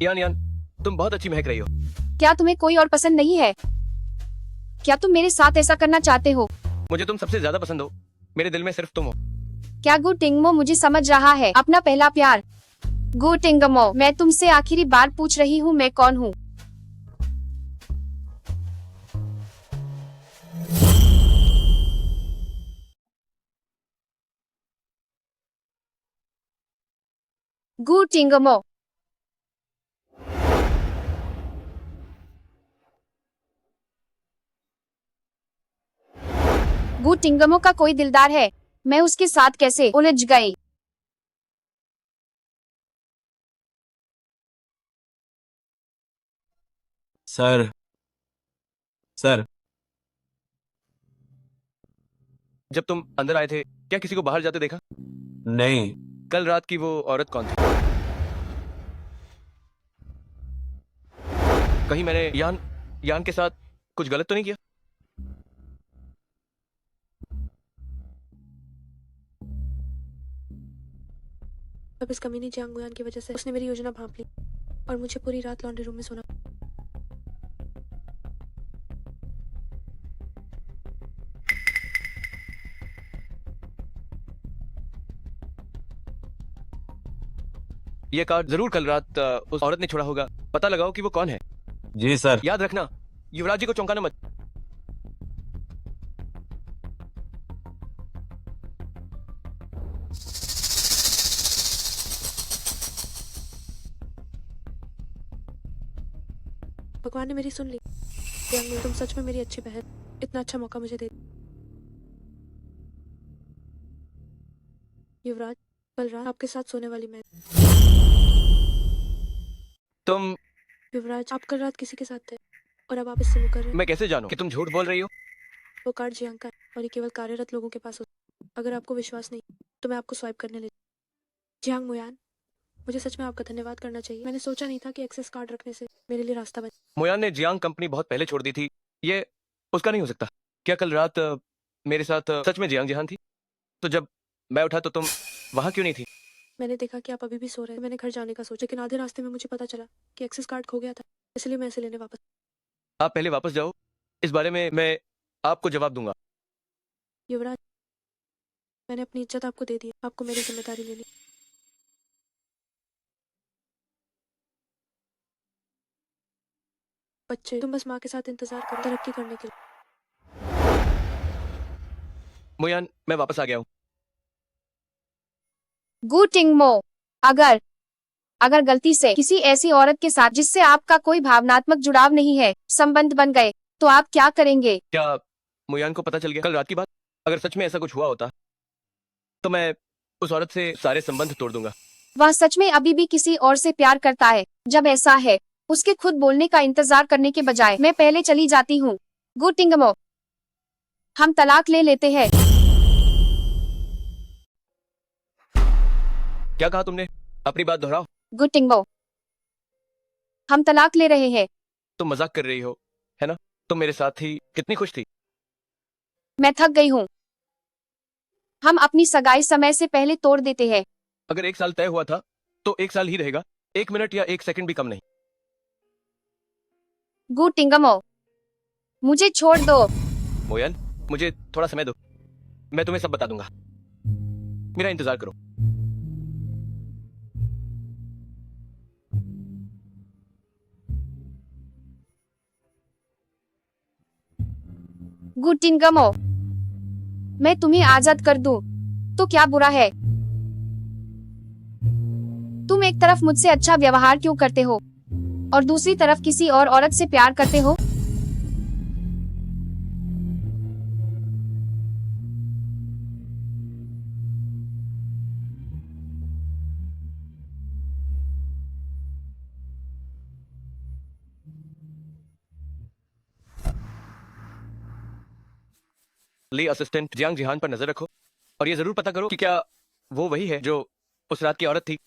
यान यान, तुम बहुत अच्छी महक रही हो। क्या तुम्हें कोई और पसंद नहीं है? क्या तुम मेरे साथ ऐसा करना चाहते हो? मुझे तुम सबसे ज्यादा पसंद हो, मेरे दिल में सिर्फ तुम हो। क्या गु टिंगमो मुझे समझ रहा है? अपना पहला प्यार। गु टिंगमो, मैं तुमसे आखिरी बार पूछ रही हूँ, मैं कौन हूँ? गु टिंगमो, गु टिंगमो का कोई दिलदार है, मैं उसके साथ कैसे उलझ गई? सर, सर, जब तुम अंदर आए थे, क्या किसी को बाहर जाते देखा? नहीं। कल रात की वो औरत कौन थी? कहीं मैंने यान के साथ कुछ गलत तो नहीं किया? अब इस कमीनी जियांग मुयान की वजह से उसने मेरी योजना भांप ली और मुझे पूरी रात लॉन्ड्री रूम में सोना। ये कार्ड जरूर कल रात उस औरत ने छोड़ा होगा। पता लगाओ कि वो कौन है। जी सर। याद रखना, युवराज जी को चौंकाना मत। भगवान ने मेरी सुन ली। जियांग मुयान, तुम सच में मेरी अच्छी बहन। इतना अच्छा मौका मुझे दे। युवराज, कल रात आपके साथ सोने वाली मैं। तुम युवराज, आप कल रात किसी के साथ थे और अब आप इससे मुकर रहे। मैं कैसे जानूं कि तुम झूठ बोल रही हो? वो कार्ड जियांग का है और ये केवल कार्यरत लोगों के पास होता है। अगर आपको विश्वास नहीं तो मैं आपको स्वाइप करने ले। जियांग मुयान, मुझे सच में आपका धन्यवाद करना चाहिए। मैंने सोचा नहीं था कि एक्सेस कार्ड रखने से मेरे लिए रास्ता बने। मोयान ने जियांग कंपनी बहुत पहले छोड़ दी थी। ये उसका नहीं हो सकता। क्या कल रात मेरे साथ सच में जियांग जहान थी? तो जब मैं उठा तो तुम वहां क्यों नहीं थी? मैंने देखा कि आप अभी भी सो रहे हैं। मैंने घर जाने का सोचा, लेकिन आधे रास्ते में मुझे पता चला कि एक्सेस कार्ड खो गया था, इसलिए मैं इसे लेने वापस। आप पहले वापस जाओ, इस बारे में मैं आपको जवाब दूंगा। युवराज, मैंने अपनी इज्जत आपको दे दी। आपको मेरी जिम्मेदारी लेनी। बच्चे, तुम बस माँ के साथ इंतजार करो तरक्की करने के लिए। मोयान, मैं वापस आ गया हूँ। गु टिंगमो, अगर अगर गलती से किसी ऐसी औरत के साथ जिससे आपका कोई भावनात्मक जुड़ाव नहीं है संबंध बन गए तो आप क्या करेंगे? क्या मोयान को पता चल गया कल रात की बात? अगर सच में ऐसा कुछ हुआ होता तो मैं उस औरत से सारे संबंध तोड़ दूंगा। वह सच में अभी भी किसी और से प्यार करता है? जब ऐसा है, उसके खुद बोलने का इंतजार करने के बजाय मैं पहले चली जाती हूँ। गु टिंगमो, हम तलाक ले लेते हैं। क्या कहा तुमने? अपनी बात दोहराओ। गु टिंगमो, हम तलाक ले रहे हैं। तुम मजाक कर रही हो, है ना? तुम मेरे साथ थी, कितनी खुश थी। मैं थक गई हूँ। हम अपनी सगाई समय से पहले तोड़ देते हैं। अगर 1 साल तय हुआ था तो 1 साल ही रहेगा। 1 मिनट या 1 सेकंड भी कम नहीं। गु टिंगमो, मुझे छोड़ दो। मोयान, मुझे थोड़ा समय दो, मैं तुम्हें सब बता दूंगा। मेरा इंतजार करो। गु टिंगमो, मैं तुम्हें आजाद कर दूं तो क्या बुरा है? तुम एक तरफ मुझसे अच्छा व्यवहार क्यों करते हो और दूसरी तरफ किसी और औरत से प्यार करते हो? ली असिस्टेंट जियांग जिहान पर नजर रखो और ये जरूर पता करो कि क्या वो वही है जो उस रात की औरत थी।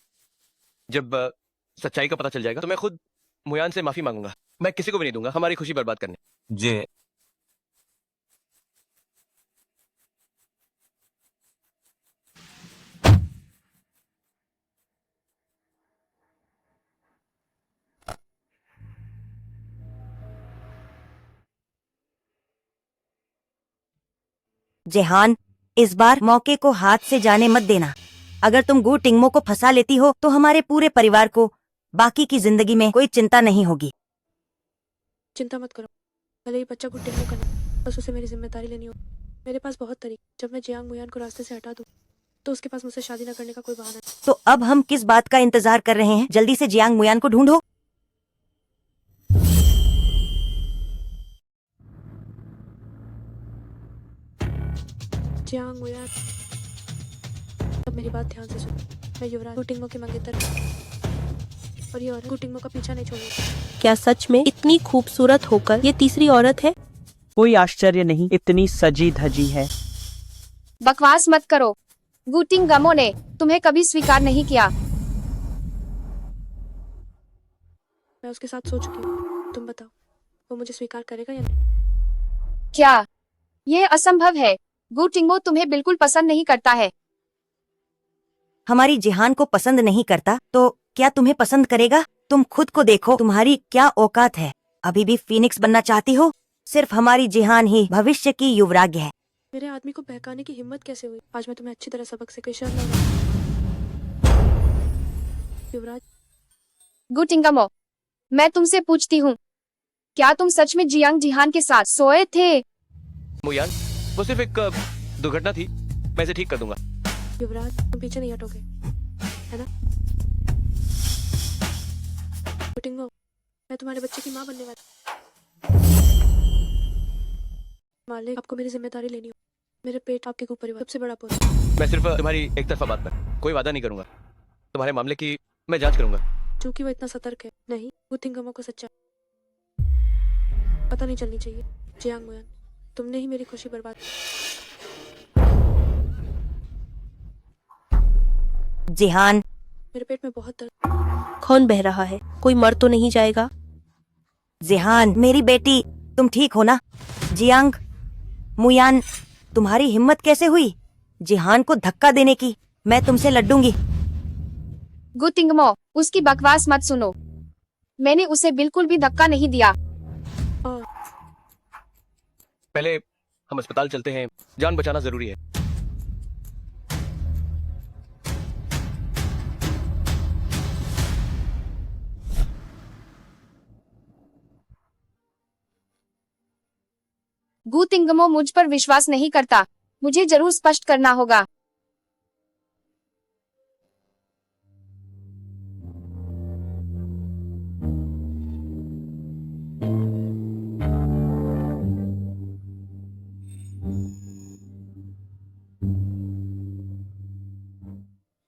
जब सच्चाई का पता चल जाएगा तो मैं खुद मोयान से माफी मांगूंगा। मैं किसी को भी नहीं दूंगा हमारी खुशी बर्बाद करने। जी। जेहान, इस बार मौके को हाथ से जाने मत देना। अगर तुम गु टिंगमो को फंसा लेती हो तो हमारे पूरे परिवार को बाकी की जिंदगी में कोई चिंता नहीं होगी। चिंता मत करो, भले ही बच्चा गुड टिंगमो करना, बस उसे मेरी जिम्मेदारी लेनी हो। मेरे पास बहुत तरीके। जब मैं जियांग मुयान को रास्ते से हटा दूं तो उसके पास मुझसे शादी न करने का कोई बहाना नहीं। तो अब हम किस बात का इंतजार कर रहे हैं? जल्दी से जियांग मुयान को ढूंढो। जियांग मुयान, अब मेरी बात ध्यान से सुन। मैं युवराज गु टिंगमो के मंगेतर और ये औरत गु टिंगमो का पीछा नहीं छोड़ेगी। क्या सच में इतनी खूबसूरत होकर ये तीसरी औरत है? कोई आश्चर्य नहीं, इतनी सजी धजी है। बकवास मत करो। गु टिंगमो ने तुम्हें कभी स्वीकार नहीं किया। मैं उसके साथ सो चुकी हूँ। तुम बताओ, वो मुझे स्वीकार करेगा या नहीं? क्या यह असंभव है? गु टिंगमो तुम्हें बिल्कुल पसंद नहीं करता है। हमारी जिहान को पसंद नहीं करता तो क्या तुम्हें पसंद करेगा? तुम खुद को देखो, तुम्हारी क्या औकात है? अभी भी फीनिक्स बनना चाहती हो? सिर्फ हमारी जिहान ही भविष्य की युवराज है। मेरे आदमी को बहकाने की हिम्मत कैसे हुई? आज मैं तुम्हें अच्छी तरह सबक सिखा युवराज। गुटिंगमो, मैं तुमसे पूछती हूँ, क्या तुम सच में जियांग जिहान के साथ सोए थे? मुयान, वो सिर्फ एक दुर्घटना थी, मैं इसे ठीक कर दूंगा। युवराज, तुम पीछे नहीं हटोगे, है ना? गुटिंगो, मैं तुम्हारे बच्चे की माँ बनने वाली। मालिक, आपको मेरी जिम्मेदारी लेनी हो। मेरे पेट आपके ऊपर परिवार सबसे बड़ा पोषण। मैं सिर्फ तुम्हारी एक तरफा बात पर कोई वादा नहीं करूंगा। तुम्हारे मामले की मैं जांच करूंगा। क्योंकि वो इतना सतर्क है। नहीं, गुटिंगमो को सच्चा पता नहीं चलनी चाहिए। जियांग मुयान, तुमने ही मेरी खुशी बर्बाद की। जिहान, मेरे पेट में बहुत दर्द। कौन बह रहा है? कोई मर तो नहीं जाएगा? जिहान, मेरी बेटी, तुम ठीक हो ना? जियांग मुयान, तुम्हारी हिम्मत कैसे हुई जिहान को धक्का देने की? मैं तुमसे लड़ूंगी। गुटिंगमो, उसकी बकवास मत सुनो। मैंने उसे बिल्कुल भी धक्का नहीं दिया। पहले हम अस्पताल चलते हैं, जान बचाना जरूरी है। गुटिंगमो मुझ पर विश्वास नहीं करता। मुझे जरूर स्पष्ट करना होगा।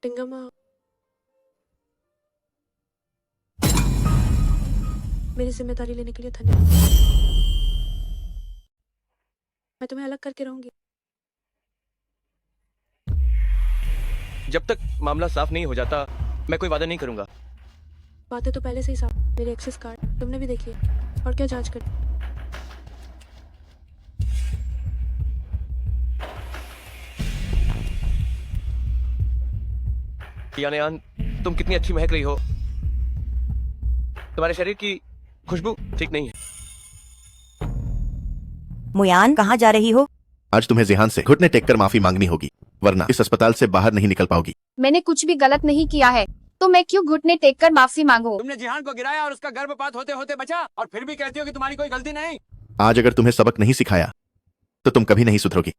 टिंगमा, मेरी जिम्मेदारी लेने के लिए धन्यवाद। मैं तुम्हें अलग करके रहूंगी। जब तक मामला साफ नहीं हो जाता, मैं कोई वादा नहीं करूंगा। बातें तो पहले से ही साफ। मेरे एक्सेस कार्ड तुमने भी देखी है, और क्या जांच कर? यान, तुम कितनी अच्छी महक रही हो। तुम्हारे शरीर की खुशबू ठीक नहीं है। मुयान, कहाँ जा रही हो? आज तुम्हें जिहान से घुटने टेक कर माफी मांगनी होगी, वरना इस अस्पताल से बाहर नहीं निकल पाओगी। मैंने कुछ भी गलत नहीं किया है, तो मैं क्यों घुटने टेक कर माफी मांगू? तुमने जिहान को गिराया और उसका गर्भपात होते होते बचा, और फिर भी कहती हो कि तुम्हारी कोई गलती नहीं। आज अगर तुम्हें सबक नहीं सिखाया तो तुम कभी नहीं सुधरोगी।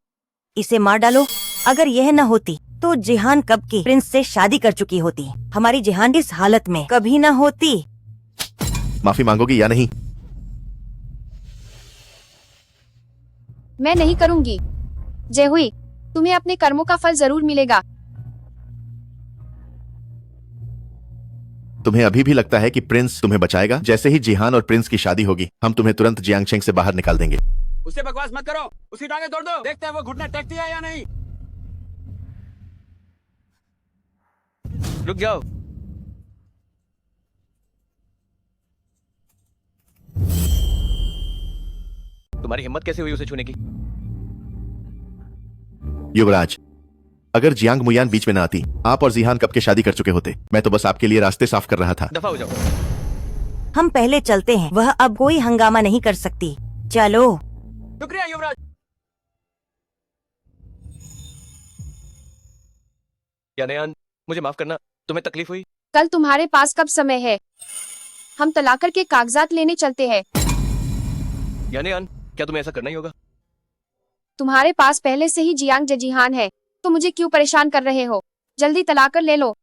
इसे मार डालो। अगर यह न होती तो जिहान कब की प्रिंस से शादी कर चुकी होती। हमारी जिहान इस हालत में कभी न होती। माफी मांगोगी या नहीं? मैं नहीं करूंगी। जेहुई, तुम्हें अपने कर्मों का फल जरूर मिलेगा। तुम्हें अभी भी लगता है कि प्रिंस तुम्हें बचाएगा? जैसे ही जिहान और प्रिंस की शादी होगी, हम तुम्हें तुरंत जियांगशेंग से बाहर निकाल देंगे। उससे बकवास मत करो, उसी टांगे तोड़ दो। देखते हैं वो घुटने टेकती है या नहीं। रुक जाओ। तुम्हारी हिम्मत कैसे हुई उसे छूने की? युवराज, अगर जियांग मुयान बीच में न आती, आप और जिहान कब के शादी कर चुके होते। मैं तो बस आपके लिए रास्ते साफ कर रहा था। दफा हो जाओ। हम पहले चलते हैं, वह अब कोई हंगामा नहीं कर सकती। चलो। शुक्रिया युवराज। यान, मुझे माफ करना, तुम्हें तकलीफ हुई? कल तुम्हारे पास कब समय है? हम तलाकर के कागजात लेने चलते हैं। यान, क्या तुम्हें ऐसा करना ही होगा? तुम्हारे पास पहले से ही जियांग जिहान है, तो मुझे क्यों परेशान कर रहे हो? जल्दी तलाकर ले लो,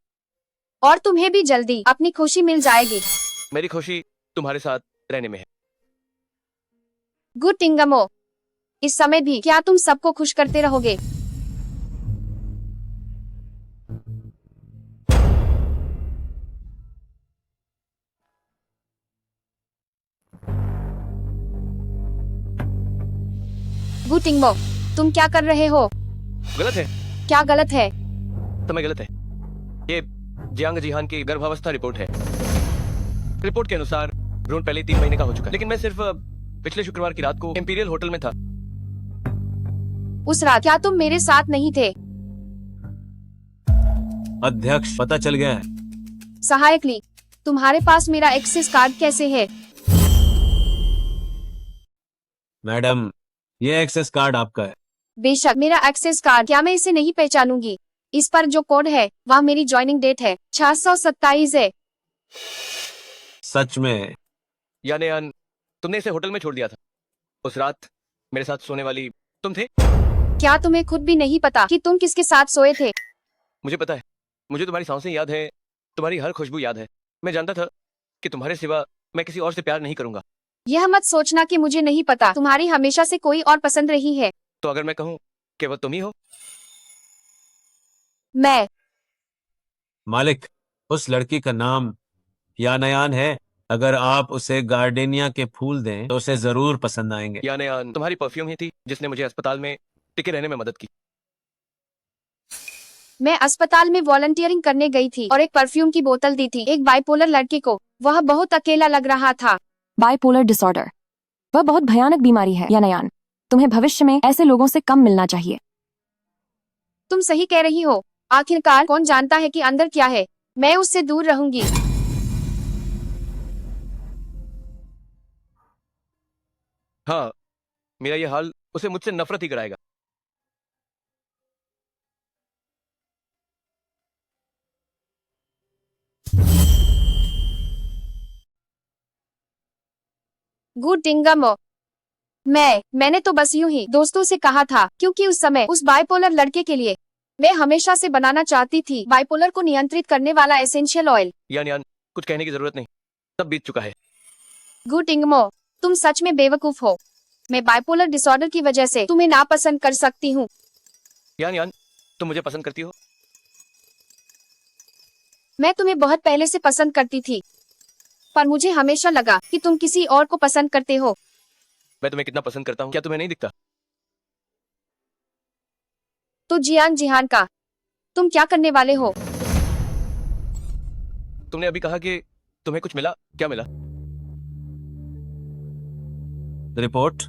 और तुम्हें भी जल्दी अपनी खुशी मिल जाएगी। मेरी खुशी तुम्हारे साथ रहने में है। गुटिंगमो, इस समय भी क्या तुम सबको खुश करते रहोगे? गुटिंगमो, तुम क्या कर रहे हो? गलत है। क्या गलत है? समय गलत है। ये जियांग जिहान की गर्भावस्था रिपोर्ट है। रिपोर्ट के अनुसार भ्रूण पहले 3 महीने का हो चुका है, लेकिन मैं सिर्फ पिछले शुक्रवार की रात को इंपीरियल होटल में था। उस रात क्या तुम मेरे साथ नहीं थे? अध्यक्ष पता चल गया है। सहायक ली, तुम्हारे पास मेरा एक्सेस कार्ड कैसे है? मैडम, ये एक्सेस कार्ड आपका है। बेशक मेरा एक्सेस कार्ड, क्या मैं इसे नहीं पहचानूंगी? इस पर जो कोड है वह मेरी ज्वाइनिंग डेट है, 627 है। सच में? यान तुमने इसे होटल में छोड़ दिया था। उस रात मेरे साथ सोने वाली तुम थे। क्या तुम्हें खुद भी नहीं पता कि तुम किसके साथ सोए थे? मुझे पता है, मुझे तुम्हारी सांसें याद है, तुम्हारी हर खुशबू याद है। मैं जानता था कि तुम्हारे सिवा मैं किसी और से प्यार नहीं करूंगा। यह मत सोचना कि मुझे नहीं पता, तुम्हारी हमेशा से कोई और पसंद रही है। तो अगर मैं कहूँ कि वो तुम ही हो? मैं मालिक, उस लड़की का नाम यानयान है। अगर आप उसे गार्डेनिया के फूल दें तो उसे जरूर पसंद आएंगे। यान तुम्हारी परफ्यूम ही थी जिसने मुझे अस्पताल में टिके रहने में मदद की। मैं अस्पताल में वॉलंटियरिंग करने गई थी और एक परफ्यूम की बोतल दी थी एक बाइपोलर लड़के को। वह बहुत अकेला लग रहा था। बाइपोलर डिसऑर्डर वह बहुत भयानक बीमारी है यानयान। तुम्हें भविष्य में ऐसे लोगों से कम मिलना चाहिए। तुम सही कह रही हो। आखिरकार कौन जानता है कि अंदर क्या है? मैं उससे दूर रहूंगी। हाँ, मेरा ये हाल उसे मुझसे नफरत ही कराएगा। गुड डिंगमो। मैंने तो बस यूं ही दोस्तों से कहा था, क्योंकि उस समय उस बाइपोलर लड़के के लिए मैं हमेशा से बनाना चाहती थी बाइपोलर को नियंत्रित करने वाला एसेंशियल ऑयल। यान कुछ कहने की जरूरत नहीं, सब बीत चुका है। गुड डिंगमो, तुम सच में बेवकूफ हो। मैं बाइपोलर डिसऑर्डर की वजह से तुम्हें नापसंद कर सकती हूँ। यान तुम मुझे पसंद करती हो? मैं तुम्हें बहुत पहले से पसंद करती थी, पर मुझे हमेशा लगा कि तुम किसी और को पसंद करते हो। मैं तुम्हें कितना पसंद करता हूँ, क्या तुम्हें नहीं दिखता? तो जिहान का तुम क्या करने वाले हो? तुमने अभी कहा कि तुम्हें कुछ मिला, क्या मिला? रिपोर्ट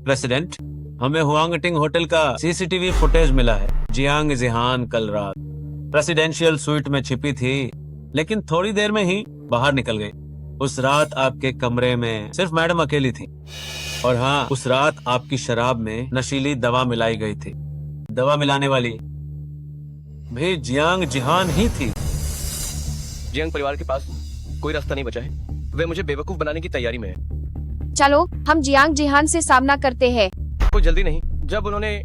प्रेसिडेंट, हमें हुआंगटिंग होटल का सीसीटीवी फुटेज मिला है। जियांग जिहान कल रात प्रेसिडेंशियल स्वीट में छिपी थी, लेकिन थोड़ी देर में ही बाहर निकल गई। उस रात आपके कमरे में सिर्फ मैडम अकेली थी। और हाँ, उस रात आपकी शराब में नशीली दवा मिलाई गई थी। दवा मिलाने वाली भी जियांग जिहान ही थी। जियांग परिवार के पास कोई रास्ता नहीं बचा है। वे मुझे बेवकूफ बनाने की तैयारी में है। चलो हम जियांग जिहान से सामना करते हैं। कोई जल्दी नहीं। जब उन्होंने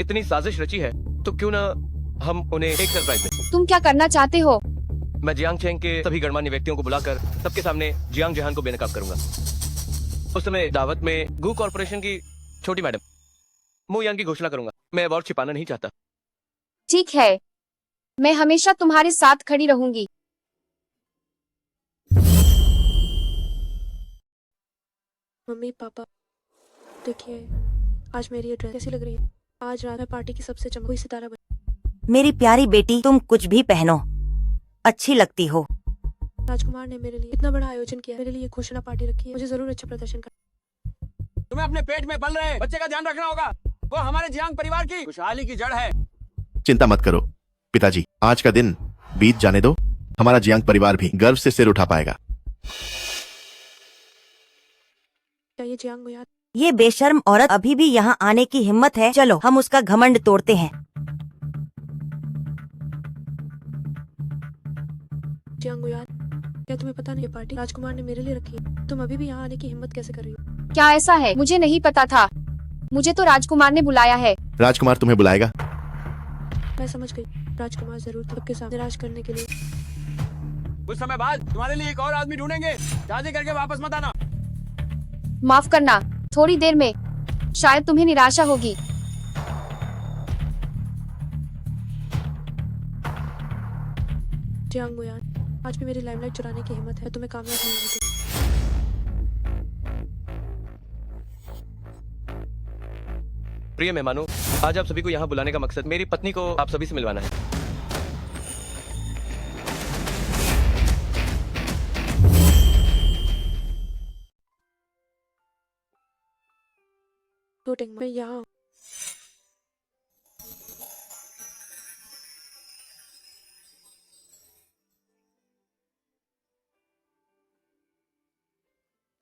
इतनी साजिश रची है तो क्यों ना हम उन्हें एक सरप्राइज दें। तुम क्या करना चाहते हो? मैं जियांग चेंग के सभी गणमान्य व्यक्तियों को बुलाकर सबके सामने जियांग जिहान को बेनकाब करूंगा। उस समय दावत में गू कॉर्पोरेशन की छोटी मैडम मू यांग की घोषणा करूंगा। मैं अवार्ड छिपाना नहीं चाहता। ठीक है, मैं हमेशा तुम्हारे साथ खड़ी रहूंगी। मम्मी पापा, देखिए आज मेरी ये ड्रेस कैसी लग रही है? आज रात में पार्टी की सबसे चमक हुई सितारा बनी। मेरी प्यारी बेटी, तुम कुछ भी पहनो, अच्छी लगती हो। राजकुमार ने मेरे लिए इतना बड़ा आयोजन किया, मेरे लिए घोषणा पार्टी रखी है। मुझे जरूर अच्छा प्रदर्शन करना। तुम्हें अपने पेट में पल रहे बच्चे का ध्यान रखना होगा। वो हमारे जियांग परिवार की खुशहाली की जड़ है। चिंता मत करो पिताजी, आज का दिन बीत जाने दो। हमारा जियांग परिवार भी गर्व से सिर उठा पाएगा। क्या ये जियांग मुयान? ये बेशर्म औरत अभी भी यहाँ आने की हिम्मत है। चलो हम उसका घमंड तोड़ते हैं। जियांग मुयान, क्या तुम्हें पता नहीं ये पार्टी राजकुमार ने मेरे लिए रखी है? तुम अभी भी यहाँ आने की हिम्मत कैसे कर रही हो? क्या ऐसा है? मुझे नहीं पता था। मुझे तो राजकुमार ने बुलाया है। राजकुमार तुम्हें बुलाएगा। मैं समझ गई। राजकुमार जरूर सबके सामने निराश करने के लिए। कुछ समय बाद तुम्हारे लिए एक और आदमी ढूंढेंगे। शादी करके वापस मत आना। माफ करना, थोड़ी देर में शायद तुम्हें निराशा होगी। जियांग मुयान, आज भी मेरी लाइमलाइट चुराने की हिम्मत है। तुम्हें कामयाब नहीं होगी। प्रिय मेहमानों, आज आप सभी को यहाँ बुलाने का मकसद मेरी पत्नी को आप सभी से मिलवाना है। मैं यहाँ हूँ।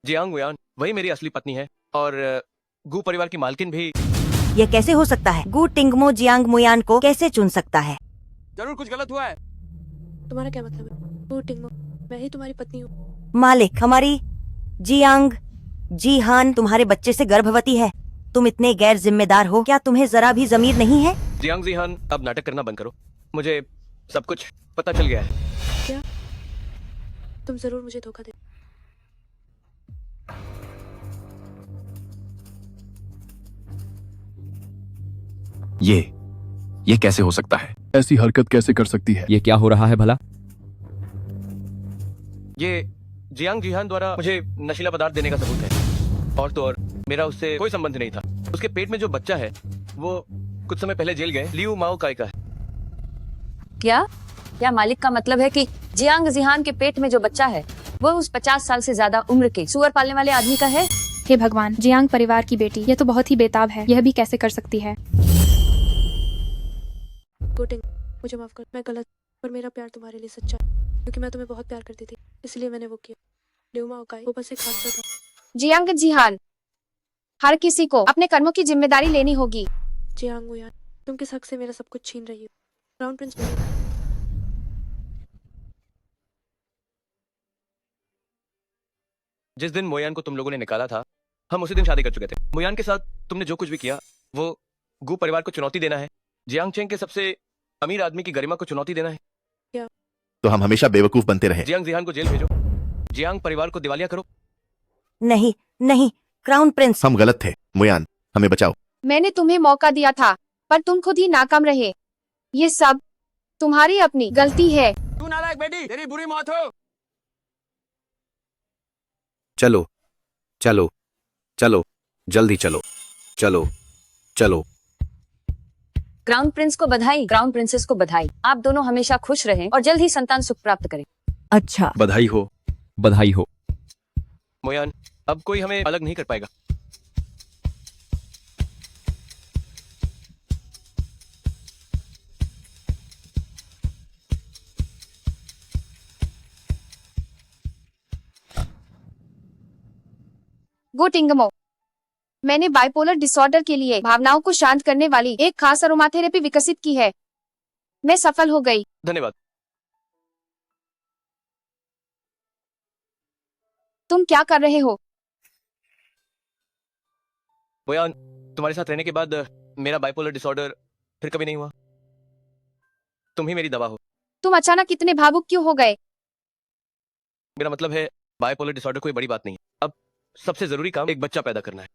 जियांग मुयान वही मेरी असली पत्नी है और गू परिवार की मालकिन भी। ये कैसे हो सकता है? गु टिंगमो जियांग मुयान को कैसे चुन सकता है? जरूर कुछ गलत हुआ है। तुम्हारा क्या मतलब है? वो टिंगमो, मैं ही तुम्हारी पत्नी हूँ। मालिक, हमारी जियांग जीहान तुम्हारे बच्चे से गर्भवती है। तुम इतने गैर जिम्मेदार हो, क्या तुम्हें जरा भी जमीर नहीं है? जियांग जीहान, अब नाटक करना बंद करो। मुझे सब कुछ पता चल गया है। क्या तुम जरूर मुझे धोखा दे? ये कैसे हो सकता है? ऐसी हरकत कैसे कर सकती है? ये क्या हो रहा है भला? ये जियांग जीहान द्वारा मुझे नशीला पदार्थ देने का सबूत है। और तो और मेरा उससे कोई संबंध नहीं था। उसके पेट में जो बच्चा है वो कुछ समय पहले जेल गए लियू माओ काय का है। क्या मालिक का मतलब है कि जियांग जिहान के पेट में जो बच्चा है वो उस 50 साल से ज्यादा उम्र के सुअर पालने वाले आदमी का है? हे भगवान, जियांग परिवार की बेटी, यह तो बहुत ही बेताब है। यह भी कैसे कर सकती है? गोटिंग, मुझे माफ कर, मैं गलत, पर मेरा प्यार तुम्हारे लिए सच्चा है, क्योंकि मैं तुम्हें बहुत प्यार करती थी, इसलिए मैंने वो किया। ल्यूमा ओकाई, वो बस एक हादसा था। जियांग जीहान, हर किसी को अपने कर्मों की जिम्मेदारी लेनी होगी। जियांग मुयान, तुम किस हक से मेरा सब कुछ छीन रही हो? Crown prince Muyan. जिस दिन मोयान को तुम लोगों ने निकाला था, हम उसी दिन शादी कर चुके थे। मोयान के साथ तुमने जो कुछ भी किया वो गू परिवार को चुनौती देना है, जियांग चेंग के सबसे अमीर आदमी की गरिमा को चुनौती देना है। क्या? तो हम हमेशा बेवकूफ बनते रहे। जियांग जीहान को जेल भेजो, जियांग परिवार को दिवालिया करो। नहीं नहीं, क्राउन प्रिंस। हम गलत थे। मुयान, हमें बचाओ। मैंने तुम्हें मौका दिया था, पर तुम खुद ही नाकाम रहे। ये सब तुम्हारी अपनी गलती है। तू नालायक बेटी, तेरी बुरी मौत हो। चलो चलो चलो, जल्दी चलो चलो चलो। क्राउन प्रिंस को बधाई, क्राउन प्रिंसेस को बधाई। आप दोनों हमेशा खुश रहें और जल्द ही संतान सुख प्राप्त करें। अच्छा, बधाई हो, बधाई हो। मोयान, अब कोई हमें अलग नहीं कर पाएगा। गो टिंगमो, मैंने बाइपोलर डिसऑर्डर के लिए भावनाओं को शांत करने वाली एक खास अरोमाथेरेपी विकसित की है। मैं सफल हो गई। धन्यवाद। तुम क्या कर रहे हो? मोयान, तुम्हारे साथ रहने के बाद मेरा बाइपोलर डिसऑर्डर फिर कभी नहीं हुआ। तुम ही मेरी दवा हो। तुम अचानक इतने भावुक क्यों हो गए? मेरा मतलब है बाइपोलर डिसऑर्डर कोई बड़ी बात नहीं है। अब सबसे जरूरी काम एक बच्चा पैदा करना है।